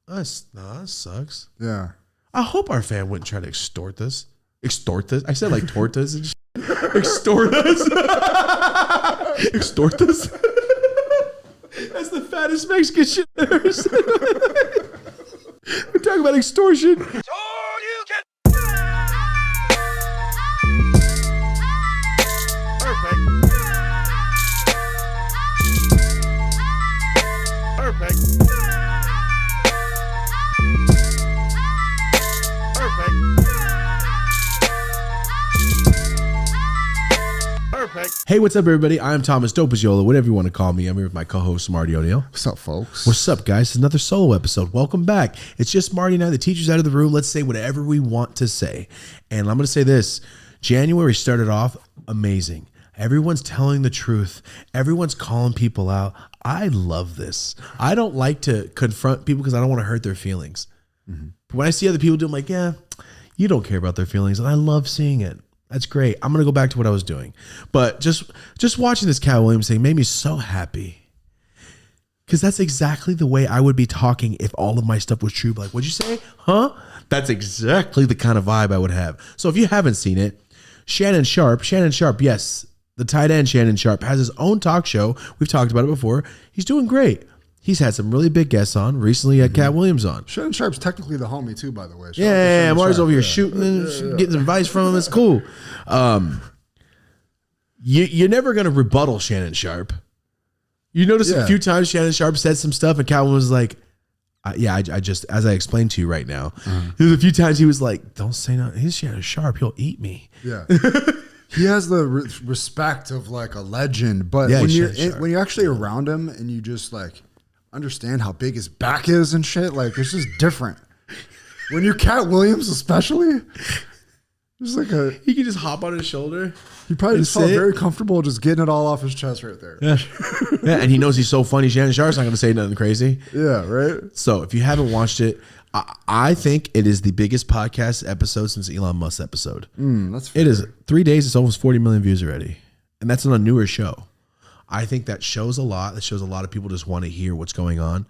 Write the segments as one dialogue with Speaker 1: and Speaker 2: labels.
Speaker 1: That sucks.
Speaker 2: Yeah.
Speaker 1: I hope our fan wouldn't try to extort us. Extort us? I said like tortas and shit. Extort us. Extort us. That's the fattest Mexican shit I've ever said. We're talking about extortion. Perfect. Perfect. Hey, what's up, everybody? I'm Thomas Dope as Yola, whatever you want to call me. I'm here with my co-host, Mario Lopez.
Speaker 2: What's up, folks?
Speaker 1: What's up, guys? It's another solo episode. Welcome back. It's just Marty and I. The teacher's out of the room. Let's say whatever we want to say. And I'm going to say this. January started off amazing. Everyone's telling the truth. Everyone's calling people out. I love this. I don't like to confront people because I don't want to hurt their feelings. Mm-hmm. But when I see other people do, I'm like, yeah, you don't care about their feelings. And I love seeing it. That's great. I'm going to go back to what I was doing. But just watching this Cat Williams thing made me so happy. Because that's exactly the way I would be talking if all of my stuff was true. Like, what'd you say? Huh? That's exactly the kind of vibe I would have. So if you haven't seen it, Shannon Sharpe, yes, the tight end Shannon Sharpe has his own talk show. We've talked about it before. He's doing great. He's had some really big guests on. Recently, he had Cat Williams on.
Speaker 2: Shannon Sharpe's technically the homie, too, by the way.
Speaker 1: Yeah, Mario's over here shooting and getting advice from him. It's cool. You're never going to rebuttal Shannon Sharpe. You notice a few times Shannon Sharpe said some stuff and Cat Williams was like, I just, as I explained to you right now, there's a few times he was like, don't say nothing. He's Shannon Sharpe. He'll eat me.
Speaker 2: Yeah. He has the respect of like a legend. But when you're actually around him and you just like, understand how big his back is and shit. Like, it's just different. When you're Cat Williams, especially, just like
Speaker 1: he can just hop on his shoulder.
Speaker 2: He probably just felt very comfortable just getting it all off his chest right there.
Speaker 1: Yeah. Yeah, and he knows he's so funny. Shannon Sharpe's not going to say nothing crazy.
Speaker 2: Yeah, right.
Speaker 1: So if you haven't watched it, I think it is the biggest podcast episode since Elon Musk's episode.
Speaker 2: That's fair.
Speaker 1: It is 3 days. It's almost 40 million views already, and that's on a newer show. I think that shows a lot. That shows a lot of people just want to hear what's going on.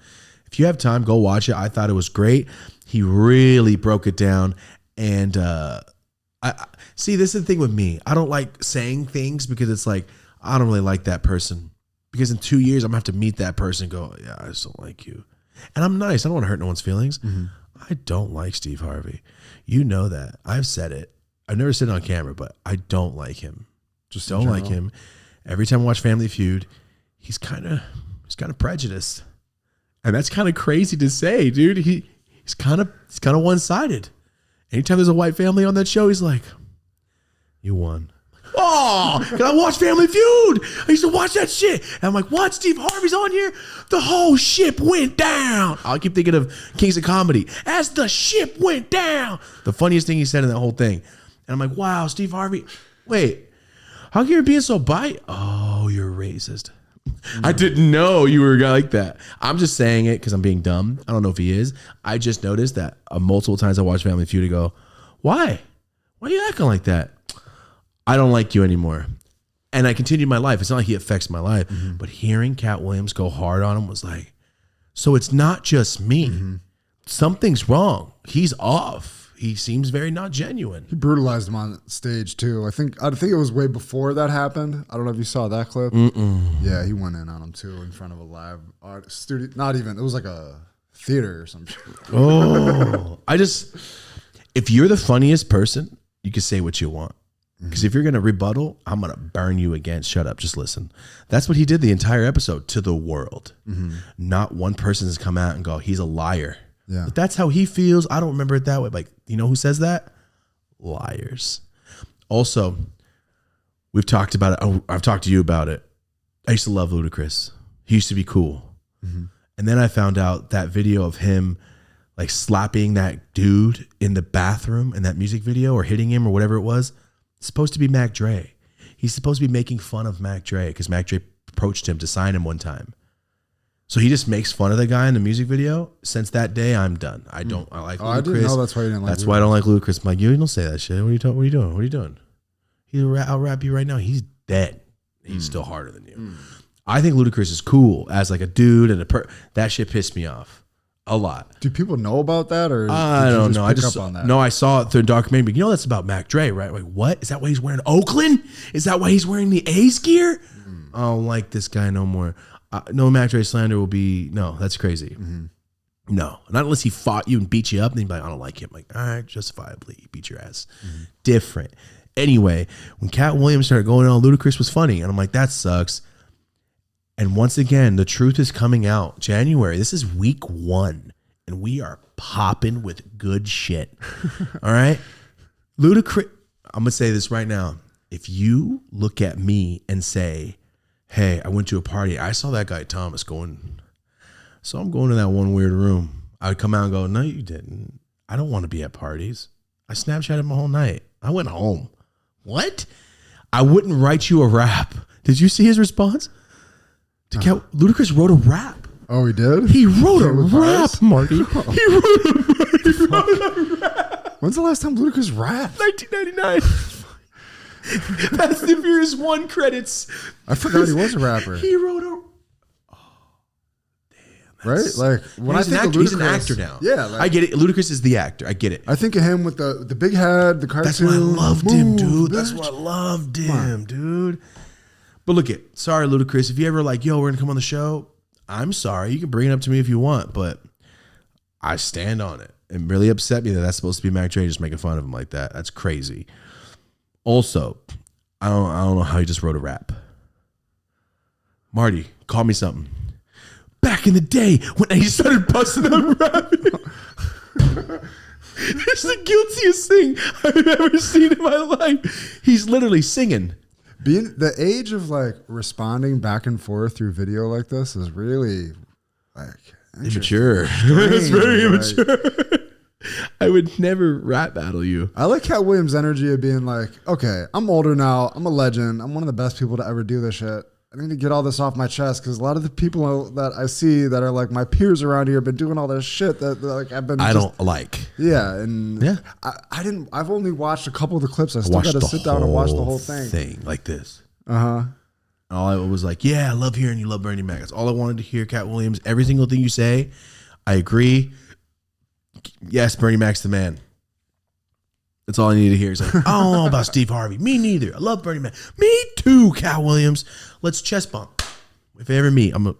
Speaker 1: If you have time, go watch it. I thought it was great. He really broke it down. And I see, this is the thing with me. I don't like saying things because it's like, I don't really like that person. Because in 2 years, I'm going to have to meet that person and go, yeah, I just don't like you. And I'm nice. I don't want to hurt no one's feelings. Mm-hmm. I don't like Steve Harvey. You know that. I've said it. I've never said it on camera, but I don't like him. Just don't like him. Every time I watch Family Feud, he's kind of prejudiced, and that's kind of crazy to say, dude. He's kind of one-sided. Anytime there's a white family on that show, he's like, "You won." Oh, can I watch Family Feud? I used to watch that shit. And I'm like, what? Steve Harvey's on here? The whole ship went down. I keep thinking of Kings of Comedy. As the ship went down. The funniest thing he said in that whole thing. And I'm like, wow, Steve Harvey. Wait. How come you're being so bite? Oh, you're racist. I didn't know you were a guy like that. I'm just saying it because I'm being dumb. I don't know if he is. I just noticed that multiple times I watch Family Feud to go, why? Why are you acting like that? I don't like you anymore. And I continued my life. It's not like he affects my life. Mm-hmm. But hearing Cat Williams go hard on him was like, so it's not just me. Mm-hmm. Something's wrong. He's off. He seems very not genuine.
Speaker 2: He brutalized him on stage too. I think it was way before that happened. I don't know if you saw that clip. Yeah, he went in on him too in front of a live art studio. Not even. It was like a theater or something.
Speaker 1: Oh, if you're the funniest person, you can say what you want. Because if you're going to rebuttal, I'm going to burn you again. Shut up. Just listen. That's what he did the entire episode to the world. Mm-hmm. Not one person has come out and go, he's a liar. Yeah. But that's how he feels. I don't remember it that way. Like, you know who says that? Liars. Also, we've talked about it. I've talked to you about it. I used to love Ludacris. He used to be cool. Mm-hmm. And then I found out that video of him like slapping that dude in the bathroom in that music video or hitting him or whatever it was. It's supposed to be Mac Dre. He's supposed to be making fun of Mac Dre because Mac Dre approached him to sign him one time. So he just makes fun of the guy in the music video. Since that day, I'm done. I like Ludacris. I didn't know that's why you didn't like Ludacris. That's why I don't like Ludacris. I'm like, you don't say that shit. What are you doing? What are you doing? I'll rap you right now. He's dead. He's still harder than you. I think Ludacris is cool as like a dude and that shit pissed me off. A lot.
Speaker 2: Do people know about that, or
Speaker 1: I don't know. I just
Speaker 2: up on that?
Speaker 1: No, I saw it through a documentary. But you know that's about Mac Dre, right? Like, what is that? Why he's wearing Oakland? Is that why he's wearing the A's gear? I don't like this guy no more. No Mac Dre slander will be no. That's crazy. No, not unless he fought you and beat you up. And then be like, I don't like him. Like, all right, justifiably, he beat your ass. Different. Anyway, when Cat Williams started going on, Ludacris was funny, and I'm like, that sucks. And once again, the truth is coming out. January. This is week 1, and we are popping with good shit. All right, Ludacris. I'm gonna say this right now. If you look at me and say, hey, I went to a party, I saw that guy Thomas going, so I'm going to that one weird room. I would come out and go, no, you didn't. I don't want to be at parties. I Snapchatted my whole night. I went home. What? I wouldn't write you a rap. Did you see his response? Ludacris wrote a rap.
Speaker 2: Oh, he did?
Speaker 1: He wrote a rap, Marty. He wrote a rap.
Speaker 2: When's the last time Ludacris rapped?
Speaker 1: 1999. Fast and Furious 1 credits.
Speaker 2: I forgot he was a rapper.
Speaker 1: He wrote a...
Speaker 2: Right? Like, when I think of Ludacris,
Speaker 1: he's an actor now.
Speaker 2: Yeah. Like,
Speaker 1: I get it. Ludacris is the actor. I get it.
Speaker 2: I think of him with the big head, the cartoon.
Speaker 1: That's why I loved him, dude. That's why I loved him, dude. But look it. Sorry, Ludacris. If you ever like, yo, we're going to come on the show, I'm sorry. You can bring it up to me if you want, but I stand on it. It really upset me that that's supposed to be Mac Dre just making fun of him like that. That's crazy. Also, I don't know how he just wrote a rap. Marty, call me something. Back in the day when he started busting up rapping. It's the guiltiest thing I've ever seen in my life. He's literally singing.
Speaker 2: Being the age of like responding back and forth through video like this is really like
Speaker 1: immature. It's very immature. I would never rap battle you.
Speaker 2: I like Cat Williams' energy of being like, okay, I'm older now. I'm a legend. I'm one of the best people to ever do this shit. I need to get all this off my chest because a lot of the people that I see that are like my peers around here have been doing all this shit that like I've been.
Speaker 1: I don't like.
Speaker 2: Yeah, and
Speaker 1: yeah,
Speaker 2: I didn't. I've only watched a couple of the clips. I still got to sit down and watch the whole
Speaker 1: thing like this.
Speaker 2: All
Speaker 1: I was like, yeah, I love hearing you love Bernie Mac. That's all I wanted to hear. Cat Williams, every single thing you say, I agree. Yes, Bernie Mac's the man. That's all I need to hear. He's like, I don't know about Steve Harvey. Me neither. I love Bernie Mac. Me too, Cat Williams. Let's chest bump. If they ever meet, I'm a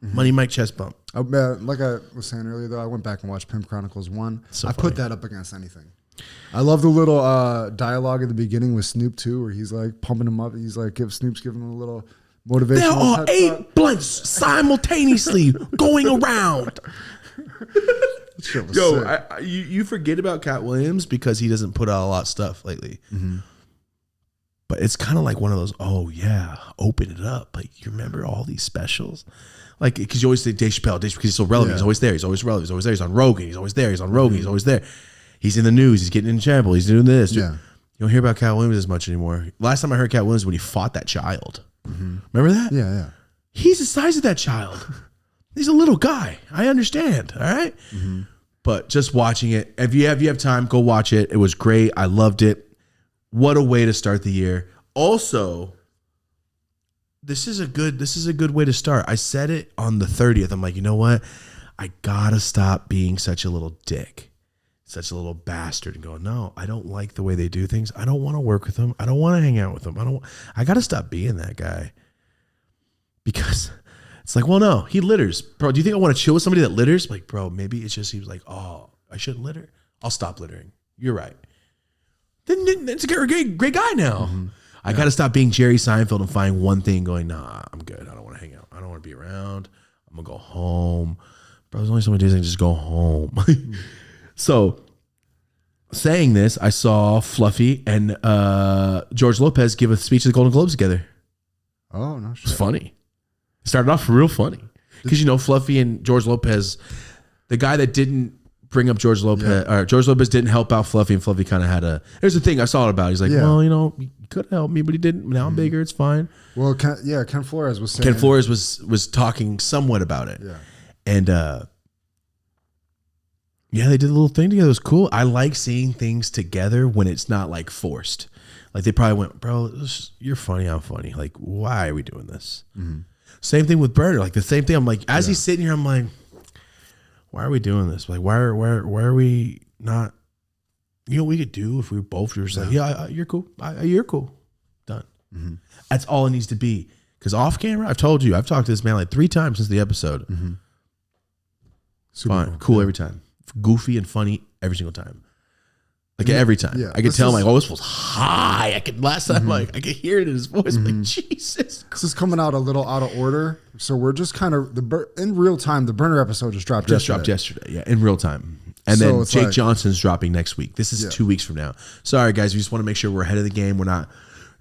Speaker 1: Money Mike chest bump.
Speaker 2: Like I was saying earlier, though, I went back and watched Pimp Chronicles 1.
Speaker 1: So
Speaker 2: I put that up against anything. I love the little dialogue at the beginning with Snoop, too, where he's like pumping him up. He's like, Snoop's giving him a little motivational.
Speaker 1: There are 8 blunts simultaneously going around. Yo, you forget about Cat Williams because he doesn't put out a lot of stuff lately. But it's kind of like one of those, oh yeah, open it up. Like, you remember all these specials? Like, because you always say Dave Chappelle, because he's so relevant. Yeah. He's always there. He's always relevant. He's always there. He's on Rogan. He's always there. He's on Rogan. He's always there. He's in the news. He's getting in trouble. He's doing this. Yeah. You don't hear about Cat Williams as much anymore. Last time I heard Cat Williams was when he fought that child. Remember that?
Speaker 2: Yeah.
Speaker 1: He's the size of that child. He's a little guy. I understand. All right. But just watching it, if you have time, go watch it. It was great. I loved it. What a way to start the year. Also, this is a good way to start. I said it on the 30th. I'm like, you know what? I gotta stop being such a little dick, such a little bastard, and go, no, I don't like the way they do things. I don't want to work with them. I don't want to hang out with them. I gotta stop being that guy. Because it's like, well, no, he litters. Bro, do you think I want to chill with somebody that litters? Like, bro, maybe it's just he was like, oh, I shouldn't litter. I'll stop littering. You're right. Then it's a great guy now. I got to stop being Jerry Seinfeld and find one thing going, nah, I'm good. I don't want to hang out. I don't want to be around. I'm going to go home. Bro, there's only so many days I can just go home. So, saying this, I saw Fluffy and George Lopez give a speech at the Golden Globes together.
Speaker 2: Oh, no shit.
Speaker 1: It was funny. It started off real funny. Because, you know, Fluffy and George Lopez, the guy that didn't bring up George Lopez, or George Lopez didn't help out Fluffy, and Fluffy kind of had there's a thing I saw it about. He's like, well, you know, he could help me, but he didn't. Now I'm bigger. It's fine.
Speaker 2: Well, Ken Flores was saying.
Speaker 1: Ken Flores was talking somewhat about it.
Speaker 2: Yeah.
Speaker 1: And, yeah, they did a little thing together. It was cool. I like seeing things together when it's not like forced. Like they probably went, bro, you're funny, I'm funny. Like, why are we doing this? Same thing with Burner. Like the same thing. I'm like, as he's sitting here, I'm like, why are we doing this? Like, why are we not? You know, what we could do if we both were just like, yeah, you're cool. You're cool. Done. Mm-hmm. That's all it needs to be. Because off camera, I've told you, I've talked to this man like 3 times since the episode. Mm-hmm. Fine, cool every time. Goofy and funny every single time. Like every time. Yeah, I could tell him like, oh, this was high. Last time, like, I could hear it in his voice. Mm-hmm. Like, Jesus.
Speaker 2: This is coming out a little out of order. So we're just kind of, in real time, the burner episode just dropped
Speaker 1: yesterday. Yeah, in real time. And so then Jake Johnson's dropping next week. This is 2 weeks from now. Sorry, guys. We just want to make sure we're ahead of the game. We're not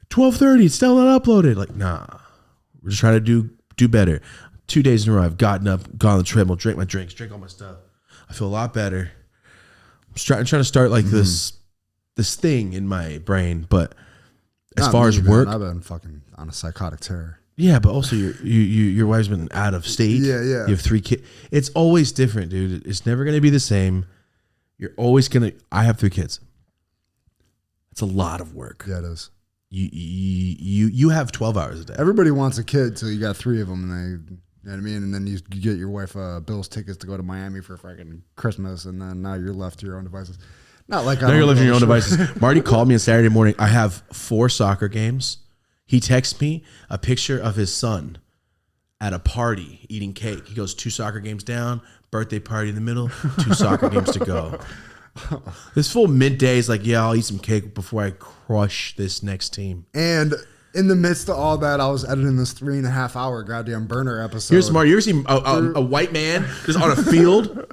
Speaker 1: 12:30. It's still not uploaded. Like, nah. We're just trying to do better. 2 days in a row, I've gotten up, gone on the treadmill, drank my drinks, drank all my stuff. I feel a lot better. I'm trying to start like this thing in my brain. But as far as work,
Speaker 2: I've been fucking on a psychotic tear.
Speaker 1: Yeah, but also your wife's been out of state.
Speaker 2: Yeah.
Speaker 1: You have 3 kids. It's always different, dude. It's never going to be the same. You're always going to. I have 3 kids. It's a lot of work.
Speaker 2: Yeah, it is.
Speaker 1: You have 12 hours a day.
Speaker 2: Everybody wants a kid, so you got 3 of them, and you know what I mean? And then you get your wife Bill's tickets to go to Miami for fucking Christmas, and then now you're left to your own devices. Not like
Speaker 1: now you're left to your own devices. Marty called me on Saturday morning. I have 4 soccer games. He texts me a picture of his son at a party eating cake. He goes 2 soccer games down, birthday party in the middle, 2 soccer games to go. This full midday is like, yeah, I'll eat some cake before I crush this next team.
Speaker 2: And in the midst of all that, I was editing this 3.5 hour goddamn burner episode.
Speaker 1: Here's Marty. You ever seen a white man just on a field,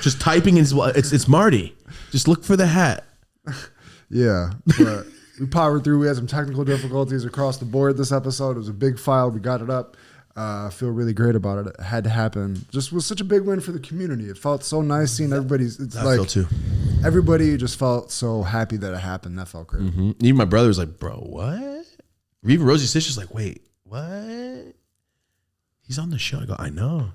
Speaker 1: just typing in his? It's Marty. Just look for the hat.
Speaker 2: Yeah, but we powered through. We had some technical difficulties across the board this episode. It was a big file. We got it up. I feel really great about it. It had to happen. Just was such a big win for the community. It felt so nice seeing everybody's. It's like
Speaker 1: felt too.
Speaker 2: Everybody just felt so happy that it happened. That felt great.
Speaker 1: Mm-hmm. Even my brother was like, "Bro, what?" Even Rosie's sister's like, "Wait, what? He's on the show." I go, "I know."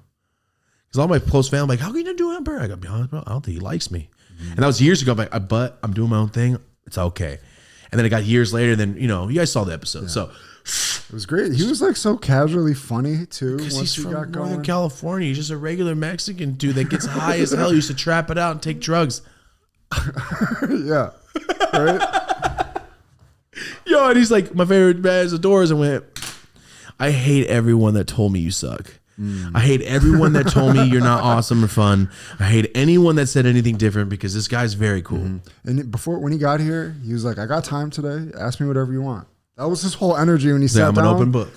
Speaker 1: Because all my close family, like, "How can you not do it on Burr?" I gotta be honest, bro. I don't think he likes me. Mm-hmm. And that was years ago. I'm like, but I'm doing my own thing. It's okay. And then it got years later. Then you guys saw the episode, so.
Speaker 2: It was great. He was like so casually funny too.
Speaker 1: Because he's from Northern California. He's just a regular Mexican dude that gets high as hell. He used to trap it out and take drugs.
Speaker 2: Yeah. Right?
Speaker 1: Yo, and he's like, my favorite band is the Doors. And went, I hate everyone that told me you suck. I hate everyone that told me you're not awesome or fun. I hate anyone that said anything different because this guy's very cool.
Speaker 2: And when he got here, he was like, I got time today. Ask me whatever you want. That was his whole energy when he sat down.
Speaker 1: I'm an open book.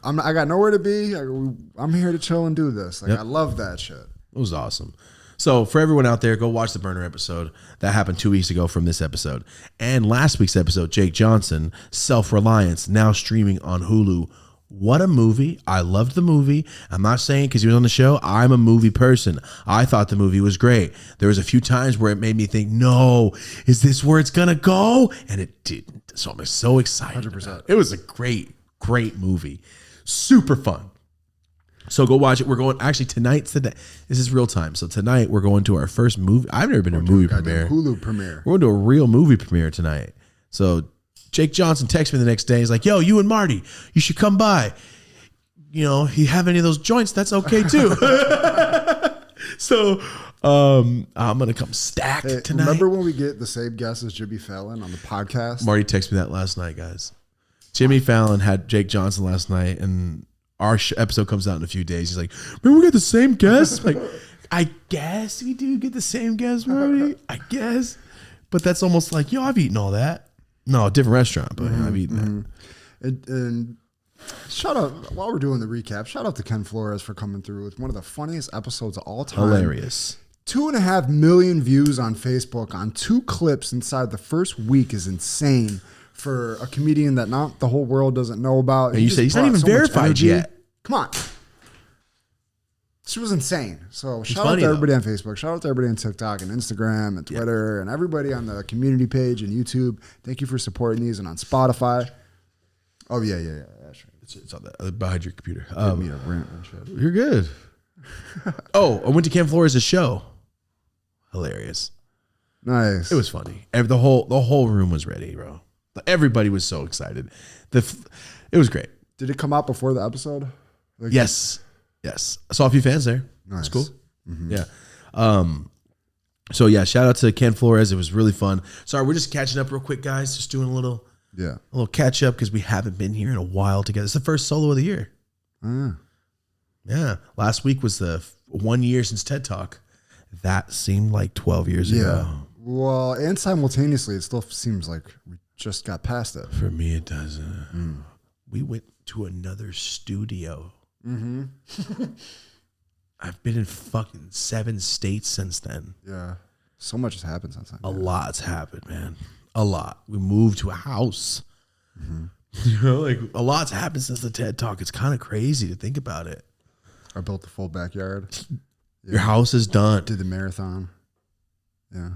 Speaker 2: I got nowhere to be. I'm here to chill and do this. Like, I love that shit.
Speaker 1: It was awesome. So for everyone out there, go watch the burner episode. That happened 2 weeks ago from this episode. And last week's episode, Jake Johnson, Self-Reliance, now streaming on Hulu. What a movie. I loved the movie. I'm not saying because he was on the show, I'm a movie person. I thought the movie was great. There was a few times where it made me think, no, is this where it's going to go? And it didn't. So I'm so excited.
Speaker 2: 100%.
Speaker 1: It was a great, great movie. Super fun. So go watch it. We're going, actually tonight's the day. This is real time. So tonight we're going to our first movie. I've never been to a movie premiere.
Speaker 2: Hulu premiere.
Speaker 1: We're going to a real movie premiere tonight. So Jake Johnson texts me the next day. He's like, yo, you and Marty, you should come by. You have any of those joints, that's okay too. So I'm going to come stacked tonight.
Speaker 2: Remember when we get the same guest as Jimmy Fallon on the podcast?
Speaker 1: Marty texted me that last night, guys. Jimmy Fallon had Jake Johnson last night, and our episode comes out in a few days. He's like, remember we got the same guest? Like, I guess we do get the same guest, Marty. I guess. But that's almost like, I've eaten all that. No, a different restaurant, but I've eaten that.
Speaker 2: And shout out, while we're doing the recap, shout out to Ken Flores for coming through with one of the funniest episodes of all time.
Speaker 1: Hilarious.
Speaker 2: 2.5 million views on Facebook on 2 clips inside the first week is insane for a comedian that not the whole world doesn't know about.
Speaker 1: And you say he's not even verified yet.
Speaker 2: Come on. She was insane. So shout out to everybody on Facebook. Shout out to everybody on TikTok and Instagram and Twitter and everybody on the community page and YouTube. Thank you for supporting these and on Spotify. Oh, yeah. That's right.
Speaker 1: It's on behind your computer.
Speaker 2: Me a rant and shit.
Speaker 1: You're good. I went to Ken Flores' show. Hilarious.
Speaker 2: Nice.
Speaker 1: It was funny. The whole room was ready, bro. Everybody was so excited. It was great.
Speaker 2: Did it come out before the episode?
Speaker 1: Yes. I saw a few fans there.
Speaker 2: Nice.
Speaker 1: It's cool. Mm-hmm. Yeah. So yeah, shout out to Ken Flores. It was really fun. Sorry, we're just catching up real quick, guys. Just doing a little catch up because we haven't been here in a while together. It's the first solo of the year. Yeah. Last week was the 1 year since TED Talk. That seemed like 12 years ago.
Speaker 2: Well, and simultaneously, it still seems like we just got past it.
Speaker 1: For me, it doesn't. We went to another studio. Mm-hmm. I've been in fucking 7 states since then.
Speaker 2: Yeah. So much has happened since then.
Speaker 1: A lot's happened, man. A lot. We moved to a house. Mm-hmm. You know, like a lot's happened since the TED Talk. It's kind of crazy to think about it.
Speaker 2: I built the full backyard.
Speaker 1: Your house is done.
Speaker 2: Did the marathon. Yeah.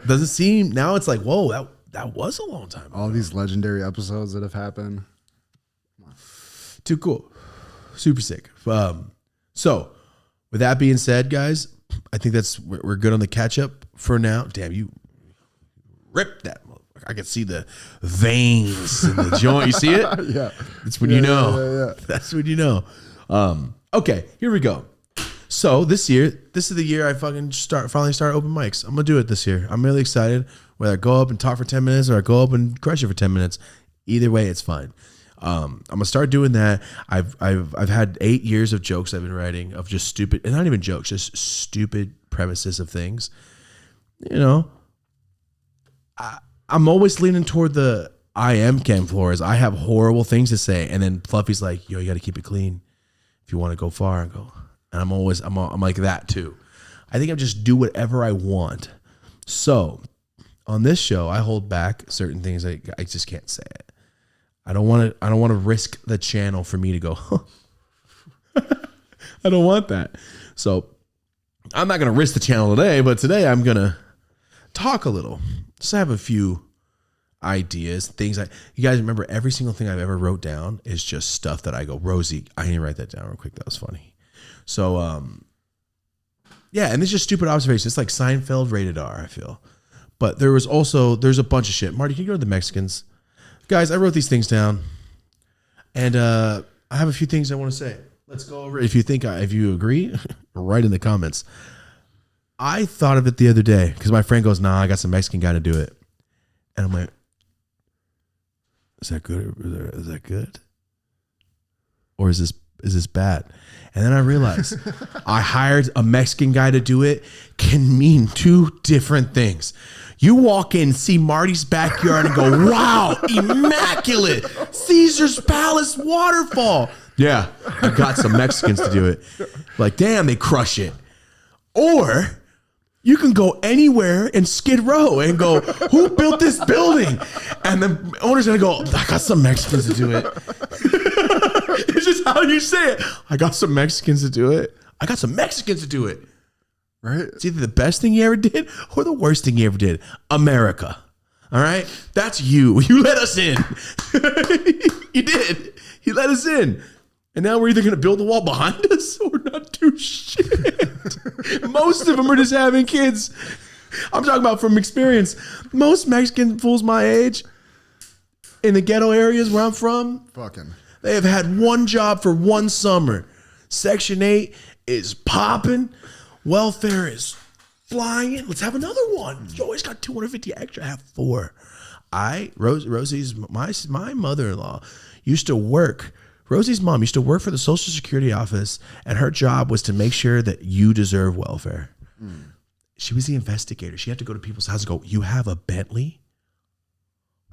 Speaker 1: Doesn't seem, now it's like, whoa, that was a long time ago.
Speaker 2: All these legendary episodes that have happened.
Speaker 1: Too cool. Super sick. So with that being said, guys, I think we're good on the catch up for now. Damn, you ripped that. I can see the veins in the joint. You see it?
Speaker 2: Yeah.
Speaker 1: That's when you know. Yeah. That's when you know. Okay, here we go. So this is the year I fucking finally start open mics. I'm gonna do it this year. I'm really excited. Whether I go up and talk for 10 minutes or I go up and crush it for 10 minutes, either way, it's fine. I'm gonna start doing that. I've had 8 years of jokes I've been writing of just stupid, and not even jokes, just stupid premises of things. You know, I'm always leaning toward I am Ken Flores. I have horrible things to say, and then Fluffy's like, "Yo, you got to keep it clean if you want to go far." And I'm like that too. I think I just do whatever I want. So on this show, I hold back certain things. I just can't say it. I don't want to risk the channel for me to go. I don't want that. So I'm not going to risk the channel today, but today I'm going to talk a little. Just have a few ideas, things. You guys remember every single thing I've ever wrote down is just stuff that I go, Rosie, I need to write that down real quick. That was funny. So, yeah, and it's just stupid observations. It's like Seinfeld rated R, I feel. But there's a bunch of shit. Marty, can you go to the Mexicans? Guys, I wrote these things down. And I have a few things I want to say. Let's go over it. If you agree, write in the comments. I thought of it the other day because my friend goes, "Nah, I got some Mexican guy to do it." And I'm like, is that good? Is that good? Or is this bad? And then I realized I hired a Mexican guy to do it can mean 2 different things. You walk in, see Marty's backyard and go, "Wow, immaculate. Caesar's Palace waterfall." Yeah, I got some Mexicans to do it. Like, damn, they crush it. Or you can go anywhere in Skid Row and go, "Who built this building?" And the owner's gonna go, "I got some Mexicans to do it." It's just how you say it. I got some Mexicans to do it. I got some Mexicans to do it.
Speaker 2: Right?
Speaker 1: It's either the best thing you ever did or the worst thing you ever did. America. All right? That's you. You let us in. You did. You let us in. And now we're either going to build the wall behind us or not do shit. Most of them are just having kids. I'm talking about from experience. Most Mexican fools my age in the ghetto areas where I'm from, they have had one job for one summer. Section 8 is popping. Welfare is flying. Let's have another one. You always got 250 extra. I have 4. Rosie's my mother-in-law used to work. Rosie's mom used to work for the Social Security office, and her job was to make sure that you deserve welfare. She was the investigator. She had to go to people's houses and go, "You have a Bentley?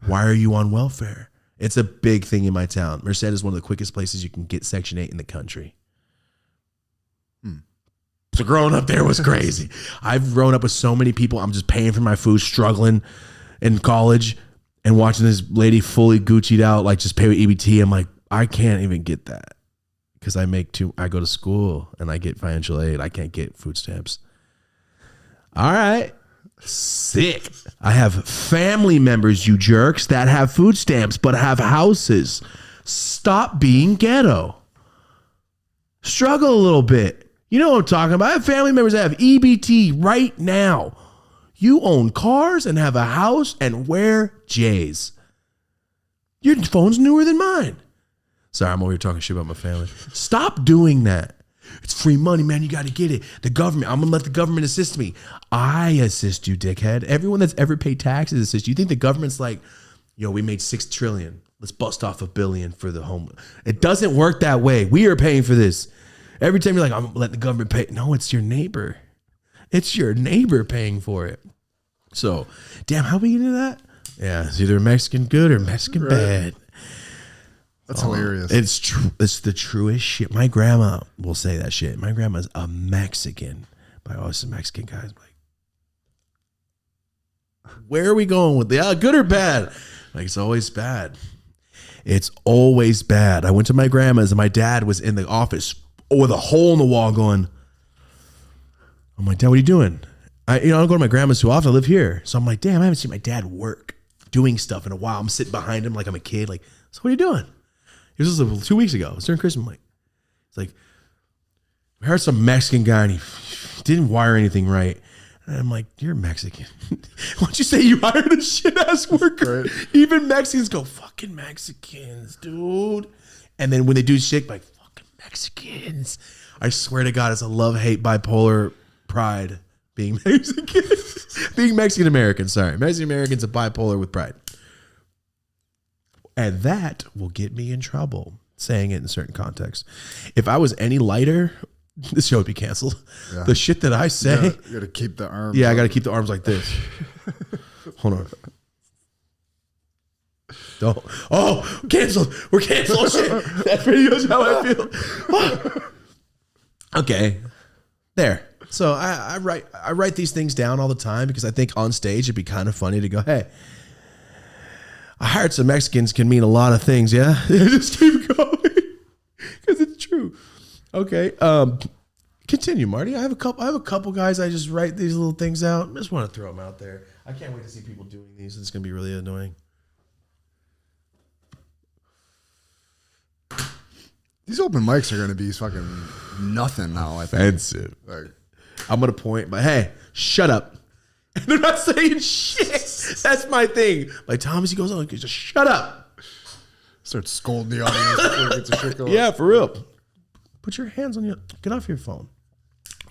Speaker 1: Why are you on welfare?" It's a big thing in my town. Merced is one of the quickest places you can get Section 8 in the country. So growing up there was crazy. I've grown up with so many people. I'm just paying for my food, struggling in college, and watching this lady fully Gucci'd out, like just pay with EBT. I'm like, I can't even get that because I go to school and I get financial aid. I can't get food stamps. All right. Sick. I have family members, you jerks, that have food stamps but have houses. Stop being ghetto. Struggle a little bit. You know what I'm talking about. I have family members that have EBT right now. You own cars and have a house and wear J's. Your phone's newer than mine. Sorry, I'm over here talking shit about my family. Stop doing that. It's free money, man. You got to get it. The government, I'm going to let the government assist me. I assist you, dickhead. Everyone that's ever paid taxes assists you. You think the government's like, yo, we made $6 trillion. Let's bust off $1 billion for the home. It doesn't work that way. We are paying for this. Every time you're like, I'm going to let the government pay. No, it's your neighbor. It's your neighbor paying for it. So, damn, how we get into that? Yeah, it's either Mexican good or Mexican bad.
Speaker 2: That's hilarious.
Speaker 1: It's true. It's the truest shit. My grandma will say that shit. My grandma's a Mexican. But I always say Mexican guys. Like, where are we going with the good or bad? Like, it's always bad. It's always bad. I went to my grandma's and my dad was in the office with a hole in the wall going, I'm like, Dad, what are you doing? I don't go to my grandma's too often. I live here. So I'm like, damn, I haven't seen my dad work doing stuff in a while. I'm sitting behind him like I'm a kid. Like, so what are you doing? It was just 2 weeks ago. It was during Christmas. I'm like, it's like, we hired some Mexican guy and he didn't wire anything right. And I'm like, you're Mexican. Why don't you say you hired a shit ass worker? Right. Even Mexicans go, fucking Mexicans, dude. And then when they do shit, like, fucking Mexicans. I swear to God, it's a love-hate bipolar pride being Mexican. Being Mexican American, sorry. Mexican Americans are bipolar with pride. And that will get me in trouble, saying it in certain contexts. If I was any lighter, this show would be canceled. Yeah. The shit that I say.
Speaker 2: You got to keep the arms.
Speaker 1: Yeah, I got to keep the arms like this. Hold on. Don't. Oh, canceled. We're canceled. Oh, shit. That video's how I feel. Okay. There. So I write these things down all the time because I think on stage it'd be kind of funny to go, hey, I hired some Mexicans can mean a lot of things, yeah? Just keep going. Because it's true. Okay. Continue, Marty. I have a couple guys I just write these little things out. I just want to throw them out there. I can't wait to see people doing these. It's going to be really annoying.
Speaker 2: These open mics are going to be fucking nothing now, I think.
Speaker 1: Offensive. Like, I'm going to point, but hey, shut up. And they're not saying shit. That's my thing. Like Thomas, he goes on, just shut up.
Speaker 2: Starts scolding the audience before it gets a shit going.
Speaker 1: Yeah, for real. Put your hands on get off your phone.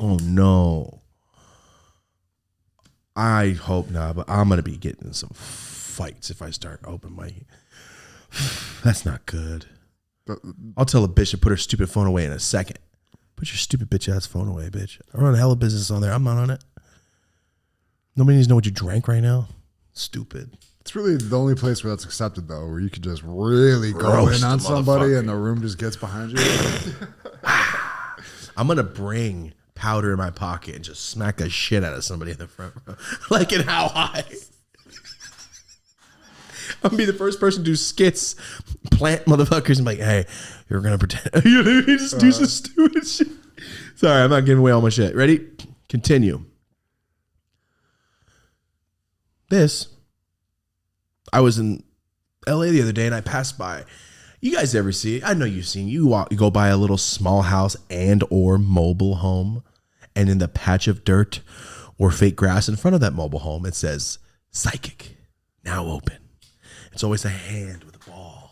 Speaker 1: Oh no. I hope not, but I'm gonna be getting some fights if I start open mic. That's not good. I'll tell a bitch to put her stupid phone away in a second. Put your stupid bitch ass phone away, bitch. I run a hell of business on there. I'm not on it. Nobody needs to know what you drank right now. Stupid.
Speaker 2: It's really the only place where that's accepted, though, where you could just really go in on somebody and the room just gets behind you.
Speaker 1: I'm going to bring powder in my pocket and just smack the shit out of somebody in the front row. Like in How High. I'm going to be the first person to do skits, plant motherfuckers, and be like, hey, you're going to pretend. You just do some stupid shit. Sorry, I'm not giving away all my shit. Ready? Continue. I was in LA the other day and I passed by. You guys ever see it? I know you've seen. You go by a little small house and or mobile home, and in the patch of dirt or fake grass in front of that mobile home, it says psychic, now open. It's always a hand with a ball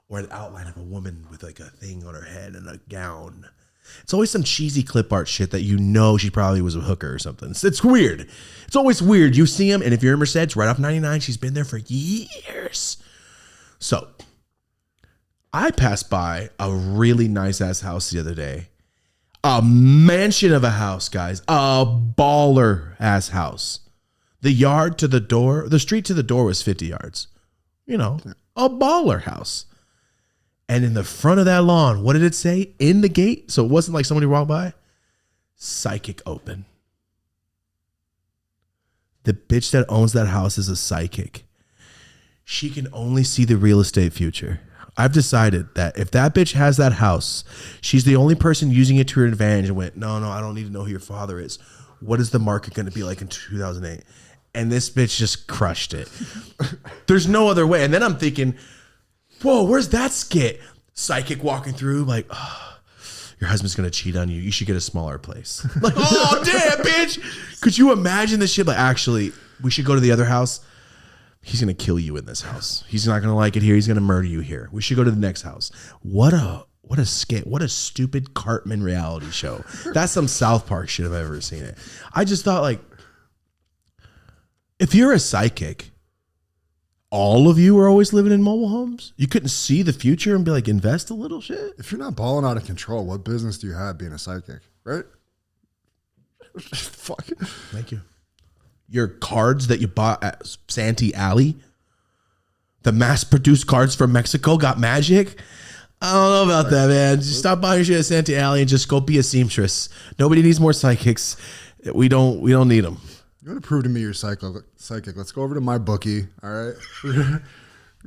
Speaker 1: or an outline of a woman with like a thing on her head and a gown. It's always some cheesy clip art shit that you know she probably was a hooker or something. It's weird. It's always weird. You see him, and if you're in Merced, right off 99, she's been there for years. So, I passed by a really nice-ass house the other day. A mansion of a house, guys. A baller-ass house. The yard to the door, the street to the door was 50 yards. You know, a baller house. And in the front of that lawn, what did it say? In the gate? So it wasn't like somebody walked by. Psychic open. The bitch that owns that house is a psychic. She can only see the real estate future. I've decided that if that bitch has that house, she's the only person using it to her advantage and went, no, I don't need to know who your father is. What is the market going to be like in 2008? And this bitch just crushed it. There's no other way. And then I'm thinking, whoa, where's that skit? Psychic walking through like, oh, your husband's going to cheat on you. You should get a smaller place. Like, oh, damn, bitch. Could you imagine this shit? Like, actually, we should go to the other house. He's going to kill you in this house. He's not going to like it here. He's going to murder you here. We should go to the next house. What a What a skit. What a stupid Cartman reality show. That's some South Park shit if I've ever seen it. I just thought, like, if you're a psychic, all of you are always living in mobile homes? You couldn't see the future and be like, invest a little shit?
Speaker 2: If you're not balling out of control, what business do you have being a psychic, right? Fuck.
Speaker 1: Thank you. Your cards that you bought at Santee Alley, the mass-produced cards from Mexico got magic? I don't know about that, man. Just stop buying your shit at Santee Alley and just go be a seamstress. Nobody needs more psychics. We don't need them.
Speaker 2: You want to prove to me you're psychic? Let's go over to my bookie, all right? We're gonna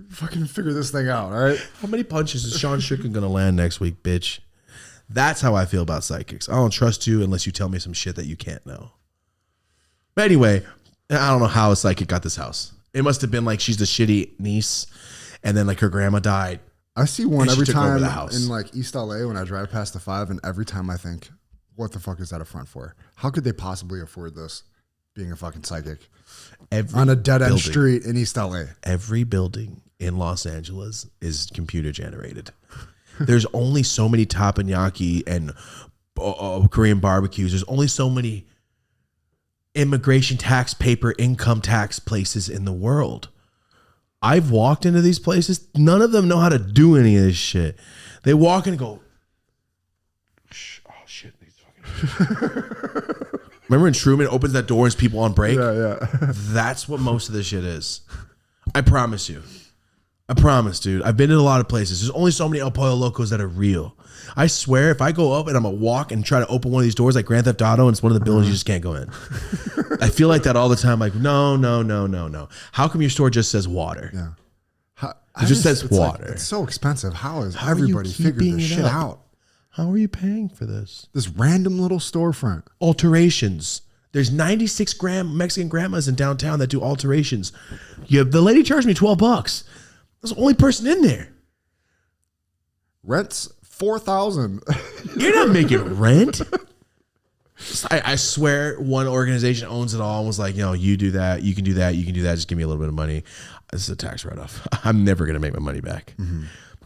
Speaker 2: fucking figure this thing out, all right?
Speaker 1: How many punches is Sean Strickland going to land next week, bitch? That's how I feel about psychics. I don't trust you unless you tell me some shit that you can't know. But anyway, I don't know how a psychic got this house. It must have been like she's the shitty niece, and then like her grandma died.
Speaker 2: I see one every time in like East LA when I drive past the 5, and every time I think, what the fuck is that a front for? How could they possibly afford this? Being a fucking psychic on a dead end street in East LA.
Speaker 1: Every building in Los Angeles is computer generated. There's only so many teppanyaki and Korean barbecues. There's only so many immigration tax paper income tax places in the world. I've walked into these places. None of them know how to do any of this shit. They walk in and go, oh shit. Remember when Truman opens that door and people on break?
Speaker 2: Yeah.
Speaker 1: That's what most of this shit is. I promise you. I promise, dude. I've been in a lot of places. There's only so many El Pollo Locos that are real. I swear, if I go up and I'm going to walk and try to open one of these doors like Grand Theft Auto and it's one of the buildings you just can't go in. I feel like that all the time. Like, no. How come your store just says water?
Speaker 2: Yeah.
Speaker 1: It just says water.
Speaker 2: It's so expensive. How everybody figured this shit out?
Speaker 1: How are you paying for this?
Speaker 2: This random little storefront.
Speaker 1: Alterations. There's 96 Mexican grandmas in downtown that do alterations. The lady charged me $12. I was the only person in there.
Speaker 2: Rent's $4,000.
Speaker 1: You're not making rent. I swear one organization owns it all and was like, you do that, you can do that, you can do that. Just give me a little bit of money. This is a tax write-off. I'm never going to make my money back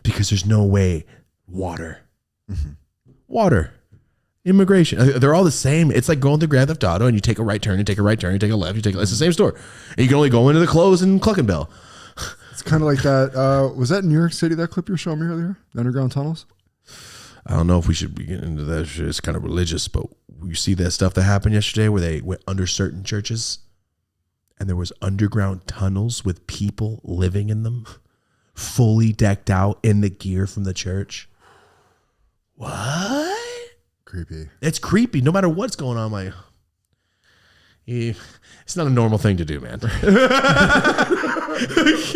Speaker 1: because there's no way. Water, immigration. They're all the same. It's like going through Grand Theft Auto and you take a right turn, you take a right turn, you take a left, it's the same store. And you can only go into the clothes and Cluckenbell.
Speaker 2: It's kind of like that. Was that in New York City, that clip you were showing me earlier? The underground tunnels?
Speaker 1: I don't know if we should be getting into that shit. It's kind of religious, but you see that stuff that happened yesterday where they went under certain churches and there was underground tunnels with people living in them, fully decked out in the gear from the church. What?
Speaker 2: Creepy.
Speaker 1: It's creepy. No matter what's going on, like, it's not a normal thing to do, man.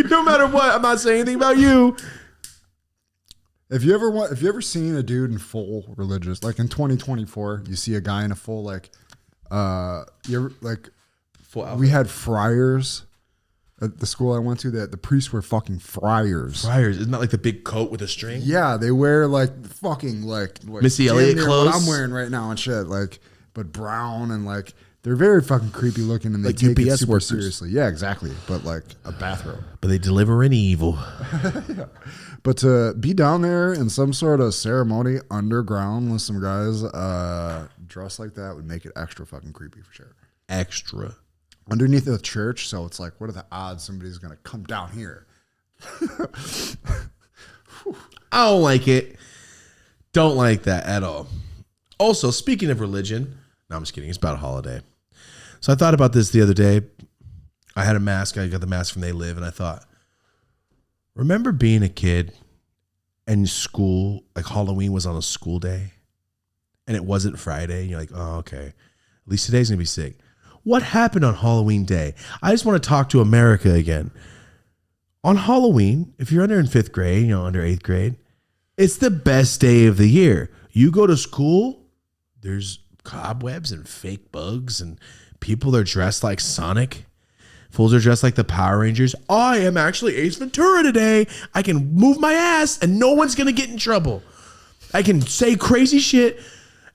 Speaker 1: No matter what, I'm not saying anything about you.
Speaker 2: If you ever seen a dude in full religious, like in 2024, you see a guy in a full full outfit. We had friars at the school I went to. That the priests were fucking friars.
Speaker 1: Friars, isn't that like the big coat with a string?
Speaker 2: Yeah, they wear like fucking like
Speaker 1: Missy Elliott clothes.
Speaker 2: What I'm wearing right now and shit, like, but brown and like they're very fucking creepy looking and they
Speaker 1: like
Speaker 2: take
Speaker 1: UPS
Speaker 2: it super
Speaker 1: workers.
Speaker 2: Seriously. Yeah, exactly. But like a bathrobe.
Speaker 1: But they deliver an evil.
Speaker 2: Yeah. But to be down there in some sort of ceremony underground with some guys dressed like that would make it extra fucking creepy for sure.
Speaker 1: Extra.
Speaker 2: Underneath the church, so it's like, what are the odds somebody's going to come down here?
Speaker 1: I don't like it. Don't like that at all. Also, speaking of religion, no, I'm just kidding. It's about a holiday. So I thought about this the other day. I had a mask. I got the mask from They Live, and I thought, remember being a kid and school, like Halloween was on a school day, and it wasn't Friday, and you're like, oh, okay. At least today's going to be sick. What happened on Halloween day? I just want to talk to America again. On Halloween, if you're in 5th grade, under 8th grade, it's the best day of the year. You go to school, there's cobwebs and fake bugs and people are dressed like Sonic. Fools are dressed like the Power Rangers. I am actually Ace Ventura today. I can move my ass and no one's going to get in trouble. I can say crazy shit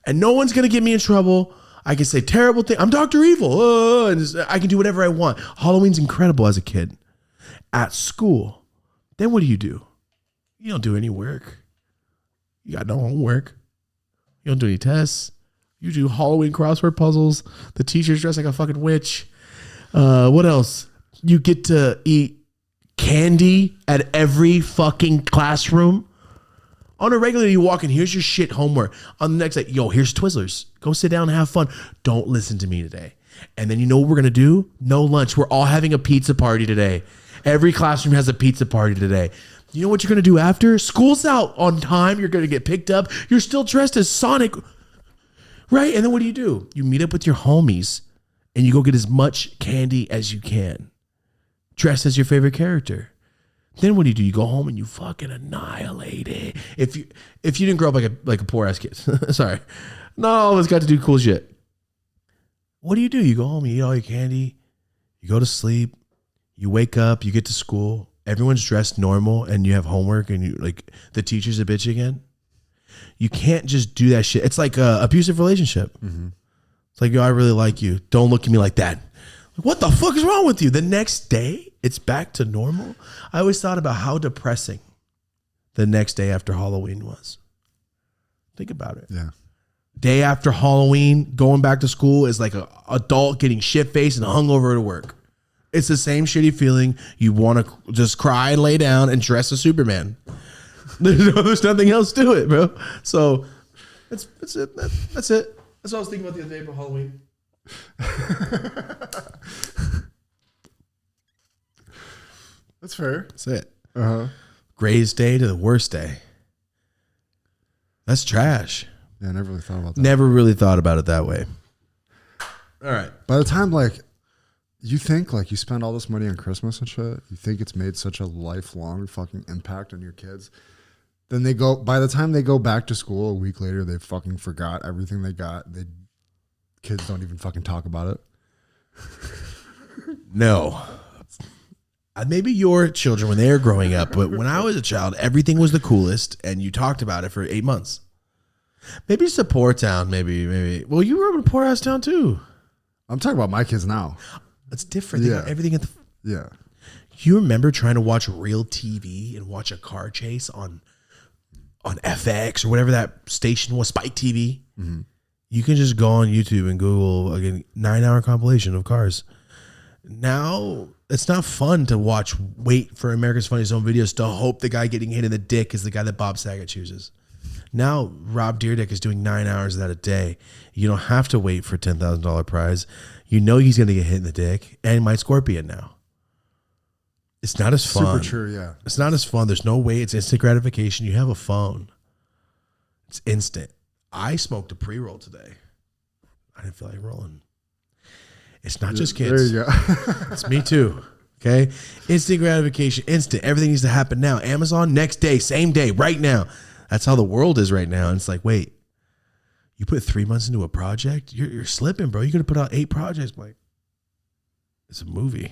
Speaker 1: and no one's going to get me in trouble. I can say terrible things. I'm Dr. Evil. And I can do whatever I want. Halloween's incredible as a kid. At school, then what do? You don't do any work. You got no homework. You don't do any tests. You do Halloween crossword puzzles. The teacher's dressed like a fucking witch. What else? You get to eat candy at every fucking classroom. On a regular, you walk in, here's your shit homework. On the next day, yo, here's Twizzlers. Go sit down and have fun. Don't listen to me today. And then you know what we're going to do? No lunch. We're all having a pizza party today. Every classroom has a pizza party today. You know what you're going to do after? School's out on time. You're going to get picked up. You're still dressed as Sonic. Right? And then what do? You meet up with your homies and you go get as much candy as you can. Dressed as your favorite character. Then what do? You go home and you fucking annihilate it. If you didn't grow up like a poor ass kid, sorry, not all of us got to do cool shit. What do? You go home, you eat all your candy, you go to sleep, you wake up, you get to school, everyone's dressed normal, and you have homework, and you like the teacher's a bitch again. You can't just do that shit. It's like a abusive relationship. Mm-hmm. It's like, yo, I really like you. Don't look at me like that. What the fuck is wrong with you? The next day, it's back to normal. I always thought about how depressing the next day after Halloween was. Think about it.
Speaker 2: Yeah.
Speaker 1: Day after Halloween, going back to school is like an adult getting shit-faced and hungover to work. It's the same shitty feeling. You want to just cry and lay down and dress as Superman. There's nothing else to it, bro. So that's it. That's it. That's what I was thinking about the other day for Halloween.
Speaker 2: That's fair.
Speaker 1: That's it. Greatest day to the worst day. That's trash.
Speaker 2: Yeah, I never really thought about that.
Speaker 1: Never really thought about it that way. All right.
Speaker 2: By the time you think you spend all this money on Christmas and shit, you think it's made such a lifelong fucking impact on your kids. Then by the time they go back to school a week later, they fucking forgot everything they got. Kids don't even fucking talk about it.
Speaker 1: No. Maybe your children when they were growing up, but when I was a child, everything was the coolest, and you talked about it for 8 months. Maybe it's a poor town, maybe. Well, you grew up in a poor ass town too.
Speaker 2: I'm talking about my kids now.
Speaker 1: It's different. They got everything at the...
Speaker 2: Yeah.
Speaker 1: You remember trying to watch real TV and watch a car chase on FX or whatever that station was, Spike TV? Mm-hmm. You can just go on YouTube and Google a 9-hour compilation of cars. Now, it's not fun to wait for America's Funniest Home Videos to hope the guy getting hit in the dick is the guy that Bob Saget chooses. Now, Rob Dyrdek is doing 9 hours of that a day. You don't have to wait for a $10,000 prize. You know he's going to get hit in the dick and my Scorpion now. It's not as fun.
Speaker 2: Super true, yeah.
Speaker 1: It's not as fun. There's no way. It's instant gratification. You have a phone. It's instant. I smoked a pre-roll today. I didn't feel like rolling. It's not just kids.
Speaker 2: There you go.
Speaker 1: It's me too. Okay? Instant gratification. Instant. Everything needs to happen now. Amazon, next day, same day, right now. That's how the world is right now. And it's like, wait, you put 3 months into a project? You're slipping, bro. You're going to put out 8 projects. I'm like, it's a movie.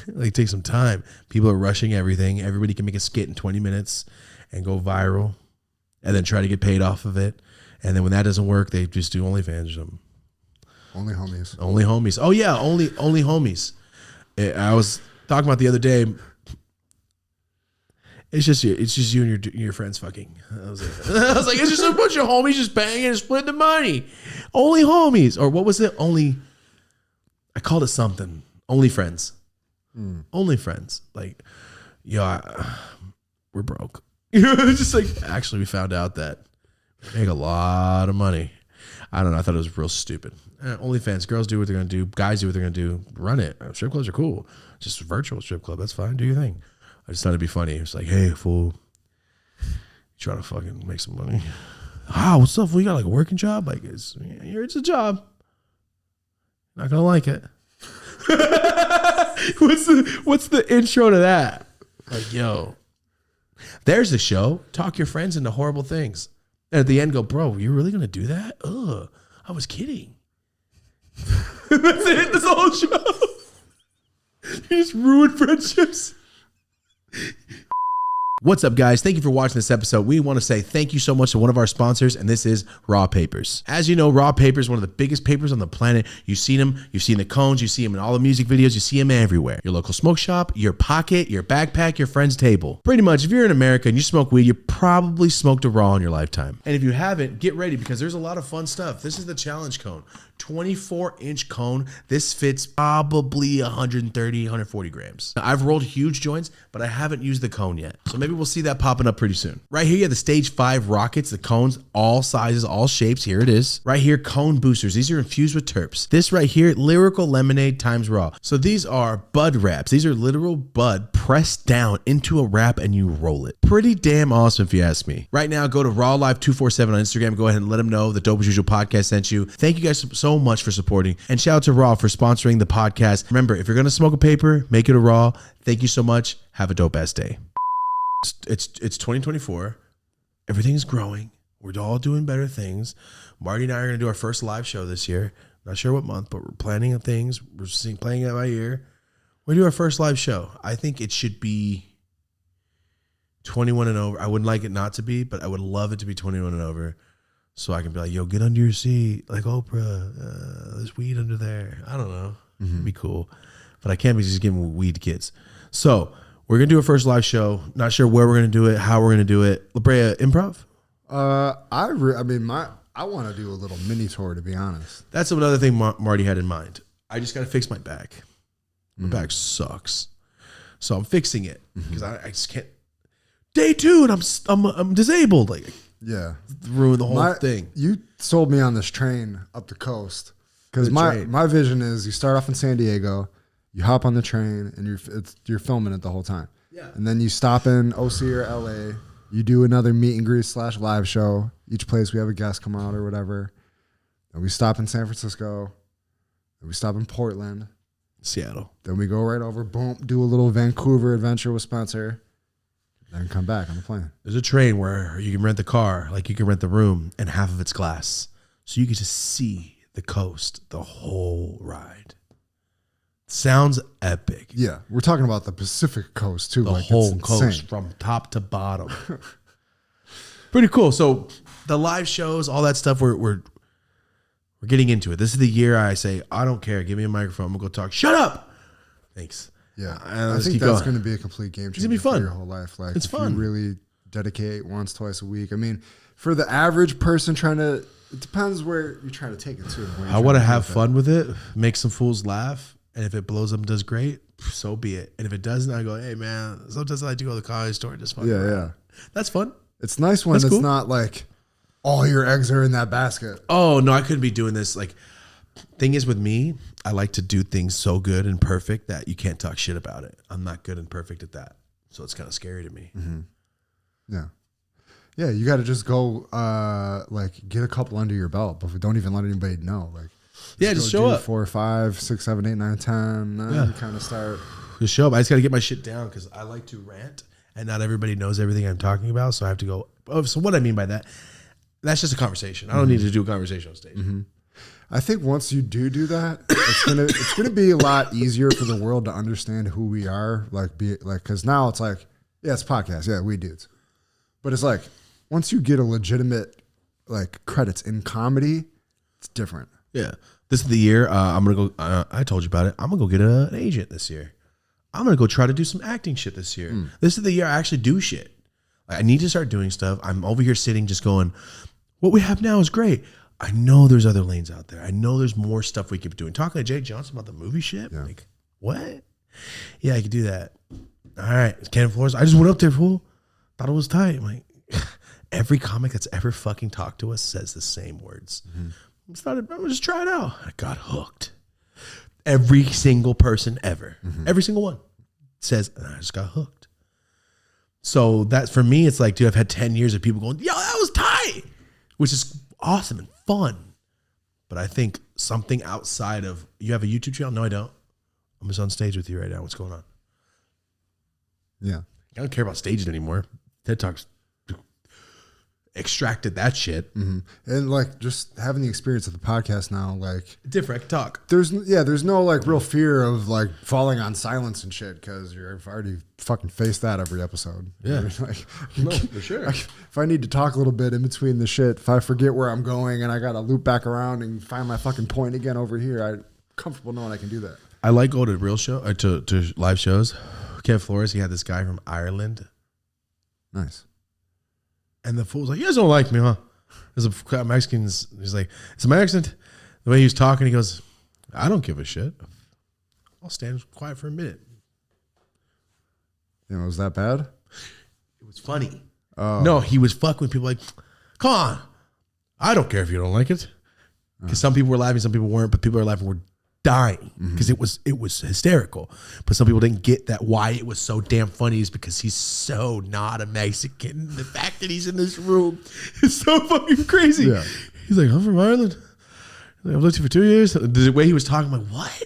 Speaker 1: Like, take some time. People are rushing everything. Everybody can make a skit in 20 minutes and go viral and then try to get paid off of it. And then when that doesn't work, they just do OnlyFans or something.
Speaker 2: Only homies.
Speaker 1: Only homies. Oh, yeah. Only homies. I was talking about the other day. It's just you and your friends fucking. I was like, it's just a bunch of homies just banging and splitting the money. Only homies. Or what was it? I called it something. Only friends. Only friends. Like, we're broke. It's just like, actually, we found out that we make a lot of money. I don't know. I thought it was real stupid. OnlyFans, girls do what they're going to do. Guys do what they're going to do. Run it. Strip clubs are cool. Just a virtual strip club. That's fine. Do your thing. I just thought it'd be funny. It's like, hey, fool, you trying to fucking make some money? What's up? Fool? You got like a working job? Like, it's a job. Not gonna like it. What's the intro to that? Like, yo, there's the show. Talk your friends into horrible things, and at the end, go, bro, you're really gonna do that? Ugh, I was kidding. That's it. That's the whole show. You just ruin friendships. What's up, guys? Thank you for watching this episode. We want to say thank you so much to one of our sponsors, and this is Raw Papers. As you know, Raw Papers is one of the biggest papers on the planet. You've seen them. You've seen the cones. You see them in all the music videos. You see them everywhere. Your local smoke shop, your pocket, your backpack, your friend's table. Pretty much, if you're in America and you smoke weed, you probably smoked a Raw in your lifetime. And if you haven't, get ready because there's a lot of fun stuff. This is the challenge cone. 24-inch cone. This fits probably 130, 140 grams. Now, I've rolled huge joints, but I haven't used the cone yet. So maybe we'll see that popping up pretty soon. Right here, you have the Stage 5 rockets, the cones, all sizes, all shapes. Here it is. Right here, cone boosters. These are infused with terps. This right here, Lyrical Lemonade times Raw. So these are bud wraps. These are literal bud pressed down into a wrap and you roll it. Pretty damn awesome if you ask me. Right now, go to Raw Live 247 on Instagram. Go ahead and let them know the Dope As Usual podcast sent you. Thank you guys so much for supporting. And shout out to Raw for sponsoring the podcast. Remember, if you're going to smoke a paper, make it a Raw. Thank you so much. Have a dope ass day. It's 2024. Everything is growing. We're all doing better things. Marty and I are going to do our first live show this year. Not sure what month, but we're planning things. We're playing it by ear. We do our first live show. I think it should be 21 and over. I wouldn't like it not to be, but I would love it to be 21 and over. So I can be like, yo, get under your seat. Like Oprah, there's weed under there. I don't know. It'd be cool. But I can't be just giving weed to kids. So we're going to do a first live show. Not sure where we're going to do it, how we're going to do it. La Brea, improv?
Speaker 2: I want to do a little mini tour, to be honest.
Speaker 1: That's another thing Marty had in mind. I just got to fix my back. My back sucks. So I'm fixing it because I just can't. Day 2 and I'm disabled. Like,
Speaker 2: yeah,
Speaker 1: ruin the whole thing.
Speaker 2: You sold me on this train up the coast because my vision is you start off in San Diego, you hop on the train, and you're filming it the whole time. Yeah, and then you stop in OC or LA. You do another meet and greet / live show. Each place we have a guest come out or whatever. And we stop in San Francisco. And we stop in Portland,
Speaker 1: Seattle.
Speaker 2: Then we go right over. Boom, do a little Vancouver adventure with Spencer. Then come back on the plane.
Speaker 1: There's a train where you can rent the car, like you can rent the room, and half of it's glass. So you get to see the coast the whole ride. Sounds epic.
Speaker 2: Yeah, we're talking about the Pacific coast, too.
Speaker 1: The whole coast from top to bottom. Pretty cool. So the live shows, all that stuff, we're getting into it. This is the year I say, I don't care. Give me a microphone. I'm going to go talk. Shut up. Thanks.
Speaker 2: Yeah, I think that's going to be a complete game changer.
Speaker 1: It's going to be fun.
Speaker 2: For your whole life. Like,
Speaker 1: it's fun.
Speaker 2: You really dedicate once, twice a week. I mean, for the average person it depends where you're trying to take it to.
Speaker 1: I want to have fun with it, make some fools laugh, and if it blows up and does great, so be it. And if it doesn't, I go, hey, man, sometimes I like to go to the comedy store and just fuck around. Yeah. That's fun.
Speaker 2: It's nice when it's not like all your eggs are in that basket.
Speaker 1: Oh, no, I couldn't be doing this. Like, thing is with me, I like to do things so good and perfect that you can't talk shit about it. I'm not good and perfect at that. So it's kind of scary to me.
Speaker 2: Mm-hmm. Yeah. Yeah, you got to just go get a couple under your belt, but don't even let anybody know. Like,
Speaker 1: just show up.
Speaker 2: 4, 5, 6, 7, 8, 9, 10. Kind of start.
Speaker 1: Just show up. I just got to get my shit down because I like to rant and not everybody knows everything I'm talking about. So I have to go. Oh, so what I mean by that, that's just a conversation. I don't need to do a conversation on stage.
Speaker 2: Mm-hmm. I think once you do that, it's gonna be a lot easier for the world to understand who we are. Because now it's like, yeah, it's a podcast, yeah, we dudes, but it's like once you get a legitimate credits in comedy, it's different.
Speaker 1: Yeah, this is the year I'm gonna go. I told you about it. I'm gonna go get an agent this year. I'm gonna go try to do some acting shit this year. This is the year I actually do shit. I need to start doing stuff. I'm over here sitting just going, what we have now is great. I know there's other lanes out there. I know there's more stuff we keep doing. Talking to Jay Johnson about the movie shit. Yeah. Like, what? Yeah, I could do that. All right. Ken Flores. I just went up there, fool. Thought it was tight. I'm like, every comic that's ever fucking talked to us says the same words. Mm-hmm. I'm gonna just try it out. I got hooked. Every single person ever. Mm-hmm. Every single one says, I just got hooked. So that for me, it's like, dude, I've had 10 years of people going, yo, that was tight. Which is awesome and fun. But I think something outside of, you have a YouTube channel? No, I don't. I'm just on stage with you right now. What's going on?
Speaker 2: Yeah.
Speaker 1: I don't care about stages anymore. TED Talks. extracted that shit.
Speaker 2: Mm-hmm. And like just having the experience of the podcast now, like
Speaker 1: different talk.
Speaker 2: There's no like real fear of like falling on silence and shit because I've already fucking faced that every episode.
Speaker 1: Yeah,
Speaker 2: like,
Speaker 1: no, for sure.
Speaker 2: If I need to talk a little bit in between the shit, if I forget where I'm going and I got to loop back around and find my fucking point again over here, I'm comfortable knowing I can do that.
Speaker 1: I like going to real show to live shows. Kev Flores, he had this guy from Ireland.
Speaker 2: Nice.
Speaker 1: And the fool was like, "You guys don't like me, huh?" There's a Mexicans. He's like, "It's my accent." The way he was talking, he goes, "I don't give a shit. I'll stand quiet for a minute."
Speaker 2: You know, was that bad?
Speaker 1: It was funny.
Speaker 2: Oh.
Speaker 1: No, he was fucking with people like, "Come on, I don't care if you don't like it." Because some people were laughing, some people weren't, but people are laughing were dying because it was hysterical. But some people didn't get that why it was so damn funny is because he's so not a Mexican. The fact that he's in this room is so fucking crazy. Yeah. He's like, "I'm from Ireland. I've lived here for 2 years." The way he was talking, I'm like, what?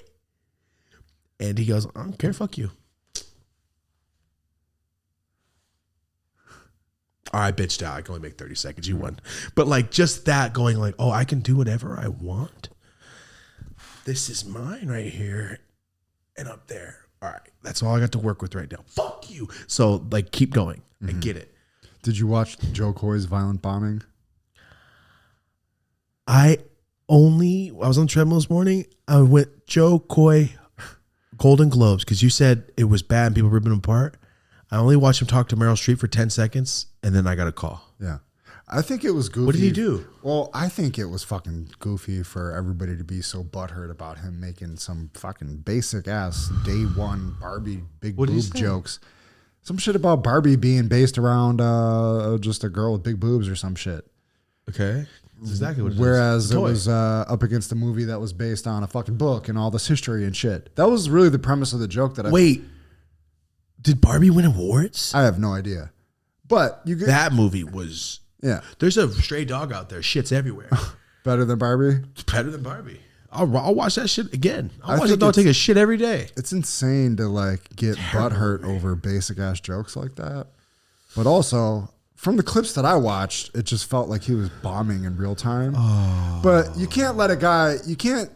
Speaker 1: And he goes, "I don't care, fuck you." All right, bitched out. I can only make 30 seconds. You won. But like just that going like, oh, I can do whatever I want. This is mine right here and up there. All right. That's all I got to work with right now. Fuck you. So like keep going. I get it.
Speaker 2: Did you watch Joe Coy's violent bombing?
Speaker 1: I was on the treadmill this morning. I went Joe Coy Golden Globes because you said it was bad and people ripping him apart. I only watched him talk to Meryl Streep for 10 seconds and then I got a call.
Speaker 2: Yeah. I think it was goofy.
Speaker 1: What did he do?
Speaker 2: Well, I think it was fucking goofy for everybody to be so butthurt about him making some fucking basic ass day one Barbie big boob jokes. Some shit about Barbie being based around just a girl with big boobs or some shit.
Speaker 1: Okay. That's exactly what it is.
Speaker 2: Whereas it was up against a movie that was based on a fucking book and all this history and shit. That was really the premise of the joke that
Speaker 1: Wait, did Barbie win awards?
Speaker 2: I have no idea. But you get
Speaker 1: that movie was...
Speaker 2: Yeah.
Speaker 1: There's a stray dog out there. Shit's everywhere.
Speaker 2: Better than Barbie?
Speaker 1: It's better than Barbie. I'll watch that shit again. I'll watch that dog take a shit every day.
Speaker 2: It's insane to like get butthurt over basic ass jokes like that. But also, from the clips that I watched, it just felt like he was bombing in real time. Oh. But you can't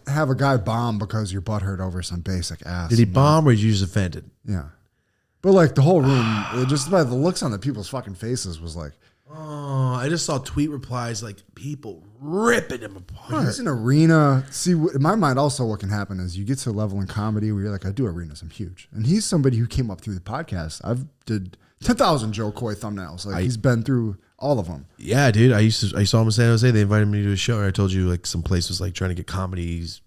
Speaker 2: have a guy bomb because you're butthurt over some basic ass.
Speaker 1: Did he bomb or did you just offended?
Speaker 2: Yeah. But like the whole room, just by the looks on the people's fucking faces was like,
Speaker 1: oh, I just saw tweet replies like people ripping him apart.
Speaker 2: He's an arena. See, in my mind, also what can happen is you get to a level in comedy where you're like, I do arenas, I'm huge. And he's somebody who came up through the podcast. I've did 10,000 Joe Coy thumbnails. Like he's been through all of them.
Speaker 1: Yeah, dude. I saw him in San Jose. They invited me to a show. I told you like some place was like trying to get comedies.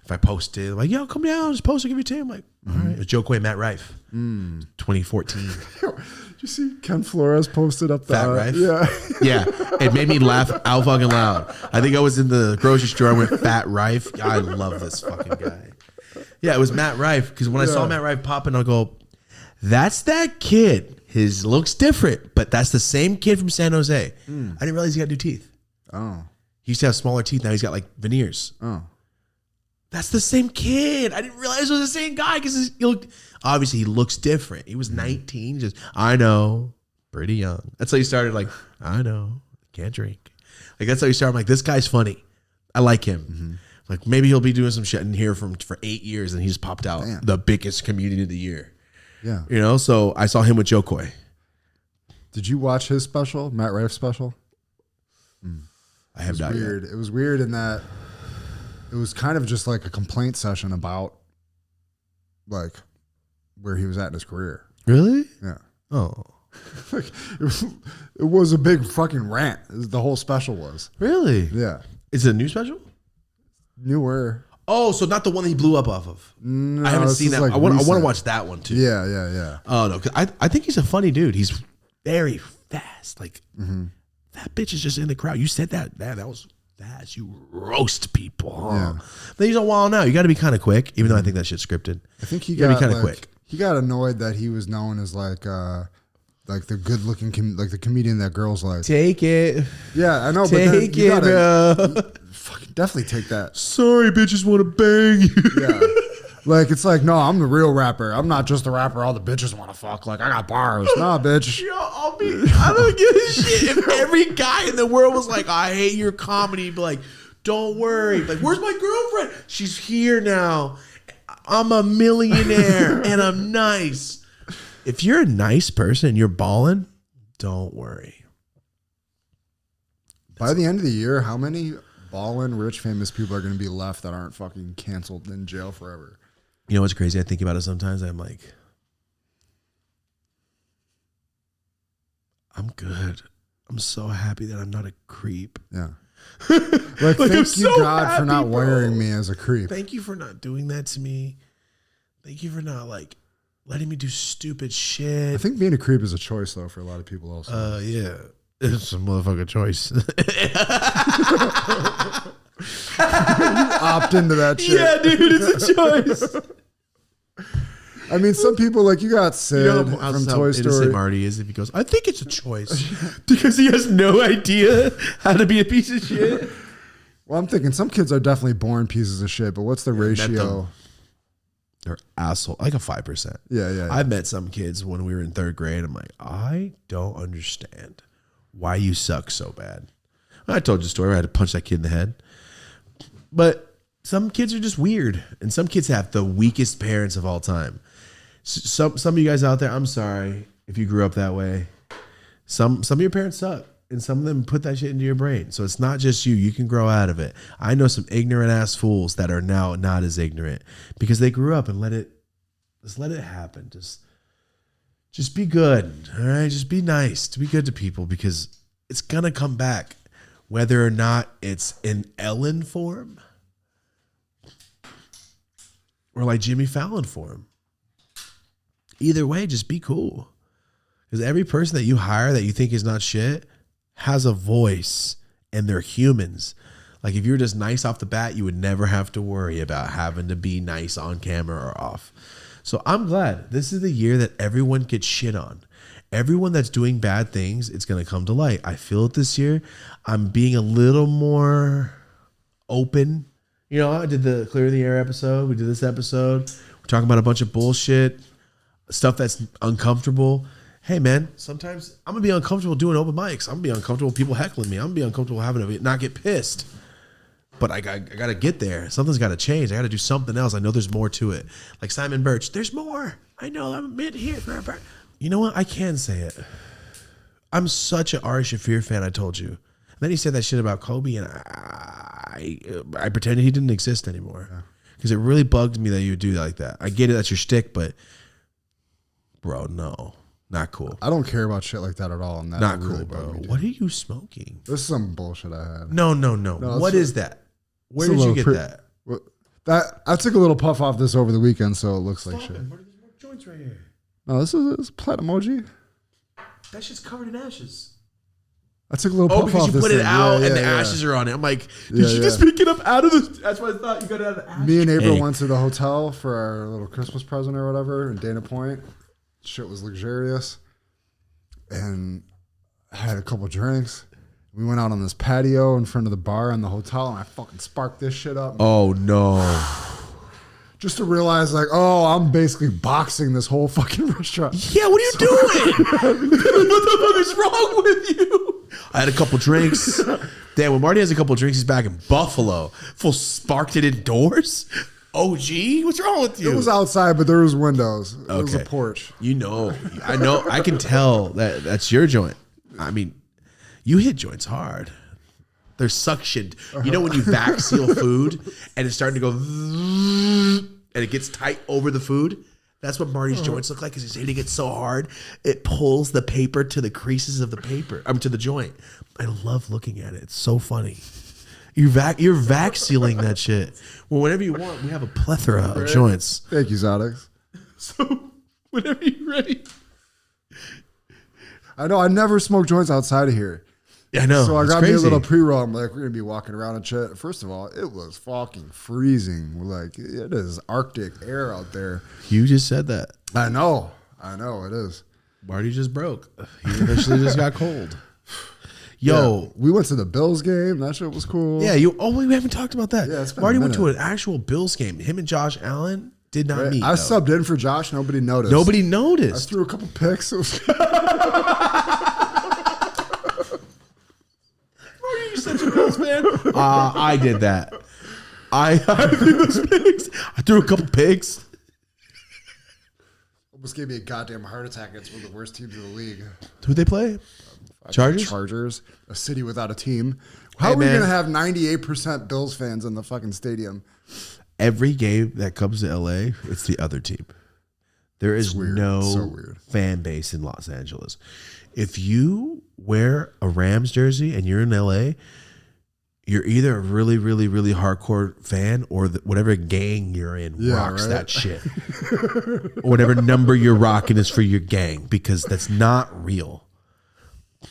Speaker 1: If I posted, like, yo, come down, just post, I'll give you 10. I'm like, all right. It was Joe Coy, Matt Rife, 2014.
Speaker 2: Did you see Ken Flores posted up
Speaker 1: Fat Rife?
Speaker 2: Yeah.
Speaker 1: Yeah. It made me laugh out fucking loud. I think I was in the grocery store. I went, Fat Rife. I love this fucking guy. Yeah, it was Matt Rife. Because when I saw Matt Rife popping, I'll go, that's that kid. His looks different, but that's the same kid from San Jose. I didn't realize he got new teeth.
Speaker 2: Oh.
Speaker 1: He used to have smaller teeth. Now he's got like veneers.
Speaker 2: Oh.
Speaker 1: That's the same kid. I didn't realize it was the same guy because obviously he looks different. He was 19. Just, I know, pretty young. That's how he started. Like, I know, can't drink. Like that's how he started. I'm like, this guy's funny. I like him. Like maybe he'll be doing some shit in here for 8 years, and he just popped out the biggest comedian of the year.
Speaker 2: Yeah,
Speaker 1: you know. So I saw him with Joe Coy.
Speaker 2: Did you watch his special, Matt Rife special?
Speaker 1: I have not
Speaker 2: weird.
Speaker 1: yet.
Speaker 2: It was weird in that. It was kind of just like a complaint session about like where he was at in his career.
Speaker 1: Really?
Speaker 2: Yeah.
Speaker 1: Oh.
Speaker 2: Like, it was a big fucking rant. The whole special was.
Speaker 1: Really?
Speaker 2: Yeah.
Speaker 1: Is it a new special?
Speaker 2: Newer.
Speaker 1: Oh, so not the one that he blew up off of.
Speaker 2: No,
Speaker 1: I haven't seen that.
Speaker 2: Like
Speaker 1: I want to watch that one too.
Speaker 2: Yeah.
Speaker 1: Oh no, because I think he's a funny dude. He's very fast. Like that bitch is just in the crowd. You said that was fast. You roast people. Huh?
Speaker 2: Yeah.
Speaker 1: Then he's a while now. You got to be kind of quick, even though I think that shit's scripted.
Speaker 2: I think he
Speaker 1: got to be kind
Speaker 2: of
Speaker 1: of quick.
Speaker 2: He got annoyed that he was known as like the good looking like the comedian that girls like.
Speaker 1: Take it.
Speaker 2: Yeah, I know.
Speaker 1: Take it, bro.
Speaker 2: Fucking definitely take that.
Speaker 1: Sorry, bitches want to bang you.
Speaker 2: Yeah. Like, it's like, no, I'm the real rapper. I'm not just the rapper all the bitches want to fuck. Like, I got bars. Nah, bitch.
Speaker 1: Yo, I don't give a shit. If every guy in the world was like, I hate your comedy, but like, don't worry. Like, where's my girlfriend? She's here now. I'm a millionaire and I'm nice. If you're a nice person and you're balling, don't worry.
Speaker 2: By the end of the year, how many ballin' rich famous people are going to be left that aren't fucking canceled in jail forever?
Speaker 1: You know what's crazy? I think about it sometimes. I'm like, I'm good. I'm so happy that I'm not a creep.
Speaker 2: Yeah. Like thank you, so God, happy, for not wiring me as a creep.
Speaker 1: Thank you for not doing that to me. Thank you for not like letting me do stupid shit.
Speaker 2: I think being a creep is a choice though for a lot of people also.
Speaker 1: Yeah. It's a motherfucking choice. You
Speaker 2: opt into that shit.
Speaker 1: Yeah, dude, it's a choice.
Speaker 2: I mean, some people, like, you got Sid from Toy Story.
Speaker 1: Marty is if he goes, I think it's a choice. Because he has no idea how to be a piece of shit.
Speaker 2: Well, I'm thinking some kids are definitely born pieces of shit, but what's the ratio?
Speaker 1: They're asshole, like a 5%.
Speaker 2: Yeah.
Speaker 1: I met some kids when we were in 3rd grade. I'm like, I don't understand why you suck so bad. I told you the story. I had to punch that kid in the head. But some kids are just weird. And some kids have the weakest parents of all time. Some of you guys out there, I'm sorry if you grew up that way. Some of your parents suck. And some of them put that shit into your brain. So it's not just you. You can grow out of it. I know some ignorant ass fools that are now not as ignorant because they grew up and let it happen. Just be good. All right. Just be nice. To be good to people because it's going to come back. Whether or not it's in Ellen form or like Jimmy Fallon form. Either way, just be cool. Because every person that you hire that you think is not shit has a voice and they're humans. Like if you were just nice off the bat, you would never have to worry about having to be nice on camera or off. So I'm glad this is the year that everyone gets shit on. Everyone that's doing bad things, it's going to come to light. I feel it this year. I'm being a little more open. You know, I did the Clear the Air episode. We did this episode. We're talking about a bunch of bullshit, stuff that's uncomfortable. Hey, man, sometimes I'm going to be uncomfortable doing open mics. I'm going to be uncomfortable with people heckling me. I'm going to be uncomfortable having to not get pissed. But I got to get there. Something's got to change. I got to do something else. I know there's more to it. Like Simon Birch, there's more. I know I'm meant here forever. You know what? I can say it. I'm such an Ari Shaffir fan, I told you. And then he said that shit about Kobe, and I pretended he didn't exist anymore. Because it really bugged me that you would do that like that. I get it, that's your shtick, but bro, no. Not cool.
Speaker 2: I don't care about shit like that at all. And that
Speaker 1: not
Speaker 2: really
Speaker 1: cool, bro. What are you smoking?
Speaker 2: This is some bullshit I had.
Speaker 1: No. What is that? Where did you get that?
Speaker 2: That I took a little puff off this over the weekend, so it looks like shit.
Speaker 1: What are these more joints right here?
Speaker 2: No, this is platinum emoji.
Speaker 1: That shit's covered in ashes.
Speaker 2: I took a little puff off
Speaker 1: because you put it out and the
Speaker 2: yeah.
Speaker 1: ashes are on it. I'm like, did you just pick it up out of the... That's what I thought. You got it out of the ashes.
Speaker 2: Me and April went to the hotel for our little Christmas present or whatever in Dana Point. Shit was luxurious. And I had a couple drinks. We went out on this patio in front of the bar in the hotel, and I fucking sparked this shit up.
Speaker 1: Oh, no.
Speaker 2: Just to realize, like, oh, I'm basically boxing this whole fucking restaurant.
Speaker 1: Yeah, what are you doing? What the fuck is wrong with you? I had a couple drinks. Damn, when Marty has a couple drinks, he's back in Buffalo. Full sparked it indoors? OG? What's wrong with you?
Speaker 2: It was outside, but there was windows. It was a porch.
Speaker 1: You know, I can tell that that's your joint. I mean, you hit joints hard. They're suction. You know when you vac seal food and it's starting to go and it gets tight over the food? That's what Marty's joints look like because he's hitting it so hard. It pulls the paper to the creases of the paper, to the joint. I love looking at it. It's so funny. You're vac sealing that shit. Well, whenever you want, we have a plethora of joints.
Speaker 2: Thank you, Zodex.
Speaker 1: So, whenever you're ready.
Speaker 2: I know. I never smoke joints outside of here.
Speaker 1: Yeah, I know.
Speaker 2: So I got me a little pre-roll. I'm like, we're going to be walking around and shit. First of all, it was fucking freezing. Like, it is Arctic air out there.
Speaker 1: You just said that.
Speaker 2: I know. It is.
Speaker 1: Marty just broke. He eventually just got cold. Yo,
Speaker 2: yeah, we went to the Bills game. That shit was cool.
Speaker 1: Yeah, we haven't talked about that.
Speaker 2: Yeah, it's been
Speaker 1: Marty
Speaker 2: a
Speaker 1: went to
Speaker 2: minute.
Speaker 1: an actual Bills game. Him and Josh Allen. Did not meet.
Speaker 2: I subbed in for Josh. Nobody noticed.
Speaker 1: Nobody noticed.
Speaker 2: I threw a couple picks.
Speaker 1: You're such a Bills fan. I did that. I threw those picks. I threw a couple picks.
Speaker 2: Almost gave me a goddamn heart attack. It's one of the worst teams in the league.
Speaker 1: Who'd they play?
Speaker 2: Chargers. A city without a team. How are we going to have 98% Bills fans in the fucking stadium?
Speaker 1: Every game that comes to LA, it's the other team. There is no fan base in Los Angeles. If you wear a Rams jersey and you're in LA, you're either a really, really, really hardcore fan or whatever gang you're in rocks that shit. Or whatever number you're rocking is for your gang, because that's not real.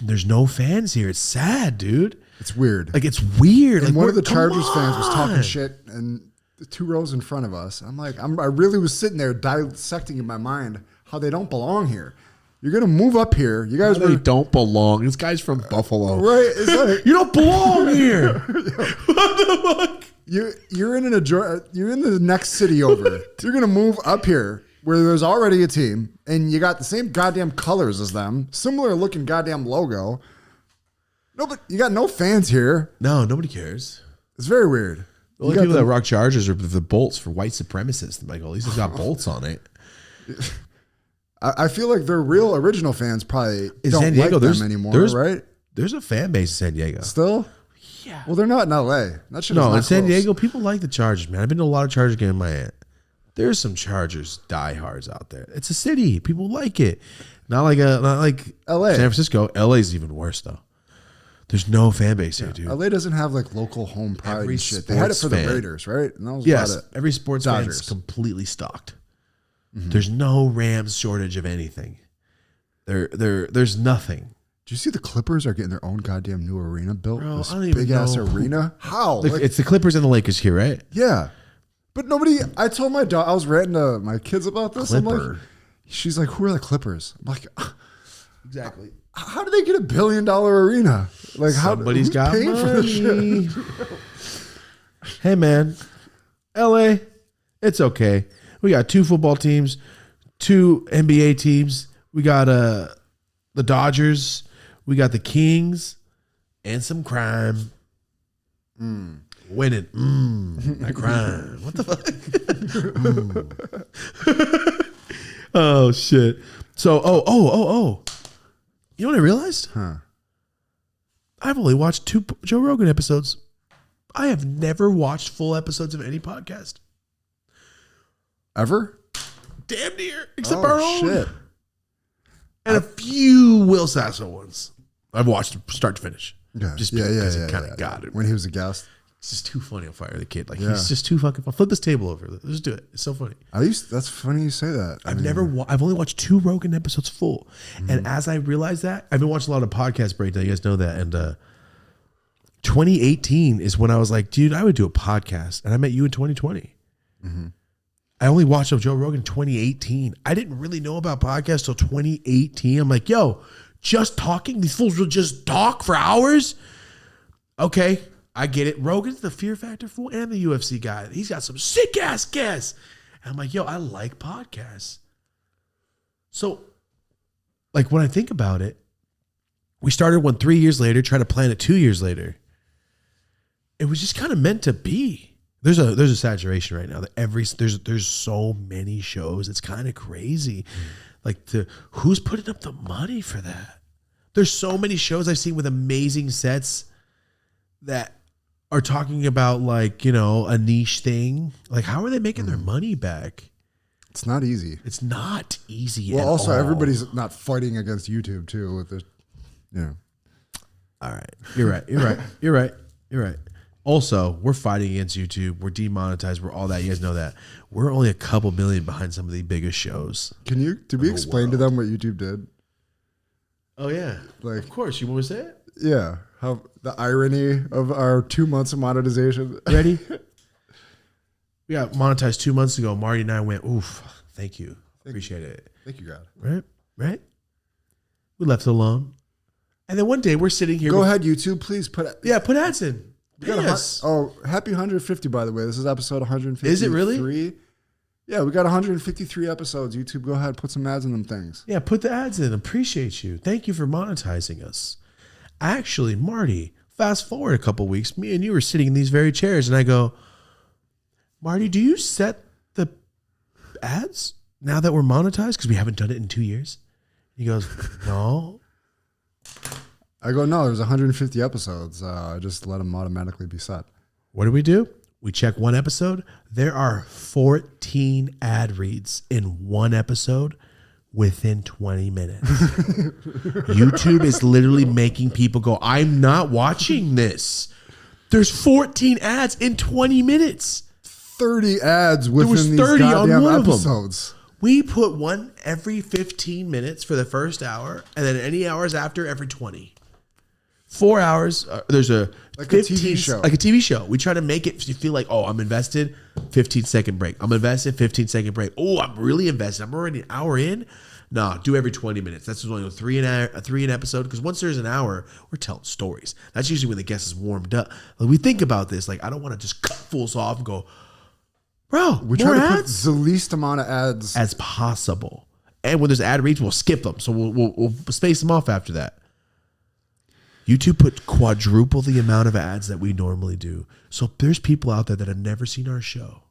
Speaker 1: There's no fans here. It's sad, dude.
Speaker 2: It's weird.
Speaker 1: Like, it's weird.
Speaker 2: And
Speaker 1: like,
Speaker 2: one of the Chargers fans was talking shit, and the 2 rows in front of us. I'm like, I really was sitting there dissecting in my mind how they don't belong here. You're gonna move up here. You guys
Speaker 1: really don't belong. This guy's from Buffalo,
Speaker 2: right? It's like,
Speaker 1: you don't belong here. What the fuck?
Speaker 2: You're in the next city over. You're gonna move up here where there's already a team, and you got the same goddamn colors as them, similar looking goddamn logo. No, but you got no fans here.
Speaker 1: No, nobody cares.
Speaker 2: It's very weird.
Speaker 1: The only people that rock Chargers are the bolts for white supremacists. Like, at least it's got bolts on it.
Speaker 2: I feel like their real original fans probably don't
Speaker 1: San Diego,
Speaker 2: like them anymore, right?
Speaker 1: There's a fan base in San Diego.
Speaker 2: Still?
Speaker 1: Yeah.
Speaker 2: Well, they're not in LA. That shit
Speaker 1: no,
Speaker 2: is not
Speaker 1: in San
Speaker 2: close.
Speaker 1: Diego, people like the Chargers, man. I've been to a lot of Chargers games with my aunt. There's some Chargers diehards out there. It's a city. People like it. Not like LA. San Francisco. LA's even worse, though. There's no fan base here, dude.
Speaker 2: LA doesn't have like local home pride and shit. They had it for the Raiders, right? And that was about it.
Speaker 1: Every sports fan is completely stocked. Mm-hmm. There's no Rams shortage of anything. There's nothing.
Speaker 2: Do you see the Clippers are getting their own goddamn new arena built?
Speaker 1: Bro,
Speaker 2: this big ass arena. How?
Speaker 1: It's the Clippers and the Lakers here, right?
Speaker 2: Yeah, but nobody. I told my daughter, I was ranting to my kids about this. She's like, "Who are the Clippers?" I'm like,
Speaker 1: exactly.
Speaker 2: How do they get $1 billion arena? Like,
Speaker 1: somebody's got
Speaker 2: paying
Speaker 1: money.
Speaker 2: for this shit?
Speaker 1: Hey, man, LA, it's okay. We got 2 football teams, 2 NBA teams. We got the Dodgers. We got the Kings, and some crime. Winning. That crime. What the fuck? Oh, shit. So, you know what I realized? I've only watched 2 Joe Rogan episodes. I have never watched full episodes of any podcast.
Speaker 2: Ever?
Speaker 1: Damn near. Except our own.
Speaker 2: Shit.
Speaker 1: And a few Will Sasso ones. I've watched them start to finish.
Speaker 2: Yeah.
Speaker 1: Just because he kind of got it.
Speaker 2: When he was a guest.
Speaker 1: It's just too funny on Fire the Kid. Like, he's just too fucking fun. Flip this table over. Let's do it. It's so funny.
Speaker 2: That's funny you say that.
Speaker 1: I've only watched 2 Rogan episodes full. Mm-hmm. And as I realized that, I've been watching a lot of podcast breakdown. You guys know that. And 2018 is when I was like, dude, I would do a podcast. And I met you in 2020. Mm-hmm. I only watched Joe Rogan in 2018. I didn't really know about podcasts till 2018. I'm like, yo, just talking? These fools will just talk for hours? Okay, I get it. Rogan's the Fear Factor fool and the UFC guy. He's got some sick-ass guests. And I'm like, yo, I like podcasts. So, like, when I think about it, we started one 3 years later, tried to plan it 2 years later. It was just kind of meant to be. There's a saturation right now that there's so many shows. It's kind of crazy. Like, who's putting up the money for that? There's so many shows I've seen with amazing sets that are talking about, like, you know, a niche thing. Like, how are they making their money back?
Speaker 2: It's not easy.
Speaker 1: It's not easy.
Speaker 2: Well, also everybody's not fighting against YouTube too with the,
Speaker 1: All right. You're right. Also, we're fighting against YouTube. We're demonetized. We're all that. You guys know that. We're only a couple million behind some of the biggest shows.
Speaker 2: Did we explain to them what YouTube did?
Speaker 1: Oh, yeah.
Speaker 2: Like,
Speaker 1: of course. You want me to say it?
Speaker 2: Yeah. How the irony of our 2 months of monetization.
Speaker 1: Ready? We got monetized 2 months ago. Marty and I went, oof, thank you. Appreciate it.
Speaker 2: Thank you, God.
Speaker 1: Right? We left it alone. And then one day we're sitting here.
Speaker 2: Go ahead, YouTube. Please put
Speaker 1: ads in.
Speaker 2: Happy 150, by the way. This is episode 150.
Speaker 1: Is it really?
Speaker 2: Yeah, we got 153 episodes. YouTube, go ahead, put some ads in them things.
Speaker 1: Yeah, put the ads in. Appreciate you. Thank you for monetizing us. Actually, Marty, fast forward a couple weeks, me and you were sitting in these very chairs, and I go, Marty, do you set the ads now that we're monetized? Because we haven't done it in 2 years. He goes, no.
Speaker 2: I go, no, there's 150 episodes. I just let them automatically be set.
Speaker 1: What do? We check one episode. There are 14 ad reads in one episode within 20 minutes. YouTube is literally making people go, I'm not watching this. There's 14 ads in 20 minutes.
Speaker 2: 30 ads within
Speaker 1: these
Speaker 2: 30
Speaker 1: goddamn
Speaker 2: on episodes.
Speaker 1: We put one every 15 minutes for the first hour, and then any hours after every 20. 4 hours. There's a
Speaker 2: like 15, a TV show.
Speaker 1: Like a TV show. We try to make it you feel like, oh, I'm invested. 15-second break. I'm invested. 15-second break. Oh, I'm really invested. I'm already an hour in. Nah, do every 20 minutes. That's only three an episode. Because once there's an hour, we're telling stories. That's usually when the guest is warmed up. Like, we think about this. Like, I don't want to just cut fools off and go, bro,
Speaker 2: we try to put the least amount of ads
Speaker 1: as possible. And when there's ad reads, we'll skip them. So we'll space them off after that. YouTube put quadruple the amount of ads that we normally do. So there's people out there that have never seen our show.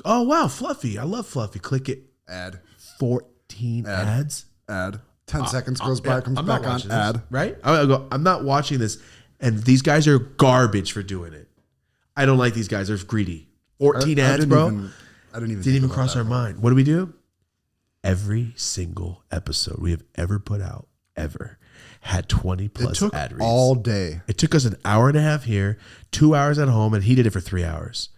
Speaker 1: Oh, wow, Fluffy. I love Fluffy. Click it.
Speaker 2: Ad.
Speaker 1: 14 ads.
Speaker 2: Ad. 10 seconds goes by, comes back on. Ad.
Speaker 1: Right? I go, I'm not watching this. And these guys are garbage for doing it. I don't like these guys. They're greedy. 14 ads, bro.
Speaker 2: I didn't
Speaker 1: even cross our mind. What do? Every single episode we have ever put out, ever, had 20 plus ad reads.
Speaker 2: All day.
Speaker 1: It took us an hour and a half here, 2 hours at home, and he did it for 3 hours.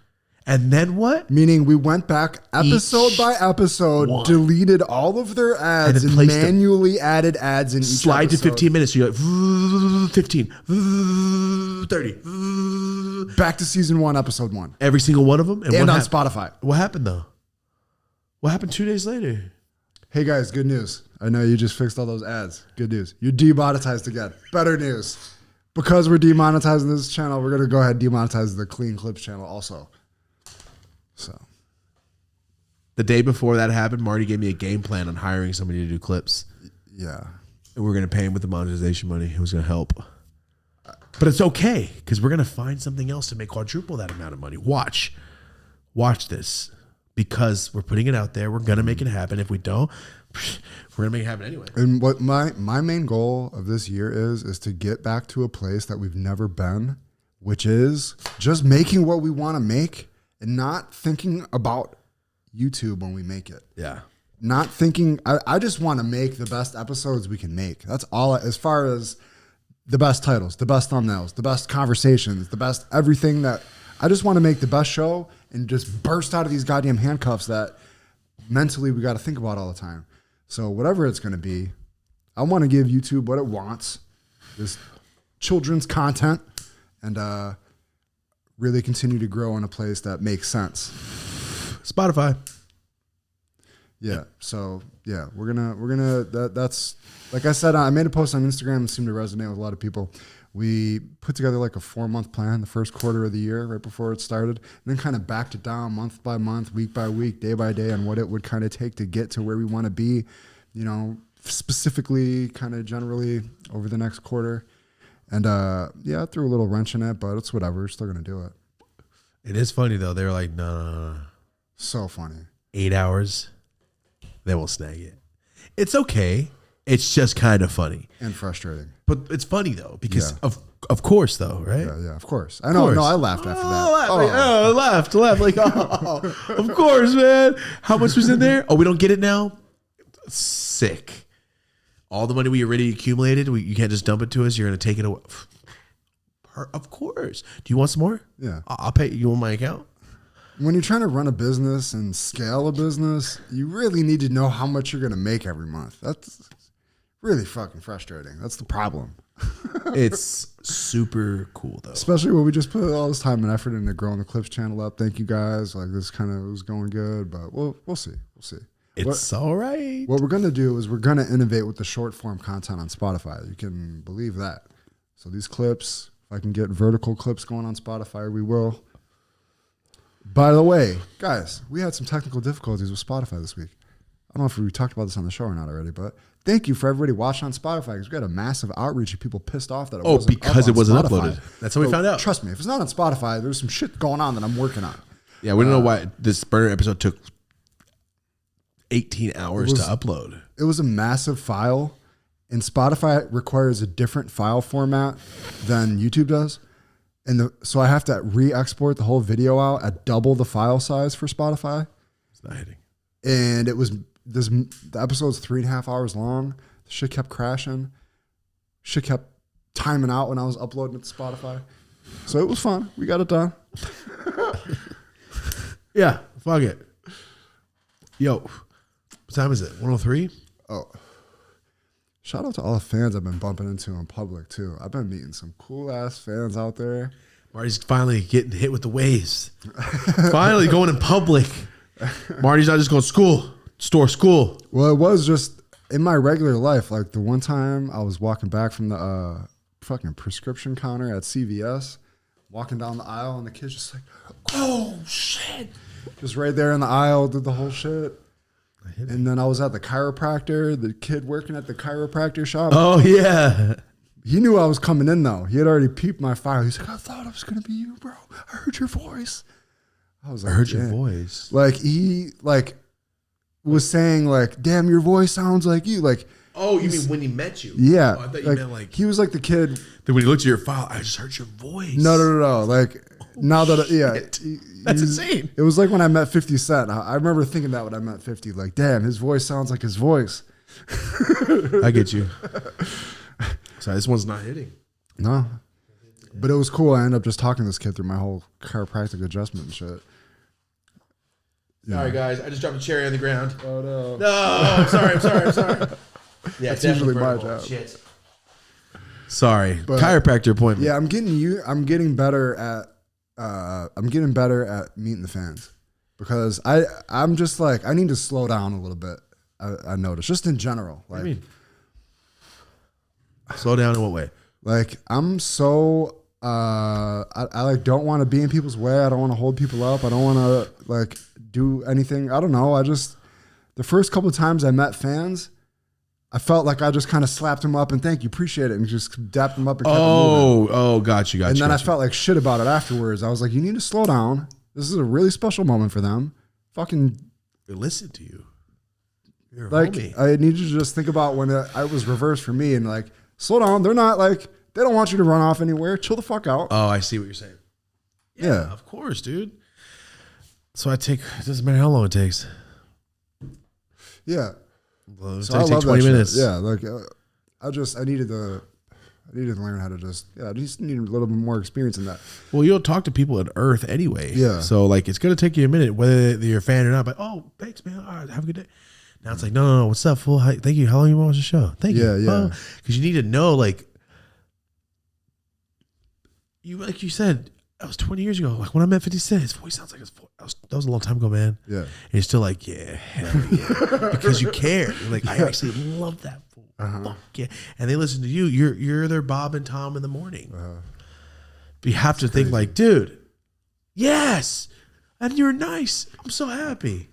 Speaker 1: And then what?
Speaker 2: Meaning we went back episode by episode, deleted all of their ads, and manually added ads in each
Speaker 1: slide
Speaker 2: episode.
Speaker 1: To 15 minutes. So you're like 15, 30.
Speaker 2: Back to season 1, episode 1.
Speaker 1: Every single one of them.
Speaker 2: And on Spotify.
Speaker 1: What happened though? What happened 2 days later?
Speaker 2: Hey guys, good news. I know you just fixed all those ads. Good news. You're demonetized again. Better news. Because we're demonetizing this channel, we're going to go ahead and demonetize the Clean Clips channel also. So,
Speaker 1: the day before that happened, Marty gave me a game plan on hiring somebody to do clips.
Speaker 2: Yeah.
Speaker 1: And we're going to pay him with the monetization money. It was going to help. But it's okay because we're going to find something else to make quadruple that amount of money. Watch this. Because we're putting it out there, we're gonna make it happen. If we don't, we're gonna make it happen anyway.
Speaker 2: And what my main goal of this year is to get back to a place that we've never been, which is just making what we want to make and not thinking about YouTube when we make it.
Speaker 1: Yeah.
Speaker 2: Not thinking. I just want to make the best episodes we can make. That's all. As far as the best titles, the best thumbnails, the best conversations, the best everything that. I just want to make the best show and just burst out of these goddamn handcuffs that mentally we got to think about all the time. So whatever it's going to be, I want to give YouTube what it wants, this children's content, and really continue to grow in a place that makes sense.
Speaker 1: Spotify.
Speaker 2: Yeah. So yeah, we're gonna that's like I said, I made a post on Instagram and seemed to resonate with a lot of people. We put together like a 4-month plan the first quarter of the year right before it started, and then kind of backed it down month by month, week by week, day by day on what it would kind of take to get to where we want to be, you know, specifically kind of generally over the next quarter. And yeah, I threw a little wrench in it, but it's whatever. We're still going to do it.
Speaker 1: It is funny though. They were like, no.
Speaker 2: So funny.
Speaker 1: 8 hours, then we'll snag it. It's okay. It's just kind of funny.
Speaker 2: And frustrating.
Speaker 1: But it's funny though, because of course though, right?
Speaker 2: Yeah, of course. I know. No, I laughed after that.
Speaker 1: I laughed. Like, oh, of course, man. How much was in there? Oh, we don't get it now? Sick. All the money we already accumulated, you can't just dump it to us. You're going to take it away. Of course. Do you want some more?
Speaker 2: Yeah.
Speaker 1: I'll pay you on my account.
Speaker 2: When you're trying to run a business and scale a business, you really need to know how much you're going to make every month. That's really fucking frustrating. That's the problem.
Speaker 1: It's super cool though.
Speaker 2: Especially when we just put all this time and effort into growing the Clips channel up. Thank you guys. Like this kind of was going good, but we'll see. We'll see.
Speaker 1: It's all right.
Speaker 2: What we're going to do is we're going to innovate with the short form content on Spotify. You can believe that. So these clips, if I can get vertical clips going on Spotify, we will. By the way, guys, we had some technical difficulties with Spotify this week. I don't know if we talked about this on the show or not already, but thank you for everybody watching on Spotify because we got a massive outreach of people pissed off that it wasn't
Speaker 1: because
Speaker 2: up
Speaker 1: it wasn't
Speaker 2: Spotify.
Speaker 1: uploaded. That's how we found out.
Speaker 2: Trust me, if it's not on Spotify, there's some shit going on that I'm working on.
Speaker 1: Yeah, we don't know why this burner episode took 18 hours to upload.
Speaker 2: It was a massive file, and Spotify requires a different file format than YouTube does. And so I have to re-export the whole video out at double the file size for Spotify.
Speaker 1: It's not hitting.
Speaker 2: And the episode's 3.5 hours long. The shit kept crashing. Shit kept timing out when I was uploading it to Spotify. So it was fun. We got it done.
Speaker 1: Yeah, fuck it. Yo, what time is it? 103?
Speaker 2: Oh. Shout out to all the fans I've been bumping into in public, too. I've been meeting some cool-ass fans out there.
Speaker 1: Marty's finally getting hit with the waves. Finally going in public. Marty's not just going school.
Speaker 2: Well, it was just in my regular life. Like the one time I was walking back from the fucking prescription counter at CVS, walking down the aisle, and the kid's just like, oh, shit. Just right there in the aisle, did the whole shit. And then I was at the chiropractor, the kid working at the chiropractor shop.
Speaker 1: Oh, yeah.
Speaker 2: He knew I was coming in, though. He had already peeped my file. He's like, I thought it was going to be you, bro. I heard your voice. I was like,
Speaker 1: I heard your voice.
Speaker 2: Like, he, like, was saying, like, damn, your voice sounds like you. Like,
Speaker 1: oh, you mean when he met you?
Speaker 2: Yeah.
Speaker 1: Oh, I thought you meant, like,
Speaker 2: he was like the kid.
Speaker 1: Then when he looked at your file, I just heard your voice.
Speaker 2: No. Like, now that, yeah.
Speaker 1: That's insane.
Speaker 2: It was like when I met 50 Cent. I remember thinking that when I met 50. Like, damn, his voice sounds like his voice.
Speaker 1: I get you. Sorry, this one's not hitting.
Speaker 2: No. But it was cool. I ended up just talking to this kid through my whole chiropractic adjustment and shit.
Speaker 1: Sorry, guys. I just dropped a cherry on the ground.
Speaker 2: Oh, no.
Speaker 1: No, I'm sorry. Yeah,
Speaker 2: that's usually my job.
Speaker 1: Shit. Sorry. But, chiropractor appointment.
Speaker 2: Yeah, I'm getting better at meeting the fans because I'm just like, I need to slow down a little bit. I noticed just in general. Like,
Speaker 1: what do you mean? Slow down in what way?
Speaker 2: Like, I'm so I like don't want to be in people's way. I don't want to hold people up. I don't want to like do anything. I don't know. The first couple of times I met fans, I felt like I just kind of slapped them up and thank you, appreciate it, and just dapped them up and kept them moving.
Speaker 1: Oh, got you.
Speaker 2: And then I felt like shit about it afterwards. I was like, you need to slow down. This is a really special moment for them. Fucking
Speaker 1: listen to you. You're
Speaker 2: like,
Speaker 1: homie.
Speaker 2: I need you to just think about when I was reversed for me and like, slow down. They're not like, they don't want you to run off anywhere. Chill the fuck out.
Speaker 1: Oh, I see what you're saying.
Speaker 2: Yeah.
Speaker 1: Of course, dude. So it doesn't matter how long it takes.
Speaker 2: Yeah.
Speaker 1: Well,
Speaker 2: so I love
Speaker 1: 20 minutes.
Speaker 2: Shit. Yeah. Like, I needed to learn how to I just need a little bit more experience in that.
Speaker 1: Well, you'll talk to people on Earth anyway.
Speaker 2: Yeah.
Speaker 1: So like, it's going to take you a minute, whether you're a fan or not, but, oh, thanks, man. All right, have a good day. Now it's like, no. What's up, fool? Thank you. How long you want to watch the show? Thank you.
Speaker 2: Yeah.
Speaker 1: Because you need to know, like you said, that was 20 years ago. Like when I met 50 Cent, his voice sounds like his voice. That was a long time ago, man.
Speaker 2: Yeah.
Speaker 1: And you're still like, yeah, hell yeah. Because you care. You're like, I actually love that fool. Fuck yeah. And they listen to you. You're their Bob and Tom in the morning. But you have to think like, dude, yes. And you're nice. I'm so happy.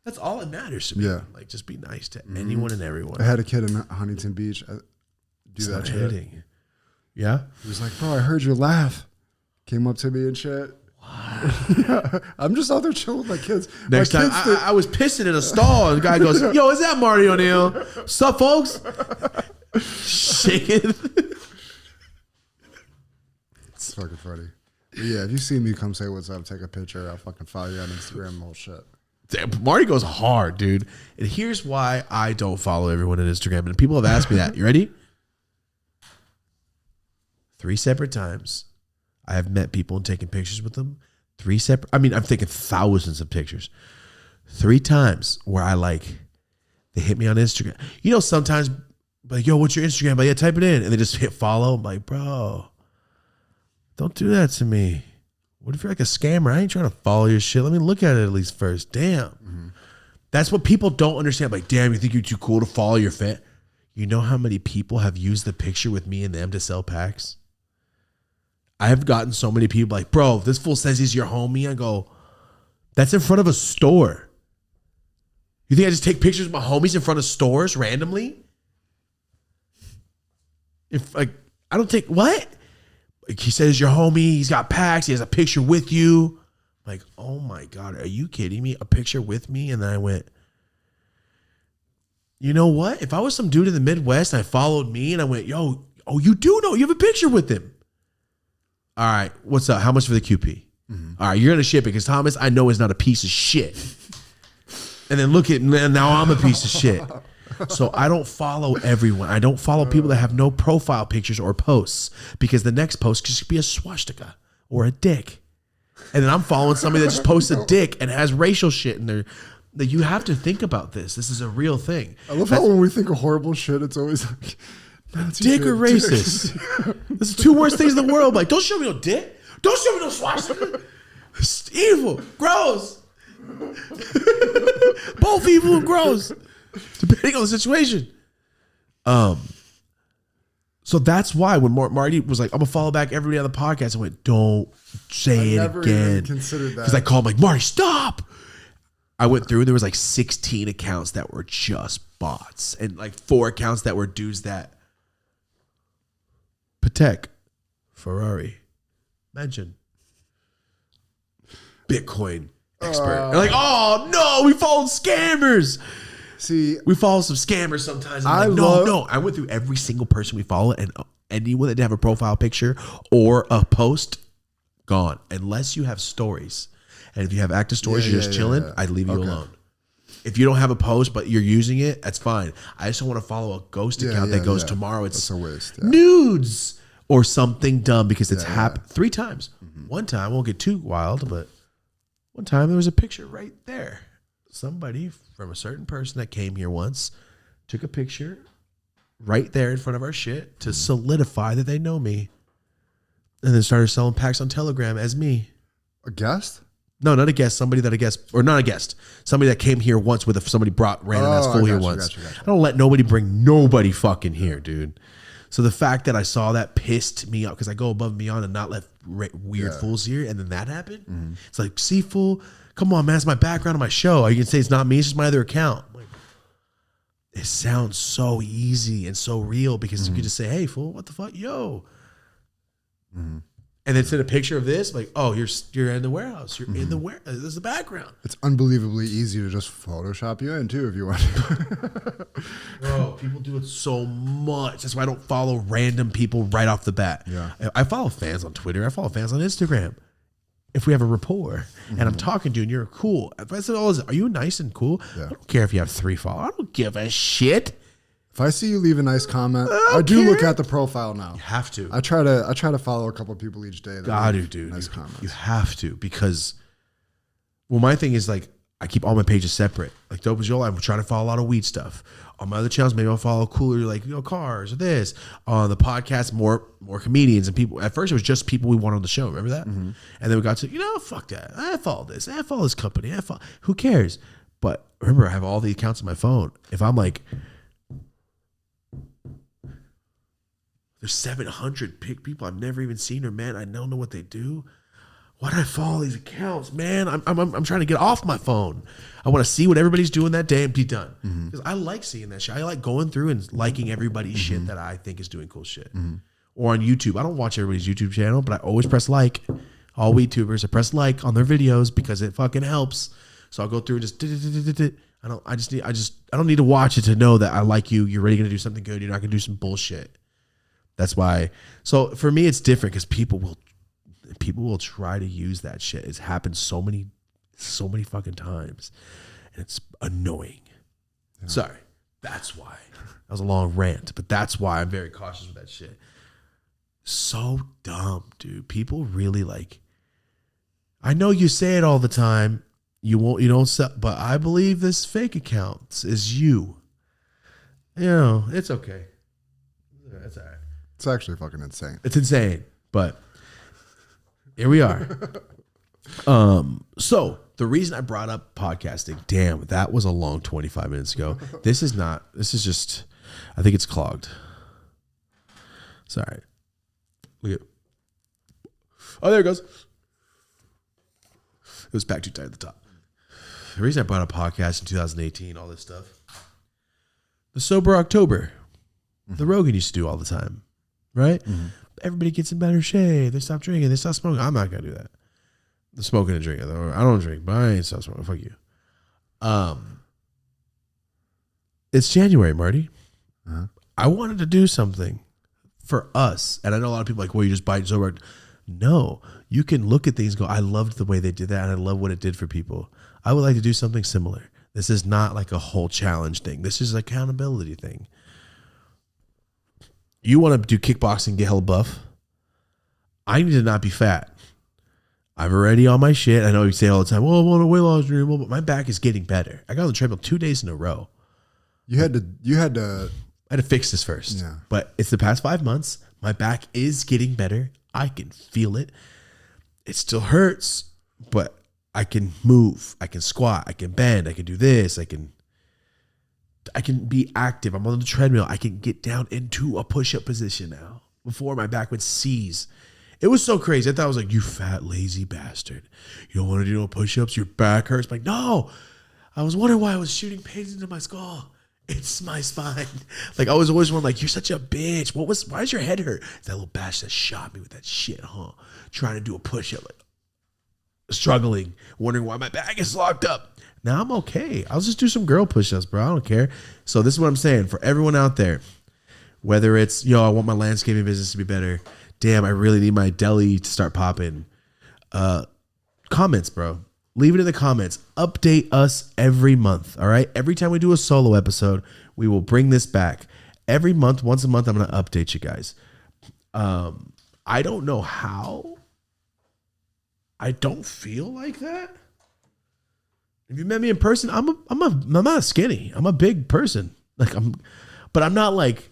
Speaker 1: That's all that matters to me.
Speaker 2: Yeah.
Speaker 1: Like, just be nice to anyone and everyone.
Speaker 2: I had a kid in Huntington Beach do that shit.
Speaker 1: Hitting. Yeah?
Speaker 2: He was like, bro, I heard your laugh. Came up to me and shit. Yeah, I'm just out there chilling with my kids.
Speaker 1: Next time, I was pissing in a stall, and the guy goes, yo, is that Mario O'Neal? Sup, folks? Shaking.
Speaker 2: It's fucking funny. But yeah, if you see me, come say what's up, take a picture. I'll fucking follow you on Instagram and whole shit.
Speaker 1: Damn, Marty goes hard, dude. And here's why I don't follow everyone on Instagram. And people have asked me that. You ready? 3 separate times I have met people and taken pictures with them. I'm thinking thousands of pictures. 3 times where they hit me on Instagram. You know, sometimes, like, yo, what's your Instagram? Like, yeah, type it in. And they just hit follow. I'm like, bro, don't do that to me. What if you're like a scammer? I ain't trying to follow your shit. Let me look at it at least first. Damn. Mm-hmm. That's what people don't understand. Like, damn, you think you're too cool to follow your fan? You know how many people have used the picture with me and them to sell packs? I have gotten so many people like, bro, this fool says he's your homie. I go, That's in front of a store. You think I just take pictures of my homies in front of stores randomly? If like I don't take what? Like he says your homie, he's got packs, he has a picture with you. Like, oh my God, are you kidding me? A picture with me? And then I went, you know what? If I was some dude in the Midwest and I followed me and I went, yo, oh, you do know you have a picture with him. All right, what's up? How much for the QP? Mm-hmm. All right, you're gonna ship it because Thomas, I know is not a piece of shit. And then look at now I'm a piece of shit. So I don't follow everyone. I don't follow people that have no profile pictures or posts because the next post could be a swastika or a dick. And then I'm following somebody that just posts a dick and has racial shit in there. That you have to think about this. This is a real thing.
Speaker 2: I love how when we think of horrible shit, it's always like
Speaker 1: dick or racist. This is two worst things in the world. Like, don't show me no dick. Don't show me no swastika. It's evil. Gross. Both evil and gross. Depending on the situation. So that's why when Marty was like, I'm gonna follow back everybody on the podcast, I went, don't say it again. Because I called him like, Marty, stop. I went through, there was like 16 accounts that were just bots and like 4 accounts that were dudes that Patek, Ferrari, mention, Bitcoin expert. And like, oh no, we followed scammers.
Speaker 2: See,
Speaker 1: we follow some scammers sometimes. I'm like, no. I went through every single person we follow and anyone that didn't have a profile picture or a post, gone. Unless you have stories. And if you have active stories, you're just chilling, I'd leave you alone. If you don't have a post, but you're using it, that's fine. I just don't want to follow a ghost account that goes tomorrow. It's
Speaker 2: a waste,
Speaker 1: nudes or something dumb because it's happened 3 times. Mm-hmm. One time, won't get too wild, but one time there was a picture right there. Somebody from a certain person that came here once took a picture right there in front of our shit to solidify that they know me. And then started selling packs on Telegram as me.
Speaker 2: A guest?
Speaker 1: No, not a guest. Somebody that a guest, or not a guest. Somebody that came here once with somebody brought random ass fool here once. Gotcha. I don't let nobody bring nobody fucking here, dude. So the fact that I saw that pissed me off because I go above and beyond and not let weird fools here, and then that happened. Mm-hmm. It's like, see, fool, come on, man. It's my background on my show. You can say it's not me. It's just my other account. Like, it sounds so easy and so real because you could just say, hey, fool, what the fuck? Yo. Mm-hmm. And then send a picture of this, like, oh, you're in the warehouse. You're in the warehouse. This is the background.
Speaker 2: It's unbelievably easy to just Photoshop you in too if you want to.
Speaker 1: Bro, people do it so much. That's why I don't follow random people right off the bat. Yeah. I follow fans on Twitter. I follow fans on Instagram. If we have a rapport and I'm talking to you and you're cool. If I said, oh, are you nice and cool? Yeah. I don't care if you have 3 followers. I don't give a shit.
Speaker 2: If I see you leave a nice comment, I do look at the profile now.
Speaker 1: You have to.
Speaker 2: I try to follow a couple of people each day.
Speaker 1: Dude. Nice comments. You have to because, well, my thing is like I keep all my pages separate. Like Dope as Yola, I'm trying to follow a lot of weed stuff. On my other channels, maybe I'll follow cooler like cars or this. On the podcast, more comedians and people. At first, it was just people we want on the show. Remember that? Mm-hmm. And then we got to fuck that. I follow this. I follow this company. Who cares? But remember, I have all the accounts on my phone. If I'm like. There's 700 people I've never even seen, or man, I don't know what they do. Why do I follow these accounts, man? I'm trying to get off my phone. I want to see what everybody's doing that day and be done. Because I like seeing that shit. I like going through and liking everybody's shit that I think is doing cool shit. Or on YouTube. I don't watch everybody's YouTube channel, but I always press like. All WeedTubers, I press like on their videos because it fucking helps. So I'll go through and just I don't need to watch it to know that I like you. You're really gonna do something good. You're not gonna do some bullshit. That's why. So for me, it's different because people will try to use that shit. It's happened so many fucking times, and it's annoying. Yeah. Sorry, that's why. That was a long rant, but that's why I'm very cautious with that shit. So dumb, dude. People really like. I know you say it all the time. You don't sell, but I believe this fake account is you. It's okay. It's all right.
Speaker 2: It's actually fucking insane.
Speaker 1: It's insane, but here we are. So the reason I brought up podcasting, damn, that was a long 25 minutes ago. This is just, I think it's clogged. Sorry. Look at, oh, there it goes. It was packed too tight at the top. the reason I brought a podcast in 2018, all this stuff. The Sober October. The Rogan used to do all the time. Right? Mm-hmm. Everybody gets in better shape. They stop drinking. They stop smoking. I'm not going to do that. The smoking and drinking. I don't drink, but I ain't stop smoking. Fuck you. It's January, Marty. Uh-huh. I wanted to do something for us. And I know a lot of people are like, well, you just bite sober. No, you can look at things and go, I loved the way they did that. And I love what it did for people. I would like to do something similar. This is not like a whole challenge thing. This is an accountability thing. You want to do kickboxing, get hella buff. I need to not be fat. I'm already on my shit. I know you say all the time, well, I want a weight loss dream, but my back is getting better. I got on the treadmill 2 days in a row.
Speaker 2: I had to
Speaker 1: fix this first.
Speaker 2: Yeah.
Speaker 1: But it's the past 5 months. My back is getting better. I can feel it. It still hurts, but I can move. I can squat. I can bend. I can do this. I can be active. I'm on the treadmill. I can get down into a push-up position now. Before my back would seize. It was so crazy. I thought I was like, you fat, lazy bastard. You don't want to do no push-ups? Your back hurts? I'm like, no. I was wondering why I was shooting pains into my skull. It's my spine. Like, I was always one like, you're such a bitch. Why does your head hurt? That little bash that shot me with that shit, huh? Trying to do a push-up. Like, struggling. Wondering why my back is locked up. Now I'm okay. I'll just do some girl push-ups, bro. I don't care. So this is what I'm saying. For everyone out there, whether it's, I want my landscaping business to be better. Damn, I really need my deli to start popping. Comments, bro. Leave it in the comments. Update us every month, all right? Every time we do a solo episode, we will bring this back. Every month, once a month, I'm going to update you guys. I don't know how. I don't feel like that. If you met me in person, I'm not skinny. I'm a big person. But I'm not like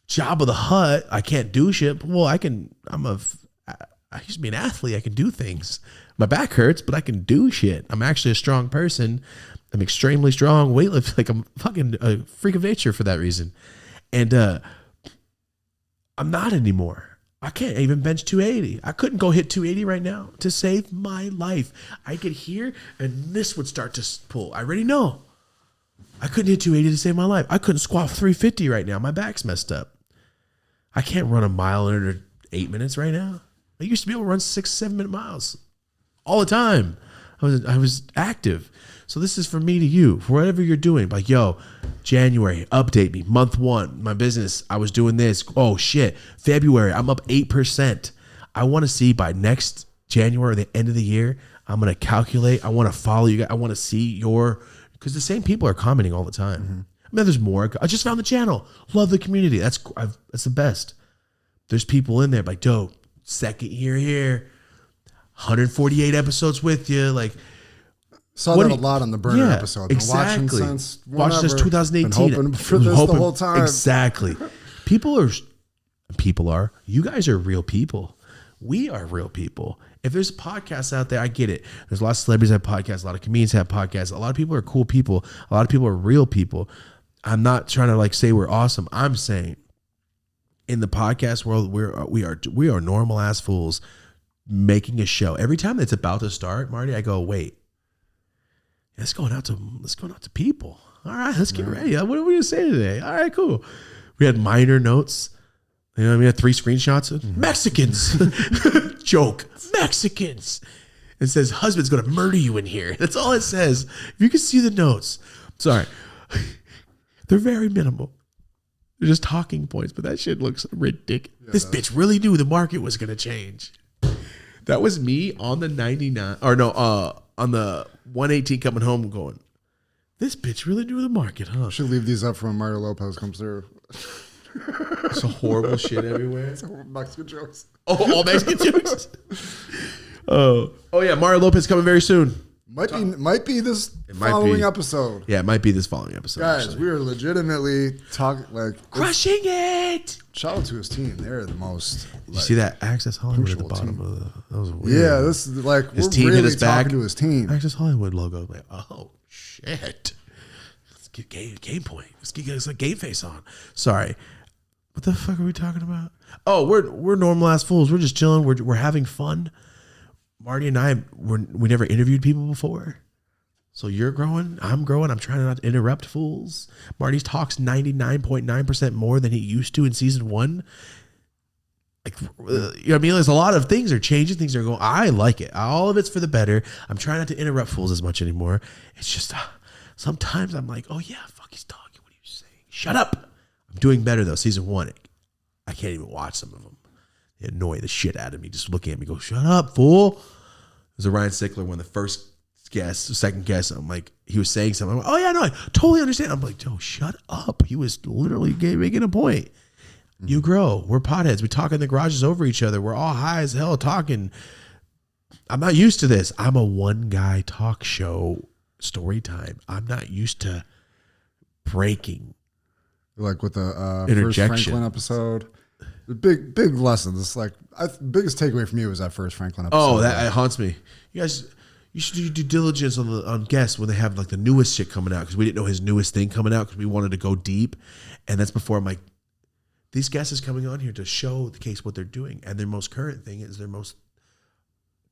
Speaker 1: Jabba the Hutt. I can't do shit. Well, I used to be an athlete. I can do things. My back hurts, but I can do shit. I'm actually a strong person. I'm extremely strong. Weightlift. Like, I'm fucking a freak of nature for that reason. And I'm not anymore. I can't even bench 280. I couldn't go hit 280 right now to save my life. I get here and this would start to pull. I already know. I couldn't hit 280 to save my life. I couldn't squat 350 right now. My back's messed up. I can't run a mile in under 8 minutes right now. I used to be able to run 6-7 minute miles all the time. I was active. So this is for me to you, for whatever you're doing. Like, January, update me. Month 1, my business, I was doing this. Oh, shit. February, I'm up 8%. I want to see by next January, the end of the year, I'm going to calculate. I want to follow you guys. I want to see because the same people are commenting all the time. Mm-hmm. I mean, there's more. I just found the channel. Love the community. That's the best. There's people in there like, dope. Second year here. 148 episodes with you. Like,
Speaker 2: saw that a lot on the burner episode.
Speaker 1: Exactly.
Speaker 2: Watching
Speaker 1: since 2018.
Speaker 2: Been hoping for this the whole time.
Speaker 1: Exactly. People are. You guys are real people. We are real people. If there's podcasts out there, I get it. There's a lot of celebrities that have podcasts. A lot of comedians have podcasts. A lot of people are cool people. A lot of people are real people. I'm not trying to say we're awesome. I'm saying in the podcast world, we are normal ass fools making a show. Every time it's about to start, Marty, I go, wait. Let's going out to people. All right, let's get ready. What are we gonna say today? All right, cool. We had minor notes. We had 3 screenshots of Mexicans. Joke. Mexicans. It says husband's gonna murder you in here. That's all it says. If you can see the notes. Sorry. They're very minimal. They're just talking points, but that shit looks ridiculous. Yeah, this bitch really knew the market was gonna change. That was me on the 99 on the 118 coming home going, this bitch really knew the market, huh?
Speaker 2: Should leave these up for when Mario Lopez comes through.
Speaker 1: It's a horrible shit everywhere.
Speaker 2: It's Mexican jokes.
Speaker 1: Oh, all Mexican jokes? Oh yeah, Mario Lopez coming very soon.
Speaker 2: Might be this following episode.
Speaker 1: Yeah, it might be this following episode.
Speaker 2: Guys,
Speaker 1: actually.
Speaker 2: we are legitimately talking
Speaker 1: crushing it.
Speaker 2: Shout out to his team. They're the most.
Speaker 1: You see that Access Hollywood at the bottom
Speaker 2: team.
Speaker 1: of that was weird.
Speaker 2: Yeah, this is
Speaker 1: his
Speaker 2: we're
Speaker 1: team
Speaker 2: really
Speaker 1: hit us back.
Speaker 2: talking to his team.
Speaker 1: Access Hollywood logo. Like, oh shit. Let's get game point. Let's get a game face on. Sorry. What the fuck are we talking about? Oh, we're normal ass fools. We're just chilling. We're having fun. Marty and I we never interviewed people before. So you're growing, I'm growing. I'm trying not to interrupt fools. Marty talks 99.9% more than he used to in season 1. Like, you know what I mean? There's a lot of things are changing. Things are going. I like it. All of it's for the better. I'm trying not to interrupt fools as much anymore. It's just sometimes I'm like, oh yeah, fuck, he's talking. What are you saying? Shut up. I'm doing better though. Season 1, I can't even watch some of them. They annoy the shit out of me. Just looking at me, go, shut up, fool. There's a Ryan Sickler, one of the first guest, second guest, I'm like, he was saying something. I'm like, oh yeah, no, I totally understand. I'm like, Joe, shut up. He was literally making a point. You grow. We're potheads. We talk in the garages over each other. We're all high as hell talking. I'm not used to this. I'm a one guy talk show story time. I'm not used to breaking.
Speaker 2: Like with the first Franklin episode. The big lesson. It's like biggest takeaway from you was that first Franklin episode.
Speaker 1: Oh, that haunts me. You guys, you should do due diligence on guests when they have like the newest shit coming out, because we didn't know his newest thing coming out because we wanted to go deep, and that's before I'm like, these guests is coming on here to show the case what they're doing, and their most current thing is their most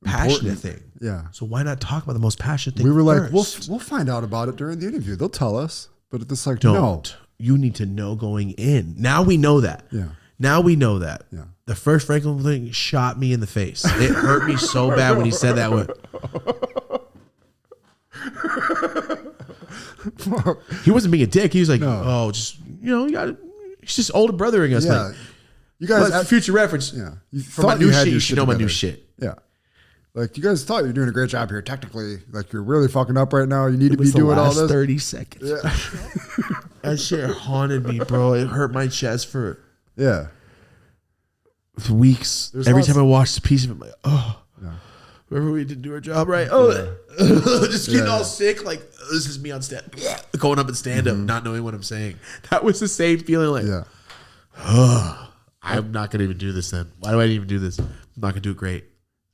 Speaker 1: passionate thing.
Speaker 2: Yeah.
Speaker 1: So why not talk about the most passionate thing?
Speaker 2: We were
Speaker 1: first?
Speaker 2: like, we'll find out about it during the interview. They'll tell us, but it's like,
Speaker 1: don't.
Speaker 2: No.
Speaker 1: You need to know going in. Now we know that.
Speaker 2: Yeah.
Speaker 1: Now we know that.
Speaker 2: Yeah.
Speaker 1: The first Franklin thing shot me in the face. It hurt me so bad when he said that one. He wasn't being a dick. He was like, oh, just, you got it. He's just older brothering us.
Speaker 2: Yeah.
Speaker 1: Like,
Speaker 2: you guys,
Speaker 1: for future reference.
Speaker 2: Yeah.
Speaker 1: For my new shit, you should know my new shit.
Speaker 2: Yeah. Like, you guys thought you were doing a great job here. Technically, like, you're really fucking up right now. You need to be doing all this.
Speaker 1: 30 seconds.
Speaker 2: Yeah.
Speaker 1: That shit haunted me, bro. It hurt my chest for weeks. Every time I watched a piece of it, I'm like, oh, remember we didn't do our job right? Oh, just getting all sick. Like, this is me on stand, going up and stand up, not knowing what I'm saying. That was the same feeling. Like, I'm not gonna even do this. Then why do I even do this? I'm not gonna do it great.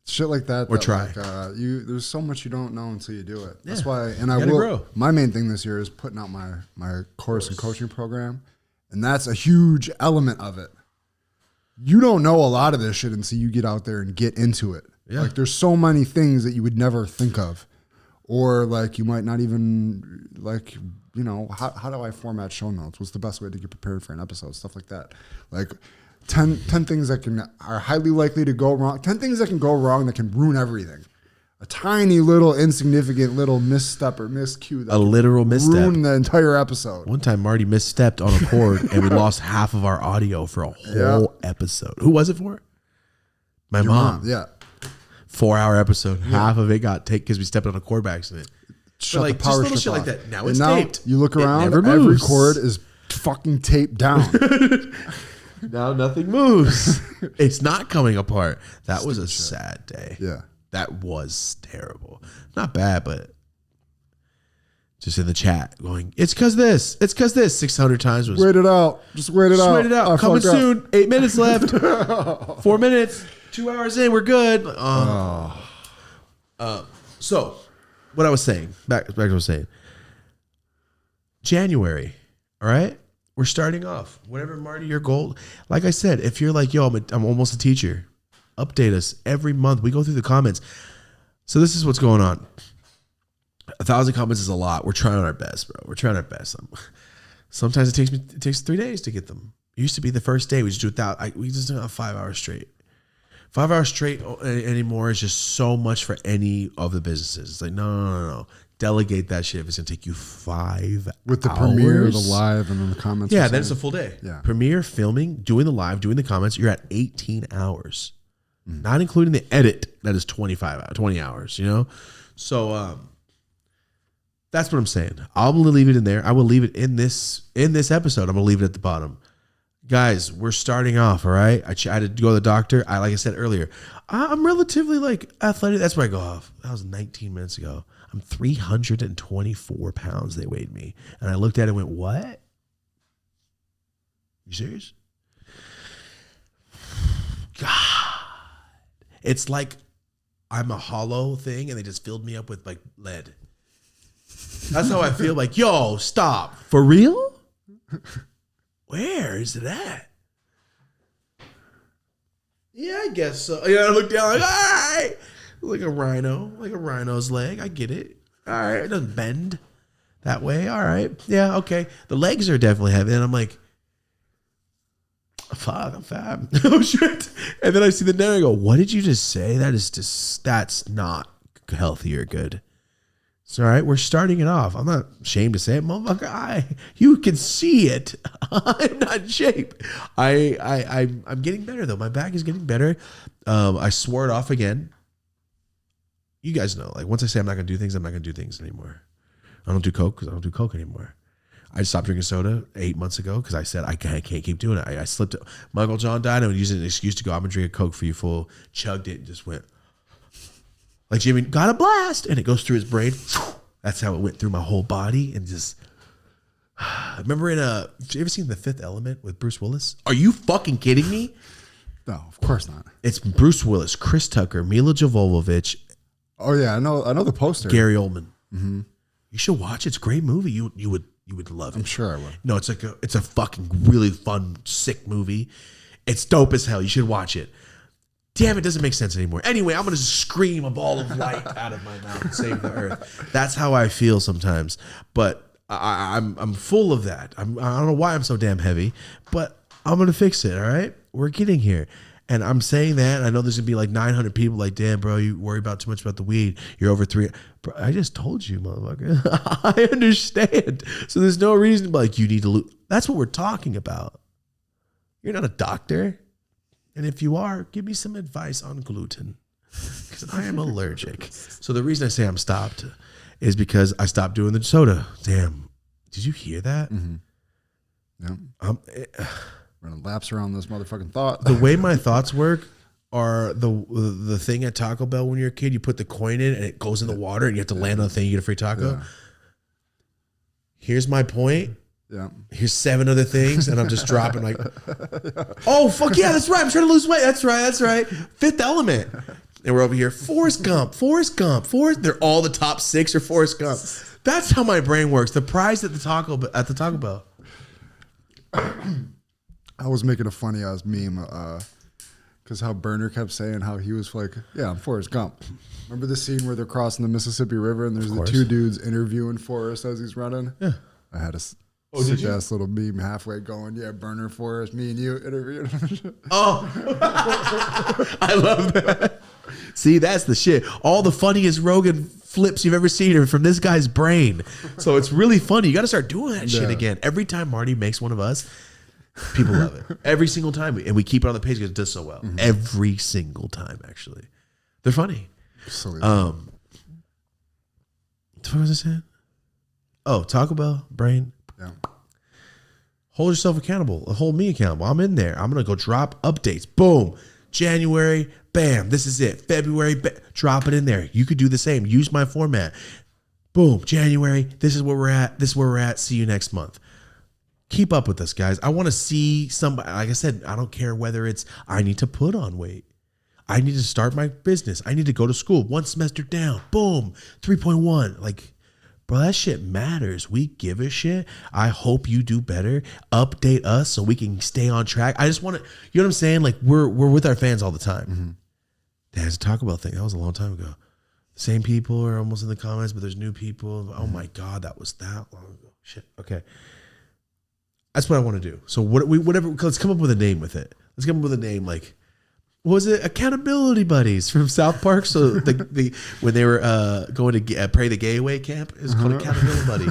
Speaker 2: Shit like that.
Speaker 1: Or try.
Speaker 2: Like, there's so much you don't know until you do it.
Speaker 1: Yeah.
Speaker 2: That's why. And I will. Grow. My main thing this year is putting out my course and coaching program, and that's a huge element of it. You don't know a lot of this shit until you get out there and get into it. Yeah. Like, there's so many things that you would never think of, or like you might not even like. How do I format show notes? What's the best way to get prepared for an episode? Stuff like that. Like 10 things that are highly likely to go wrong. 10 things that can go wrong that can ruin everything. A tiny little insignificant little misstep or miscue that
Speaker 1: literal misstep
Speaker 2: ruin the entire episode.
Speaker 1: One time Marty misstepped on a chord and we lost half of our audio for a whole episode. Who was it for? My mom.
Speaker 2: Yeah.
Speaker 1: 4-hour episode. Half of it got taken because we stepped on a chord by accident.
Speaker 2: Shut
Speaker 1: like,
Speaker 2: the power
Speaker 1: just little shit
Speaker 2: off.
Speaker 1: like that. Now it's taped.
Speaker 2: You look around, every chord is fucking taped down.
Speaker 1: Now nothing moves. It's not coming apart. That was a sad day.
Speaker 2: Yeah.
Speaker 1: That was terrible. Not bad, but just in the chat going, it's because this. 600 times was.
Speaker 2: Wait it out. Just wait it out.
Speaker 1: Wait it out. Coming soon. 8 minutes left. 4 minutes. 2 hours in. We're good. So, what I was saying, back to what I was saying. January, all right? We're starting off. Whatever, Marty, your goal. Like I said, if you're like, yo, I'm almost a teacher, update us every month. We go through the comments. So this is what's going on. 1,000 comments is a lot. We're trying our best, bro. We're trying our best. Sometimes it takes 3 days to get them. It used to be the first day we just do 1,000. We just do 5 hours straight. 5 hours straight anymore is just so much for any of the businesses. It's like, no. Delegate that shit if it's going to take you 5
Speaker 2: with the
Speaker 1: hours.
Speaker 2: premiere, the live, and then the comments.
Speaker 1: Yeah, then it's a full day.
Speaker 2: Yeah.
Speaker 1: Premiere, filming, doing the live, doing the comments, you're at 18 hours. Not including the edit, that is 20 hours, So that's what I'm saying. I'm going to leave it in there. I will leave it in this episode. I'm going to leave it at the bottom. Guys, we're starting off, all right? I had to go to the doctor. Like I said earlier, I'm relatively athletic. That's where I go off. That was 19 minutes ago. I'm 324 pounds they weighed me. And I looked at it and went, what? You serious? God. It's like I'm a hollow thing and they just filled me up with lead. That's how I feel. Like, yo, stop. For real? Where is it at? Yeah, I guess so. I look down like, all right. Like a rhino's leg. I get it. All right, it doesn't bend that way. All right, yeah, okay. The legs are definitely heavy, and I'm like, fuck, I'm fat. Oh shit! And then I see the net. I go, what did you just say? That's not healthy or good. It's all right. We're starting it off. I'm not ashamed to say it, motherfucker. You can see it. I'm not in shape. I'm getting better though. My back is getting better. I swore it off again. You guys know, like once I say I'm not gonna do things, I'm not gonna do things anymore. I don't do coke because I don't do coke anymore. I stopped drinking soda 8 months ago because I said I can't keep doing it. I slipped. My Uncle John died. I would use it as an excuse to go. I'm gonna drink a Coke for you, fool. Chugged it and just went. Like Jimmy got a blast, and it goes through his brain. That's how it went through my whole body, and just. I remember have you ever seen The Fifth Element with Bruce Willis? Are you fucking kidding me?
Speaker 2: No, of course not.
Speaker 1: It's Bruce Willis, Chris Tucker, Mila Jovovich.
Speaker 2: Oh yeah, I know the poster.
Speaker 1: Gary Oldman. Mm-hmm. You should watch it. It's a great movie. You would love it.
Speaker 2: I'm sure I would.
Speaker 1: No, it's a fucking really fun, sick movie. It's dope as hell. You should watch it. Damn, it doesn't make sense anymore. Anyway, I'm gonna scream a ball of light out of my mouth and save the earth. That's how I feel sometimes. But I'm full of that. I don't know why I'm so damn heavy, but I'm gonna fix it. All right, we're getting here. And I'm saying that. And I know there's gonna be like 900 people like, damn, bro, you worry about too much about the weed. You're over 3. Bro, I just told you, motherfucker. I understand. So there's no reason to be like, you need to lose. That's what we're talking about. You're not a doctor. And if you are, give me some advice on gluten because I am allergic. So the reason I say I'm stopped is because I stopped doing the soda. Damn. Did you hear that?
Speaker 2: Mm-hmm. Yeah. Running laps around this motherfucking thought.
Speaker 1: The way my thoughts work are the thing at Taco Bell when you're a kid, you put the coin in and it goes in the water and you have to land on the thing, you get a free taco. Yeah. Here's my point.
Speaker 2: Yeah.
Speaker 1: Here's 7 other things, and I'm just dropping like, oh, fuck yeah, that's right. I'm trying to lose weight. That's right. Fifth Element. And we're over here, Forrest Gump. They're all the top 6 are Forrest Gump. That's how my brain works. The prize at the Taco Bell.
Speaker 2: I was making a funny ass meme because how Burner kept saying how he was like, yeah, I'm Forrest Gump. Remember the scene where they're crossing the Mississippi River and there's the 2 dudes interviewing Forrest as he's running?
Speaker 1: Yeah.
Speaker 2: I had a sick ass little meme halfway going, yeah, Burner, Forrest, me and you interviewing.
Speaker 1: Oh, I love that. See, that's the shit. All the funniest Rogan flips you've ever seen are from this guy's brain. So it's really funny. You got to start doing that shit again. Every time Marty makes one of us, people love it. Every single time. And we keep it on the page because it does so well. Mm-hmm. Every single time, actually. They're funny.
Speaker 2: What
Speaker 1: was I saying? Oh, Taco Bell, brain.
Speaker 2: Yeah.
Speaker 1: Hold yourself accountable. Hold me accountable. I'm in there. I'm going to go drop updates. Boom. January, bam. This is it. February, drop it in there. You could do the same. Use my format. Boom. January, this is where we're at. This is where we're at. See you next month. Keep up with us, guys. I want to see somebody. Like I said, I don't care whether it's I need to put on weight. I need to start my business. I need to go to school. 1 semester down. Boom. 3.1. Like, bro, that shit matters. We give a shit. I hope you do better. Update us so we can stay on track. I just want to, you know what I'm saying? Like, we're with our fans all the time. Mm-hmm. There's a Taco Bell thing. That was a long time ago. Same people are almost in the comments, but there's new people. Oh my God, that was that long ago. Shit. Okay. That's what I want to do. So whatever, let's come up with a name with it. Let's come up with a name like, what was it? Accountability Buddies from South Park. So when they were going to Pray the Gay Away camp, it was called Accountability Buddy.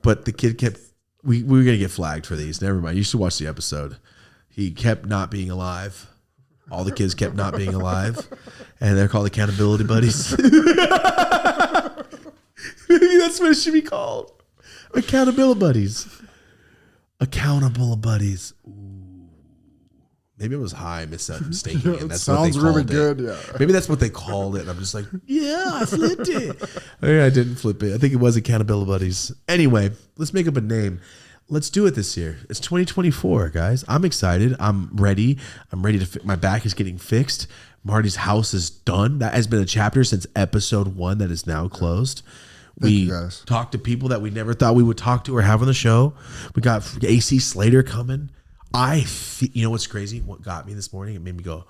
Speaker 1: But the kid kept, we were going to get flagged for these. Never mind. You should watch the episode. He kept not being alive. All the kids kept not being alive. And they're called Accountability Buddies. Maybe that's what it should be called. Accountability Buddies. Accountable Buddies. Ooh. Maybe it was high mistaking it. That's
Speaker 2: sounds
Speaker 1: what they
Speaker 2: really
Speaker 1: called
Speaker 2: good.
Speaker 1: It.
Speaker 2: Yeah.
Speaker 1: Maybe that's what they called it. And I'm just like, yeah, I flipped it. I didn't flip it. I think it was Accountability Buddies. Anyway, let's make up a name. Let's do it this year. It's 2024, guys. I'm excited. I'm ready. I'm ready to. My back is getting fixed. Marty's house is done. That has been a chapter since episode 1 that is now closed. We talked to people that we never thought we would talk to or have on the show. We got AC Slater coming. You know what's crazy? What got me this morning? It made me go,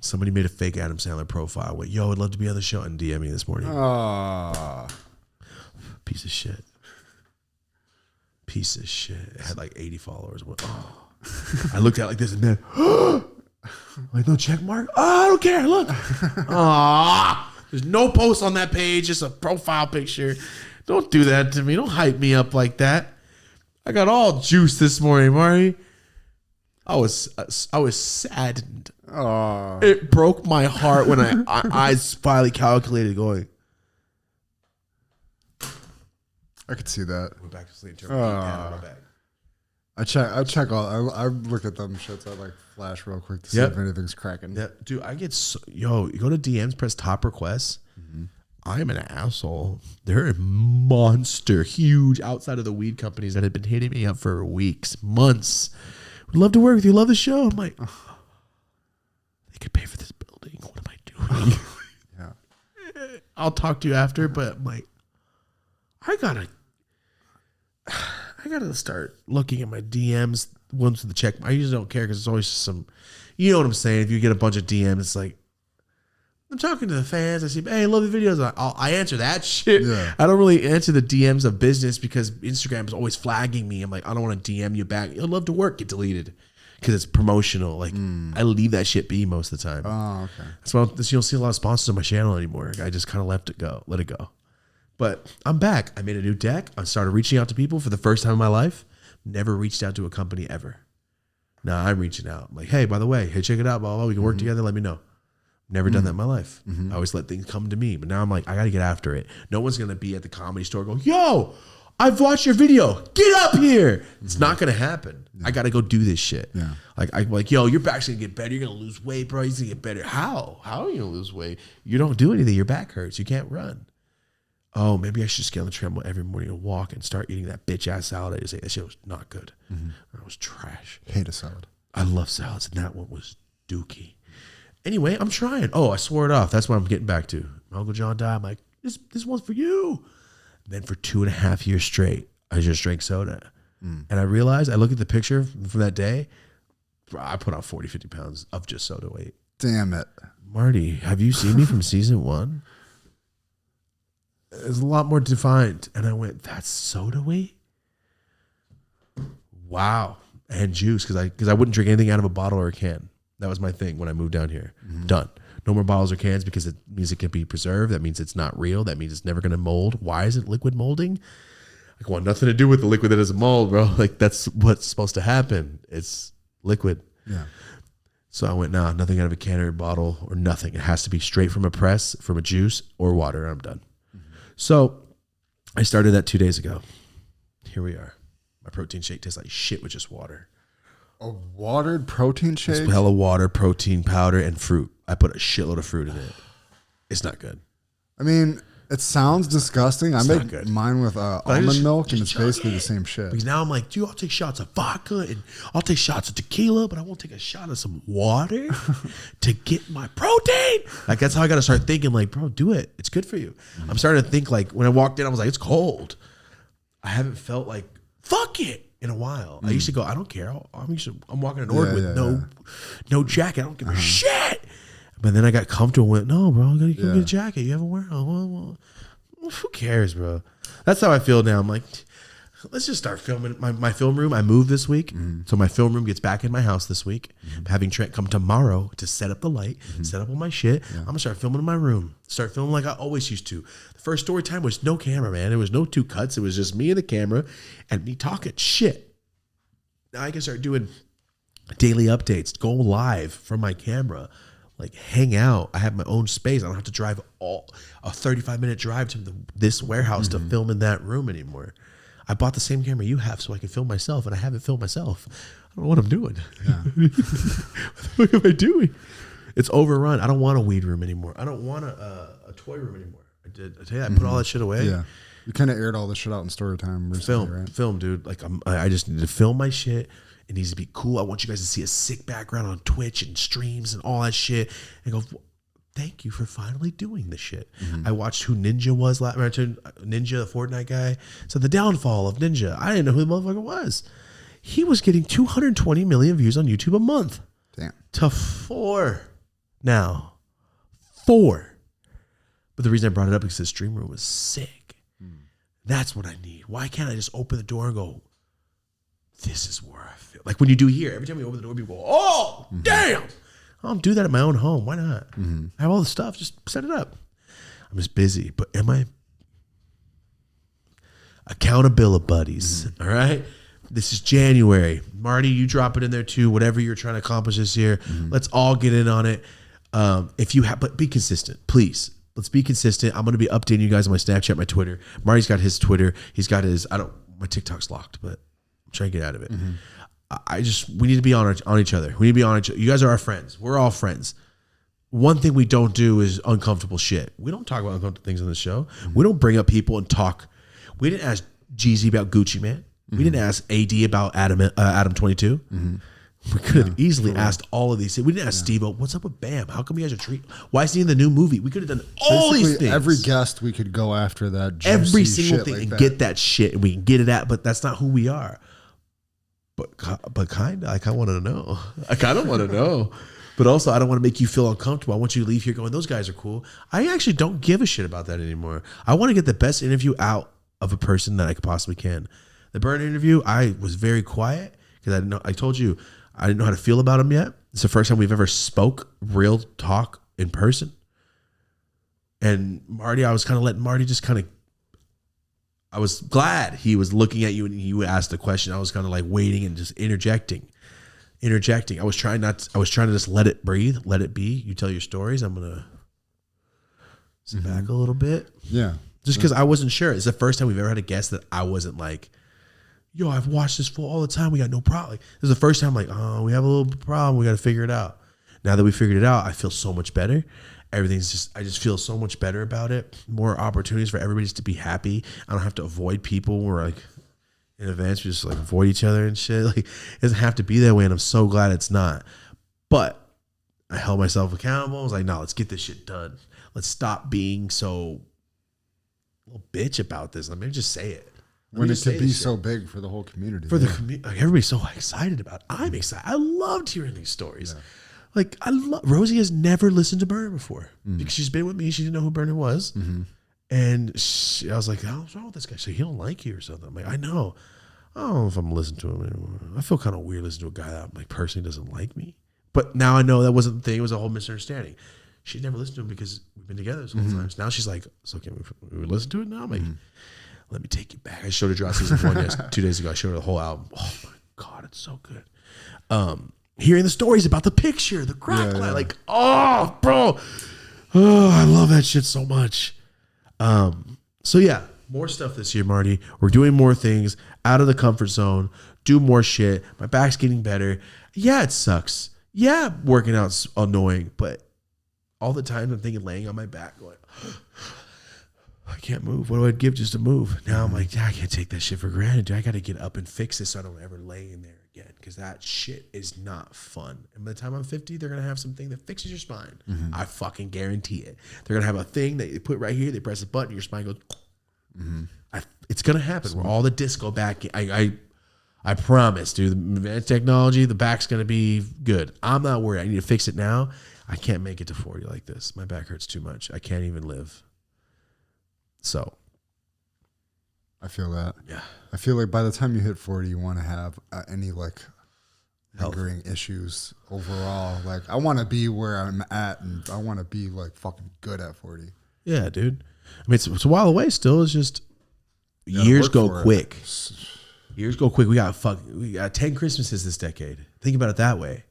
Speaker 1: Somebody made a fake Adam Sandler profile. Went, yo, I'd love to be on the show, and DM me this morning. Piece of shit. Piece of shit. It had like 80 followers. I went, oh. I looked at it like this, and then, like, no check mark? Oh, I don't care. Look. There's no post on that page. Just a profile picture. Don't do that to me. Don't hype me up like that. I got all juice this morning, Mari. I was saddened. It broke my heart when I finally calculated going.
Speaker 2: I could see that.
Speaker 1: We're back to sleep.
Speaker 2: I check all. I look at them shits. I like flash real quick to see if anything's cracking.
Speaker 1: Yeah, dude. I get you go to DMs, press top requests. Mm-hmm. I'm an asshole. They're a monster, huge outside of the weed companies that have been hitting me up for weeks, months. Would love to work with you. Love the show. I'm like, they could pay for this building. What am I doing?
Speaker 2: Yeah.
Speaker 1: I'll talk to you after, but I'm like, I gotta start looking at my DMs once with the check. I usually don't care because it's always just some, you know what I'm saying. If you get a bunch of DMs, it's like, I'm talking to the fans. I see, hey, I love the videos. I answer that shit. Yeah. I don't really answer the DMs of business because Instagram is always flagging me. I'm like, I don't want to DM you back. I'd love to work. Get deleted because it's promotional. Like I leave that shit be most of the time.
Speaker 2: Oh, okay.
Speaker 1: That's why you don't see a lot of sponsors on my channel anymore. I just kind of let it go. But I'm back. I made a new deck. I started reaching out to people for the first time in my life. Never reached out to a company ever. Now I'm reaching out. I'm like, hey, by the way, hey, check it out. Blah, blah, we can work together. Let me know. Never done that in my life. I always let things come to me. But now I'm like, I got to get after it. No one's going to be at the comedy store going, yo, I've watched your video. Get up here. It's not going to happen. Yeah. I got to go do this shit. Yeah. Like, yo, your back's going to get better. You're going to lose weight, bro. You're going to get better. How? How are you going to lose weight? You don't do anything. Your back hurts. You can't run. Oh, maybe I should just get on the treadmill every morning and walk and start eating that bitch ass salad. I just ate. That shit was not good. That was trash.
Speaker 2: Hate a salad.
Speaker 1: I love salads, and that one was dookie. Anyway, I'm trying. Oh, I swore it off. That's what I'm getting back to. My Uncle John died. I'm like, this one's for you. And then for 2.5 years straight, I just drank soda. And I realized, I look at the picture from that day, I put on 40, 50 pounds of just soda weight.
Speaker 2: Damn it.
Speaker 1: Marty, have you seen me from season 1? It's a lot more defined. And I went, that's soda weight? Wow. And juice, because I wouldn't drink anything out of a bottle or a can. That was my thing when I moved down here. Done. No more bottles or cans because it means it can be preserved. That means it's not real. That means it's never going to mold. Why is it liquid molding? I want nothing to do with the liquid that doesn't mold, bro. Like, that's what's supposed to happen. It's liquid.
Speaker 2: Yeah.
Speaker 1: So I went, nah, nothing out of a can or a bottle or nothing. It has to be straight from a press, from a juice or water. I'm done. So I started that 2 days ago. Here we are. My protein shake tastes like shit with just water.
Speaker 2: A watered protein shake?
Speaker 1: It's hella water, protein powder, and fruit. I put a shitload of fruit in it. It's not good.
Speaker 2: I mean, it sounds disgusting. I make mine with almond milk, and it's basically the same shit.
Speaker 1: Because now I'm like, dude, I'll take shots of vodka, and I'll take shots of tequila, but I won't take a shot of some water to get my protein. Like, that's how I got to start thinking, like, bro, do it. It's good for you. I'm starting to think, like, when I walked in, I was like, it's cold. I haven't felt like, fuck it. In a while, I used to go, I don't care. I'm walking in Oregon with no jacket. I don't give a shit. But then I got comfortable with, no, bro, you get a jacket. You haven't worn it. Well, who cares, bro? That's how I feel now. I'm like, let's just start filming. My film room, I moved this week. So my film room gets back in my house this week. I'm having Trent come tomorrow to set up the light, set up all my shit. I'm going to start filming in my room. Start filming like I always used to. The first story time was no camera, man. There was no 2 cuts. It was just me and the camera and me talking shit. Now I can start doing daily updates, go live from my camera, like hang out. I have my own space. I don't have to drive a 35-minute drive to this warehouse to film in that room anymore. I bought the same camera you have so I can film myself, and I haven't filmed myself. I don't know what I'm doing. Yeah. What the fuck am I doing? It's overrun. I don't want a weed room anymore. I don't want a toy room anymore. I tell you, I put all that shit away.
Speaker 2: Yeah. You kind of aired all this shit out in story time recently, right?
Speaker 1: Film, dude. Like I just need to film my shit. It needs to be cool. I want you guys to see a sick background on Twitch and streams and all that shit. And go, thank you for finally doing this shit. I watched who Ninja was last night. Ninja, the Fortnite guy. So the downfall of Ninja. I didn't know who the motherfucker was. He was getting 220 million views on YouTube a month.
Speaker 2: Damn.
Speaker 1: To 4 now. 4. But the reason I brought it up is because the stream room was sick. That's what I need. Why can't I just open the door and go, this is where I feel? Like when you do here, every time you open the door, people go, oh, damn. I'll do that at my own home. Why not? I have all the stuff. Just set it up. I'm just busy. But am I? Accountability buddies. All right. This is January. Marty, you drop it in there too. Whatever you're trying to accomplish this year, let's all get in on it. If you have, but be consistent, please. Let's be consistent. I'm going to be updating you guys on my Snapchat, my Twitter. Marty's got his Twitter. He's got his, my TikTok's locked, but I'm trying to get out of it. We need to be on each other. We need to be on each other. You guys are our friends. We're all friends. One thing we don't do is uncomfortable shit. We don't talk about uncomfortable things on the show. We don't bring up people and talk. We didn't ask Jeezy about Gucci Man. We didn't ask AD about Adam 22. We could have easily asked all of these things. We didn't ask Steve-O, what's up with Bam? How come you guys are treating? Why is he in the new movie? We could have done all these things.
Speaker 2: Every guest we could go after that.
Speaker 1: Every single thing and get that shit and we can get it at, but that's not who we are. But kind of, I kind of want to know. I kind of want to know. But also, I don't want to make you feel uncomfortable. I want you to leave here going, those guys are cool. I actually don't give a shit about that anymore. I want to get the best interview out of a person that I possibly can. The Burn interview, I was very quiet because I didn't know. I told you I didn't know how to feel about him yet. It's the first time we've ever spoke real talk in person. And Marty, I was kind of letting Marty just kind of. I was glad he was looking at you and you asked the question. I was kind of like waiting and just interjecting. I was trying to just let it breathe, let it be. You tell your stories. I'm gonna sit back a little bit.
Speaker 2: Yeah.
Speaker 1: Just because I wasn't sure. It's the first time we've ever had a guest that I wasn't like, yo, I've watched this fool all the time. We got no problem. Like, this is the first time I'm like, oh, we have a little problem. We got to figure it out. Now that we figured it out, I feel so much better. I just feel so much better about it. More opportunities for everybody to be happy. I don't have to avoid people. We're like in events, we just like avoid each other and shit. Like, it doesn't have to be that way. And I'm so glad it's not. But I held myself accountable. I was like, no, let's get this shit done. Let's stop being so little bitch about this. Let me just say it.
Speaker 2: When it could be so big for the whole community.
Speaker 1: For the community. Like, everybody's so excited about it. I'm excited. I loved hearing these stories. Yeah. Like, Rosie has never listened to Burner before because she's been with me. She didn't know who Burner was. And I was like, what's wrong with this guy? So he don't like you or something. I'm like, I know. I don't know if I'm listening to him anymore. I feel kind of weird listening to a guy that like personally doesn't like me. But now I know that wasn't the thing. It was a whole misunderstanding. She never listened to him because we've been together this whole time. So now she's like, so can we listen to it now? I'm like, let me take you back. I showed her Drop Season 1 2 days ago. I showed her the whole album. Oh my God, it's so good. Hearing the stories about the picture, the crack line, like, oh, bro. Oh, I love that shit so much. So yeah, more stuff this year, Marty. We're doing more things out of the comfort zone, do more shit. My back's getting better. Yeah, it sucks. Yeah, working out's annoying, but all the time I'm thinking laying on my back going, I can't move. What do I give just to move? Now I'm like, I can't take that shit for granted. Dude, I got to get up and fix this so I don't ever lay in there again because that shit is not fun. And by the time I'm 50, they're going to have something that fixes your spine. I fucking guarantee it. They're going to have a thing that they put right here. They press a button, your spine goes. It's going to happen. Where all the discs go back. I promise, dude. The advanced technology, the back's going to be good. I'm not worried. I need to fix it now. I can't make it to 40 like this. My back hurts too much. I can't even live. So.
Speaker 2: I feel that.
Speaker 1: Yeah.
Speaker 2: I feel like by the time you hit 40, you want to have any like lingering issues overall. Like I want to be where I'm at and I want to be like fucking good at 40.
Speaker 1: Yeah, dude. I mean, it's a while away still. It's just years go quick. Years go quick. We got 10 Christmases this decade. Think about it that way.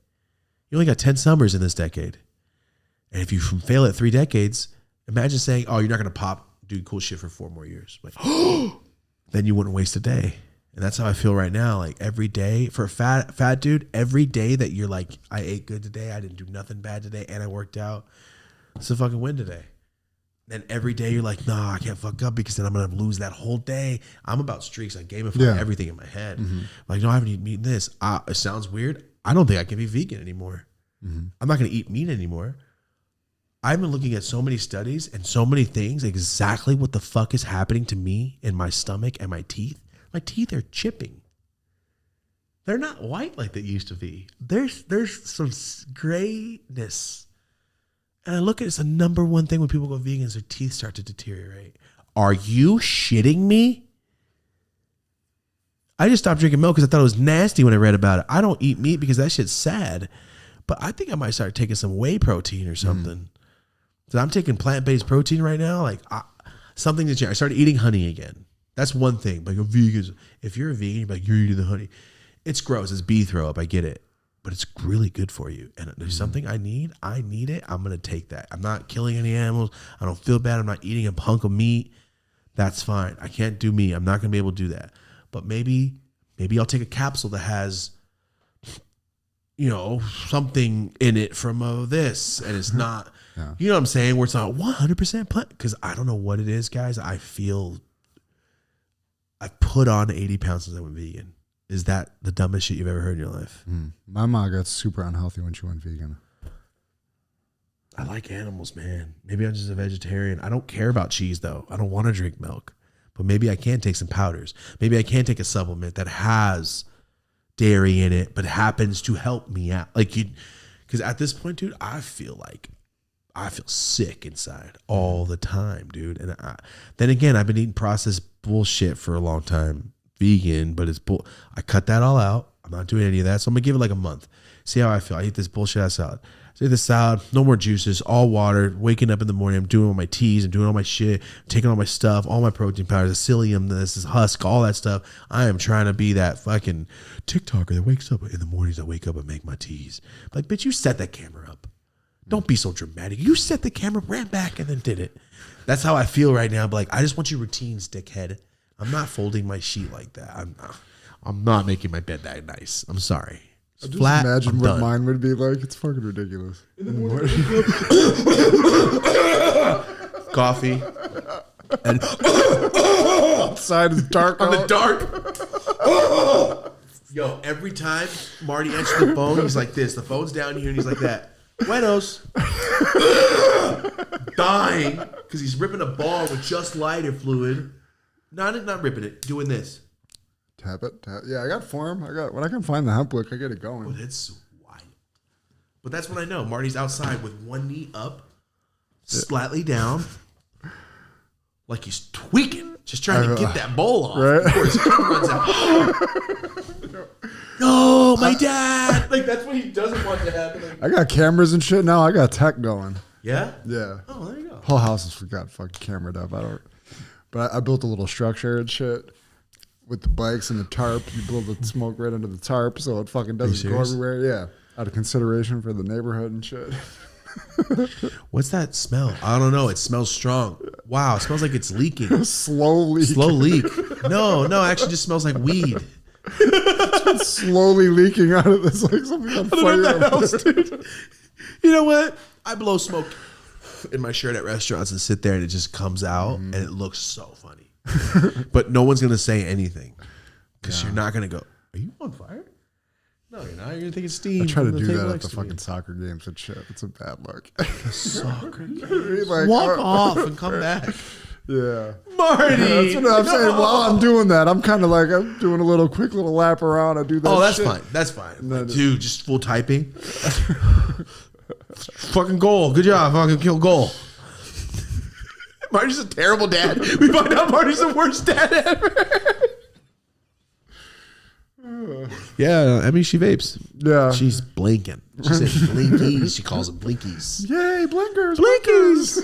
Speaker 1: You only got 10 summers in this decade. And if you fail at 3 decades, imagine saying, oh, you're not going to do cool shit for 4 more years. Like, then you wouldn't waste a day. And that's how I feel right now. Like every day for a fat dude, every day that you're like, I ate good today. I didn't do nothing bad today. And I worked out. It's a fucking win today. Then every day you're like, nah, I can't fuck up because then I'm going to lose that whole day. I'm about streaks. I gamify everything in my head. Like, no, I haven't eaten this. It sounds weird. I don't think I can be vegan anymore. I'm not going to eat meat anymore. I've been looking at so many studies and so many things, exactly what the fuck is happening to me in my stomach and my teeth. My teeth are chipping. They're not white like they used to be. There's some grayness And I look at it's the number one thing when people go vegan is their teeth start to deteriorate. Are you shitting me? I just stopped drinking milk because I thought it was nasty when I read about it. I don't eat meat because that shit's sad. But I think I might start taking some whey protein or something. So I'm taking plant-based protein right now. Like something to change. I started eating honey again. That's one thing. Like a vegan, if you're a vegan, you're like, you're eating the honey. It's gross. It's bee throw up. I get it. But it's really good for you. And there's something I need. I need it. I'm going to take that. I'm not killing any animals. I don't feel bad. I'm not eating a hunk of meat. That's fine. I can't do meat. I'm not going to be able to do that. But maybe I'll take a capsule that has, something in it from this. And it's not, you know what I'm saying? Where it's not 100% plant. Because I don't know what it is, guys. I feel I've put on 80 pounds since I went vegan. Is that the dumbest shit you've ever heard in your life?
Speaker 2: My mom got super unhealthy when she went vegan.
Speaker 1: I like animals, man. Maybe I'm just a vegetarian. I don't care about cheese, though. I don't want to drink milk. But maybe I can take some powders. Maybe I can take a supplement that has dairy in it, but happens to help me out. Because at this point, dude, I feel sick inside all the time, dude. And then again, I've been eating processed bullshit for a long time. Vegan, but it's I cut that all out. I'm not doing any of that. So I'm going to give it like a month. See how I feel. I eat this bullshit ass salad. I eat this salad, no more juices, all water, waking up in the morning. I'm doing all my teas. I'm doing all my shit, taking all my stuff, all my protein powders, the psyllium, this is husk, all that stuff. I am trying to be that fucking TikToker that wakes up in the mornings. I wake up and make my teas. Like, bitch, you set that camera up. Don't be so dramatic. You set the camera, ran back, and then did it. That's how I feel right now. But like, I just want your routines, dickhead. I'm not folding my sheet like that. I'm not making my bed that nice. I'm sorry.
Speaker 2: I just imagine what mine would be like. It's fucking ridiculous.
Speaker 1: In the morning, coffee and
Speaker 2: outside is dark.
Speaker 1: On the dark. Yo, every time Marty answers the phone, he's like this. The phone's down here, and he's like that. Buenos. Dying because he's ripping a ball with just lighter fluid. Not ripping it, doing this.
Speaker 2: Tap it. Yeah, I got form. When I can find the hemp wick, I get it going.
Speaker 1: Oh, that's wild. But that's when I know Marty's outside with one knee up, slightly down, like he's tweaking, just trying to get that bowl off
Speaker 2: right?
Speaker 1: before his kid runs out. No, my dad. Like that's what he doesn't want to happen.
Speaker 2: I got cameras and shit now. I got tech going.
Speaker 1: Yeah.
Speaker 2: Yeah.
Speaker 1: Oh, there you go.
Speaker 2: Whole house is fucking cameraed up. But I built a little structure and shit with the bikes and the tarp. You build the smoke right under the tarp so it fucking doesn't go everywhere. Yeah. Out of consideration for the neighborhood and shit.
Speaker 1: What's that smell? I don't know. It smells strong. Wow. It smells like it's leaking.
Speaker 2: Slow leak.
Speaker 1: Slow leak. No, it actually just smells like weed.
Speaker 2: It's slowly leaking out of this like something on fire.
Speaker 1: Else, dude. You know what? I blow smoke in my shirt at restaurants and sit there and it just comes out and it looks so funny. But no one's going to say anything because you're not going to go, are you on fire? No, you're not. You're going to think it's steam.
Speaker 2: I try to do that at the fucking soccer games and shit. It's a bad look.
Speaker 1: Soccer games? Like, walk off and come back.
Speaker 2: Yeah.
Speaker 1: Marty.
Speaker 2: That's what I'm saying. While I'm doing that, I'm kind of like, I'm doing a quick little lap around. I do that.
Speaker 1: Oh, that's
Speaker 2: shit.
Speaker 1: fine. That's fine. Dude, just full typing. Fucking goal. Good job. Fucking kill goal. Marty's a terrible dad. We find out Marty's the worst dad ever. Yeah, I mean, she vapes.
Speaker 2: Yeah.
Speaker 1: She's blinking. She says blinkies. She calls them blinkies.
Speaker 2: Yay, blinkers.
Speaker 1: Blinkies.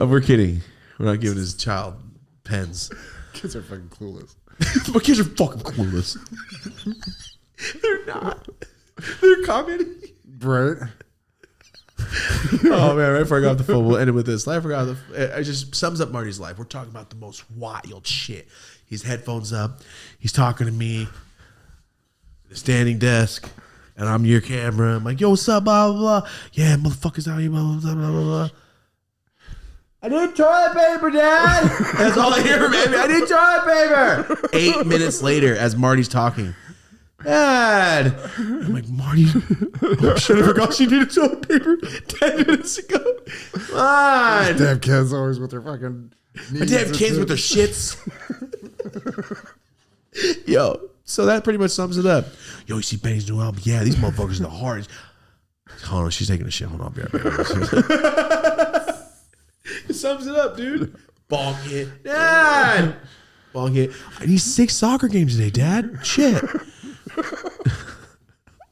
Speaker 1: We're kidding. We're not giving his child pens.
Speaker 2: Kids are fucking clueless.
Speaker 1: My kids are fucking clueless. They're not. They're commenting.
Speaker 2: Right.
Speaker 1: Oh man, right before I got off the phone, we'll end it with this. I forgot. It just sums up Marty's life. We're talking about the most wild shit. His headphones up. He's talking to me. The standing desk, and I'm your camera. I'm like, yo, what's up? Blah blah blah. Yeah, motherfuckers out here. Blah blah blah blah blah. I need toilet paper, Dad. That's all I hear, baby. I need toilet paper. 8 minutes later, as Marty's talking. Dad. I'm like, Marty, oh shit, I forgot she needed toilet paper 10 minutes ago. Come on.
Speaker 2: Damn kids always with their fucking knees.
Speaker 1: Damn kids with their shits. Yo, so that pretty much sums it up. Yo, you see Benny's new album? Yeah, these motherfuckers are the hardest. Hold on, she's taking a shit. Hold on, I'll be right back. It sums it up, dude. Ball hit. Dad! Ball hit. I need 6 soccer games today, Dad. Shit.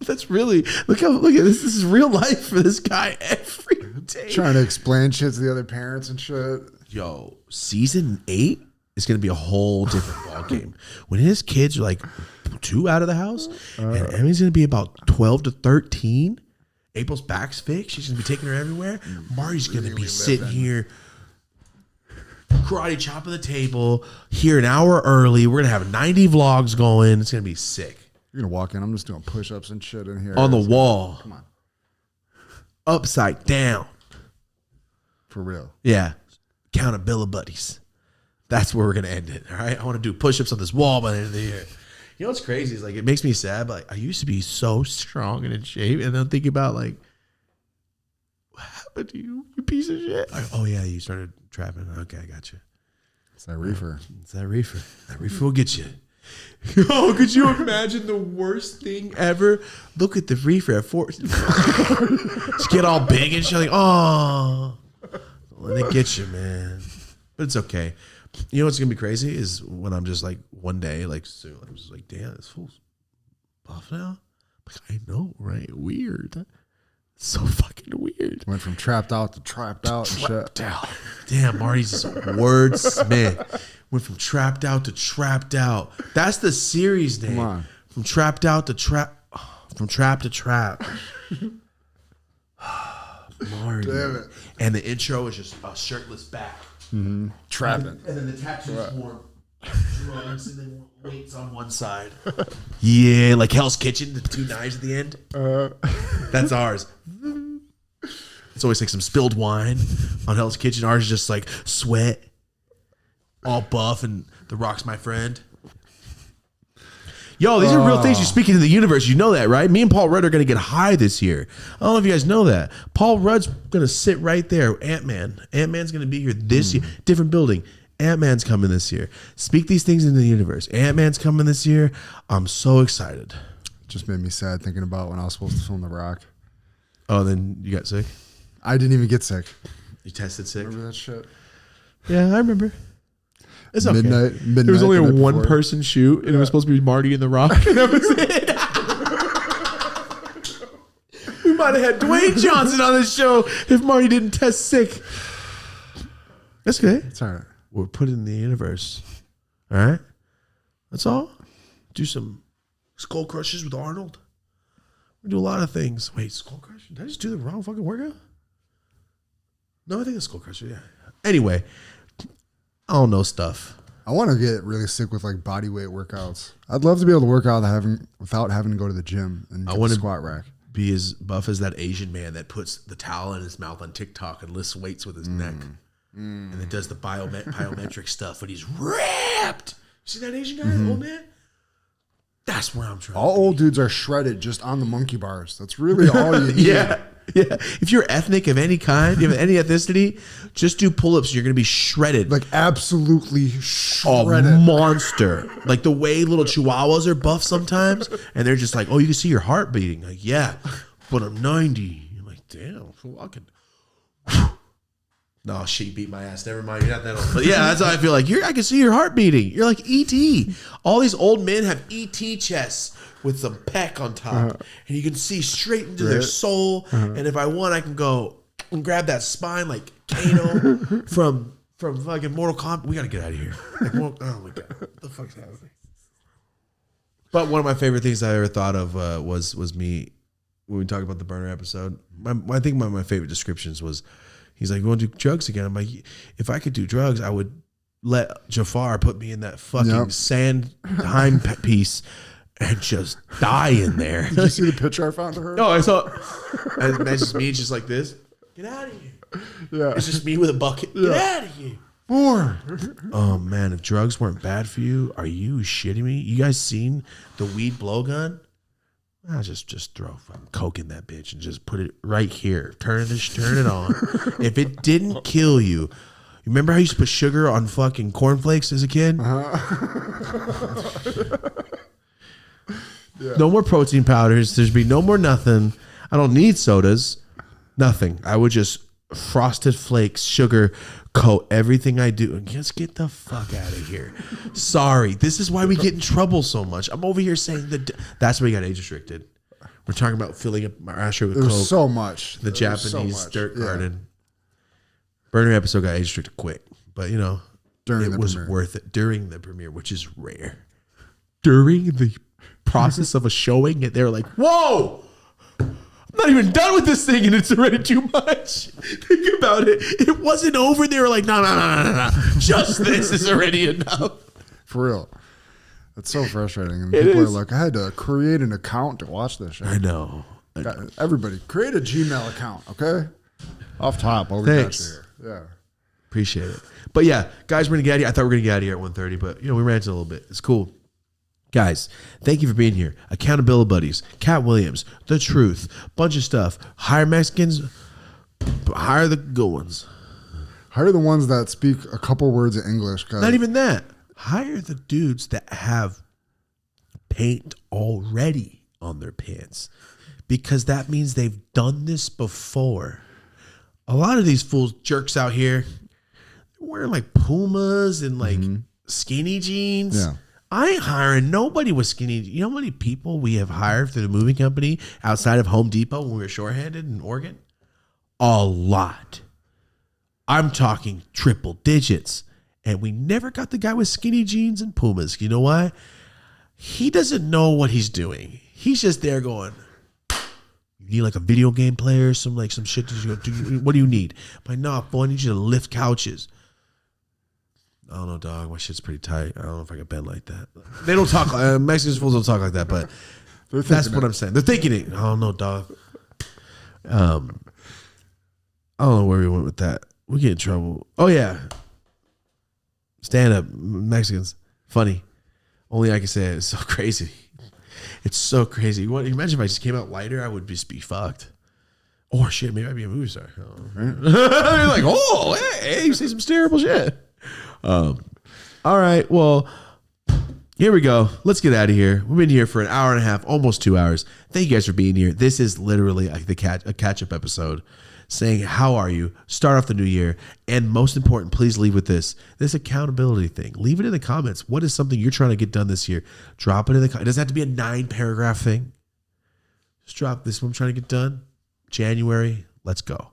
Speaker 1: That's really, look at this. This is real life for this guy every day.
Speaker 2: Trying to explain shit to the other parents and shit.
Speaker 1: Yo, season 8 is going to be a whole different ball game. When his kids are like 2 out of the house, and Emmy's going to be about 12 to 13. April's back's fixed. She's going to be taking her everywhere. Marty's going to be sitting here, karate chopping the table, here an hour early. We're going to have 90 vlogs going. It's going to be sick.
Speaker 2: You're going to walk in. I'm just doing push-ups and shit in here.
Speaker 1: On the wall.
Speaker 2: Come on.
Speaker 1: Upside down.
Speaker 2: For real.
Speaker 1: Yeah. Accountability buddies. That's where we're going to end it. All right. I want to do push-ups on this wall by the end of the year. You know what's crazy is like it makes me sad, but like I used to be so strong and in shape, and then thinking about like what happened to you, you piece of shit. Like, oh yeah, you started trapping. Okay, I got you.
Speaker 2: It's that reefer.
Speaker 1: It's that reefer. That reefer will get you. Oh, could you imagine the worst thing ever? Look at the reefer at 4. Just get all big and shit. Like, oh, let it get you, man. But it's okay. You know what's gonna be crazy is when I'm just like one day, like soon, I'm just like, damn, this fool's buff now. Like, I know, right? Weird. It's so fucking weird.
Speaker 2: Went from trapped out to trapped out and shit.
Speaker 1: Out. Damn, Marty's just a wordsmith. Went from trapped out to trapped out. That's the series name.
Speaker 2: Come on.
Speaker 1: From trapped out to trap. From trap to trap. Marty.
Speaker 2: Damn it.
Speaker 1: And the intro is just a shirtless back.
Speaker 2: Mm-hmm. Trapping.
Speaker 1: And then the tattoos more drugs and then weights on one side. Yeah, like Hell's Kitchen, the 2 knives at the end. That's ours. It's always like some spilled wine on Hell's Kitchen. Ours is just like sweat, all buff, and The Rock's my friend. Yo, these are real things. You're speaking to the universe. You know that, right? Me and Paul Rudd are going to get high this year. I don't know if you guys know that. Paul Rudd's going to sit right there. Ant-Man. Ant-Man's going to be here this year. Different building. Ant-Man's coming this year. Speak these things into the universe. Ant-Man's coming this year. I'm so excited.
Speaker 2: Just made me sad thinking about when I was supposed to film The Rock.
Speaker 1: Oh, then you got sick?
Speaker 2: I didn't even get sick.
Speaker 1: You tested sick?
Speaker 2: Remember that shit?
Speaker 1: Yeah, I remember. It's okay.
Speaker 2: Midnight.
Speaker 1: There was only a 1-person shoot, and it was supposed to be Marty and The Rock, and that was it. We might have had Dwayne Johnson on this show if Marty didn't test sick. That's okay.
Speaker 2: It's all right.
Speaker 1: We're put in the universe. All right? That's all. Do some skull crushes with Arnold. We do a lot of things. Wait, skull crush? Did I just do the wrong fucking workout? No, I think it's skull crusher, yeah. Anyway, I don't know stuff.
Speaker 2: I want to get really sick with like body weight workouts. I'd love to be able to work out without having to go to the gym and get a squat rack.
Speaker 1: Be as buff as that Asian man that puts the towel in his mouth on TikTok and lifts weights with his neck. And then does the biometric stuff, but he's ripped. You see that Asian guy, old man? That's where I'm trying.
Speaker 2: All old dudes are shredded just on the monkey bars. That's really all you need.
Speaker 1: Yeah. If you're ethnic of any kind, you have any ethnicity, just do pull-ups. You're going to be shredded.
Speaker 2: Like absolutely shredded.
Speaker 1: A monster. Like the way little chihuahuas are buff sometimes, and they're just like, oh, you can see your heart beating. Like, yeah, but I'm 90. You're like, damn, I could. No, she beat my ass. Never mind. You're not that old. But yeah, that's how I feel like. I can see your heart beating. You're like E.T. All these old men have E.T. chests with some peck on top. And you can see straight into their soul. And if I want, I can go and grab that spine like Kano from fucking Mortal Kombat. We got to get out of here. Like, oh my God. What the fuck's happening? But one of my favorite things I ever thought of was me when we talk about the burner episode. I think my favorite descriptions was, he's like, we want to do drugs again. I'm like, if I could do drugs, I would let Jafar put me in that fucking sand piece and just die in there.
Speaker 2: Did you see the picture I found of her?
Speaker 1: No, I saw. And that's just me, just like this. Get out of here.
Speaker 2: Yeah.
Speaker 1: It's just me with a bucket. Get out of here.
Speaker 2: More.
Speaker 1: Oh, man. If drugs weren't bad for you, are you shitting me? You guys seen the weed blowgun? I'll just throw fucking coke in that bitch and just put it right here. Turn it on. If it didn't kill you, you remember how you used to put sugar on fucking cornflakes as a kid?
Speaker 2: Yeah.
Speaker 1: No more protein powders. There's be no more nothing. I don't need sodas. Nothing. I would just Frosted Flakes, sugar, coat everything I do. And just get the fuck out of here. Sorry. This is why we get in trouble so much. I'm over here saying that's why we got age restricted. We're talking about filling up my ashtray with coke.
Speaker 2: There's so much.
Speaker 1: The Japanese dirt garden. Burner episode got age restricted quick. But, you know, it was worth it during the premiere, which is rare. During the process of a showing, they were like, whoa! I'm not even done with this thing and it's already too much. Think about it. It wasn't over. They were like, no. Just this is already enough.
Speaker 2: For real. It's so frustrating. And people are like, I had to create an account to watch this shit.
Speaker 1: I know.
Speaker 2: Everybody, create a Gmail account, okay? Off top.
Speaker 1: Thanks.
Speaker 2: Yeah.
Speaker 1: Appreciate it. But yeah, guys, we're going to get out of here. I thought we were going to get out of here at 1:30, but you know, we ranted a little bit. It's cool. Guys, thank you for being here. Accountability Buddies, Cat Williams, The Truth, bunch of stuff. Hire Mexicans, hire the good ones.
Speaker 2: Hire the ones that speak a couple words of English.
Speaker 1: Not even that. Hire the dudes that have paint already on their pants, because that means they've done this before. A lot of these fools jerks out here, they're wearing like Pumas and like skinny jeans.
Speaker 2: Yeah.
Speaker 1: I ain't hiring nobody with skinny. You know how many people we have hired through the moving company outside of Home Depot when we were shorthanded in Oregon? A lot. I'm talking triple digits. And we never got the guy with skinny jeans and Pumas. You know why? He doesn't know what he's doing. He's just there going, you need like a video game player, some shit. What do you need? I'm like, nah, boy, I need you to lift couches. I don't know, dog. My shit's pretty tight. I don't know if I can bend like that. They don't talk. Mexican fools don't talk like that, but that's what I'm saying. They're thinking it. I don't know, dog. I don't know where we went with that. We get in trouble. Oh yeah, stand up Mexicans, funny. Only I can say it. It's so crazy. It's so crazy. Imagine if I just came out lighter, I would just be fucked. Or shit, maybe I'd be a movie star. You're like, oh, hey, you say some terrible shit. All right, well, here we go. Let's get out of here. We've been here for an hour and a half, almost 2 hours. Thank you guys for being here. This is literally like a catch-up episode saying, how are you? Start off the new year. And most important, please leave with this accountability thing. Leave it in the comments. What is something you're trying to get done this year? Drop it in the comments. It doesn't have to be a 9-paragraph thing. Just drop this one I'm trying to get done. January, let's go.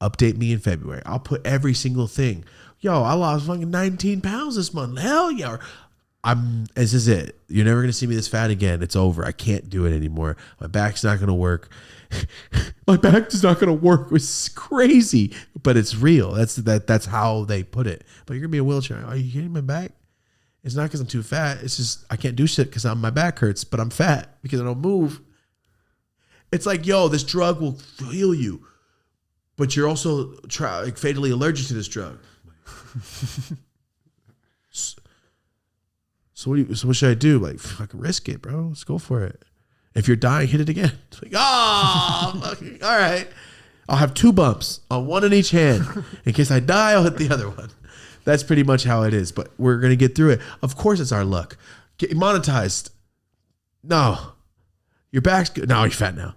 Speaker 1: Update me in February. I'll put every single thing. Yo, I lost fucking 19 pounds this month. Hell yeah. This is it. You're never going to see me this fat again. It's over. I can't do it anymore. My back's not going to work. My back is not going to work. It's crazy, but it's real. That's how they put it. But you're going to be in a wheelchair. Are you kidding my back? It's not because I'm too fat. It's just I can't do shit because my back hurts, but I'm fat because I don't move. It's like, yo, this drug will heal you, but you're also fatally allergic to this drug. So what should I do? Like, fucking risk it, bro. Let's go for it. If you're dying, hit it again. It's like, all right. I'll have 2 bumps on one in each hand. In case I die, I'll hit the other one. That's pretty much how it is. But we're gonna get through it. Of course, it's our luck. Get monetized. No, your back's good. No, you're fat now.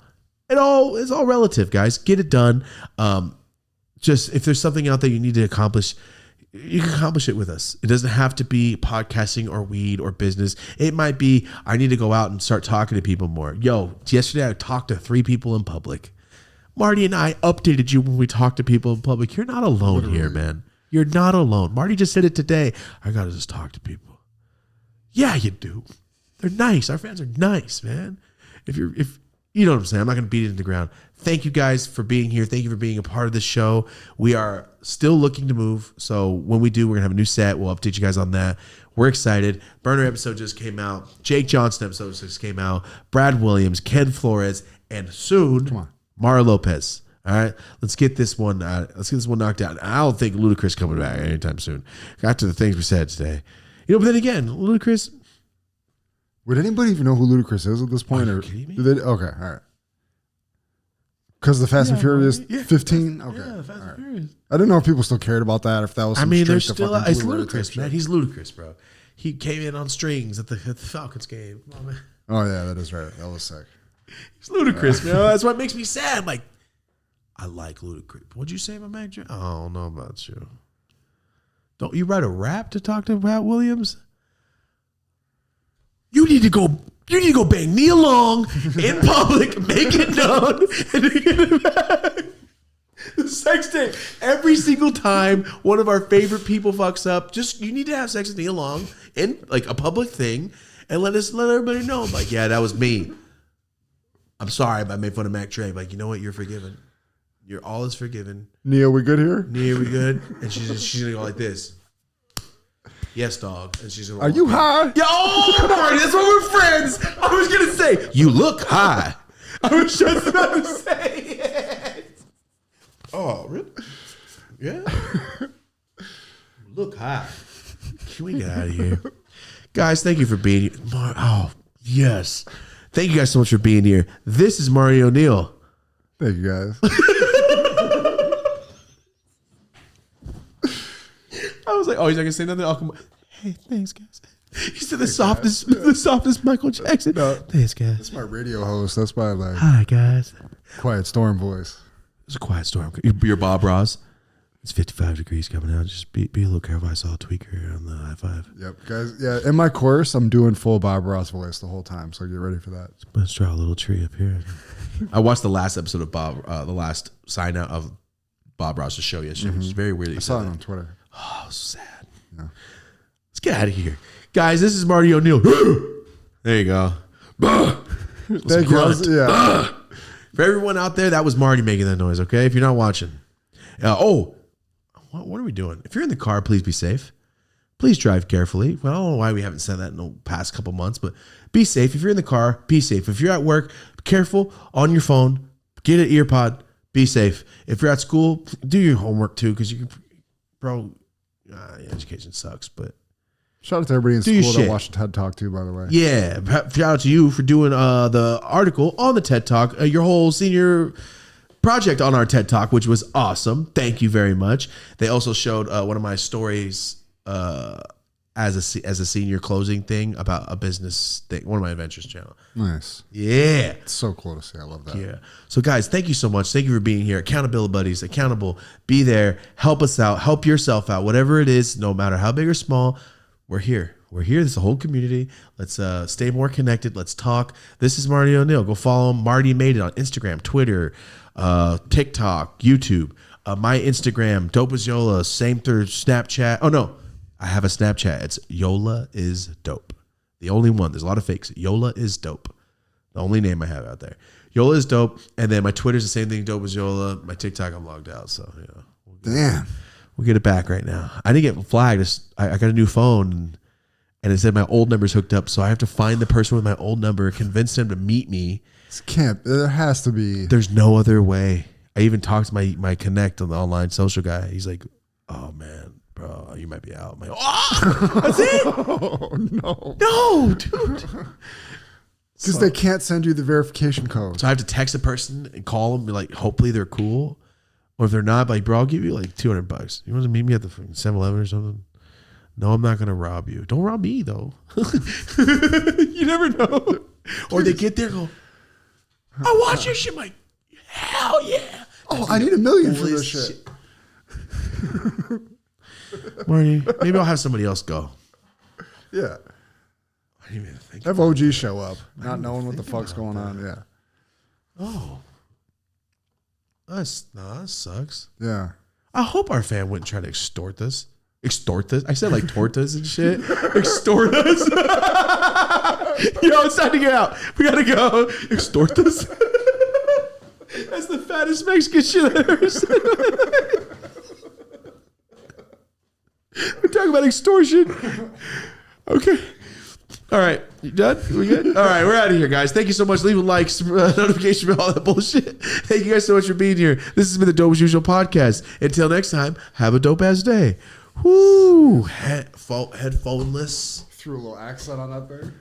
Speaker 1: It's all relative, guys. Get it done. Just if there's something out there you need to accomplish, you can accomplish it with us. It doesn't have to be podcasting or weed or business. It might be, I need to go out and start talking to people more. Yo, yesterday I talked to 3 people in public. Marty and I updated you when we talked to people in public. You're not alone here, man. You're not alone. Marty just said it today. I got to just talk to people. Yeah, you do. They're nice. Our fans are nice, man. If you know what I'm saying, I'm not going to beat it in the ground. Thank you guys for being here. Thank you for being a part of this show. We are still looking to move. So when we do, we're going to have a new set. We'll update you guys on that. We're excited. Burner episode just came out. Jake Johnson episode just came out. Brad Williams, Ken Flores, and soon, Mario Lopez. All right, let's get this one. Let's get this one knocked out. I don't think Ludacris coming back anytime soon. Got to the things we said today. You know, but then again, Ludacris.
Speaker 2: Would anybody even know who Ludacris is at this point?
Speaker 1: Are you kidding me?
Speaker 2: Okay, all right. Because the Fast and Furious 15? Okay.
Speaker 1: Yeah, Fast and Furious.
Speaker 2: I didn't know if people still cared about that, if that was
Speaker 1: there's still, it's Ludacris, man. He's Ludacris, bro. He came in on strings at the Falcons game. Come on, man.
Speaker 2: Oh, yeah, that is right. That was sick.
Speaker 1: It's ludicrous, man. That's what makes me sad. I'm like, I like Ludacris. What'd you say about Mac Jones? I don't know about you. Don't you write a rap to talk to Pat Williams? You need to go bang Nia Long in public, make it known, and then get it back. The sex tape. Every single time one of our favorite people fucks up, you need to have sex with Nia Long in like a public thing and let everybody know. I'm like, yeah, that was me. I'm sorry if I made fun of Mac Trey. Like, you know what? You're forgiven. You're all is forgiven.
Speaker 2: Nia, we good here?
Speaker 1: Nia, we good? And she's gonna go like this. Yes, dog. And she's gonna.
Speaker 2: Are you high?
Speaker 1: Yeah, oh, Marty, that's why we're friends. I was gonna say you look high. I was just about to say it. Oh, really? Yeah. Look high. Can we get out of here, guys? Thank you for being here. Oh, yes. Thank you guys so much for being here. This is Mario O'Neill.
Speaker 2: Thank you, guys.
Speaker 1: I was like, oh, he's not gonna say nothing. I'll come. Hey, thanks, guys. He said the softest Michael Jackson. No, thanks, guys.
Speaker 2: That's my radio host. That's my like.
Speaker 1: Hi, guys.
Speaker 2: Quiet storm voice.
Speaker 1: It's a quiet storm. You're Bob Ross. It's 55 degrees coming out. Just be a little careful. I saw a tweaker on the high five.
Speaker 2: Yep, guys. Yeah, in my course, I'm doing full Bob Ross voice the whole time. So get ready for that.
Speaker 1: Let's draw a little tree up here. I watched the last episode of the last sign out of Bob Ross's show yesterday. Mm-hmm. Which is very weird.
Speaker 2: I saw it on Twitter.
Speaker 1: Oh, sad. Yeah. Let's get out of here. Guys, this is Marty O'Neill. There you go.
Speaker 2: Thank you. Yeah.
Speaker 1: For everyone out there, that was Marty making that noise, okay? If you're not watching. What are we doing? If you're in the car, please be safe. Please drive carefully. Well, I don't know why we haven't said that in the past couple months, but be safe. If you're in the car, be safe. If you're at work, be careful on your phone. Get an ear pod. Be safe. If you're at school, do your homework too, because you can, education sucks, but
Speaker 2: shout out to everybody in school that watched the TED Talk too, by the way.
Speaker 1: Yeah, shout out to you for doing the article on the TED Talk, your whole senior project on our TED Talk, which was awesome. Thank you very much. They also showed one of my stories as a senior closing thing about a business thing, one of my adventures channel.
Speaker 2: Nice.
Speaker 1: Yeah.
Speaker 2: It's so cool to see. I love that.
Speaker 1: Yeah. So guys, thank you so much. Thank you for being here. Accountability buddies, accountable. Be there. Help us out. Help yourself out. Whatever it is, no matter how big or small, we're here. We're here. This is a whole community. Let's stay more connected. Let's talk. This is Marty O'Neill. Go follow him. Marty Made It on Instagram, Twitter, TikTok, YouTube. My Instagram, Dope as Yola. Same through Snapchat. Oh, no. I have a Snapchat. It's Yola is Dope. The only one. There's a lot of fakes. Yola is Dope. The only name I have out there. Yola is Dope. And then my Twitter's the same thing, Dope as Yola. My TikTok, I'm logged out. So,
Speaker 2: Damn.
Speaker 1: We'll get it back right now. I didn't get flagged. I got a new phone, and it said my old number's hooked up. So I have to find the person with my old number, convince them to meet me.
Speaker 2: There has to be.
Speaker 1: There's no other way. I even talked to my Connect on the online social guy. He's like, oh, man, bro, you might be out. I'm like, oh, that's it?
Speaker 2: Oh, no.
Speaker 1: No, dude.
Speaker 2: Because they can't send you the verification code.
Speaker 1: So I have to text a person and call them and be like, hopefully they're cool. Or if they're not, like, bro, I'll give you like $200. You want to meet me at the 7-Eleven or something? No, I'm not going to rob you. Don't rob me, though. You never know. Or they get there and go, I watch your shit. I'm like, hell yeah.
Speaker 2: Oh, I need $1 million for this shit.
Speaker 1: Marty, maybe I'll have somebody else go.
Speaker 2: Yeah.
Speaker 1: I didn't even think.
Speaker 2: Have OG show up, not knowing what the fuck's going on. Yeah.
Speaker 1: Oh. That sucks.
Speaker 2: Yeah.
Speaker 1: I hope our fan wouldn't try to extort this. Extort this? I said like tortas and shit. Extort us. Yo, it's time to get out. We gotta go. Extort this. That's the fattest Mexican shit I've ever seen. We're talking about extortion. Okay. All right. You done? We good? All right. We're out of here, guys. Thank you so much. Leave a like, notification for all that bullshit. Thank you guys so much for being here. This has been the Dope as Usual podcast. Until next time, have a dope ass day. Woo! Headphoneless.
Speaker 2: Threw a little accent on that there.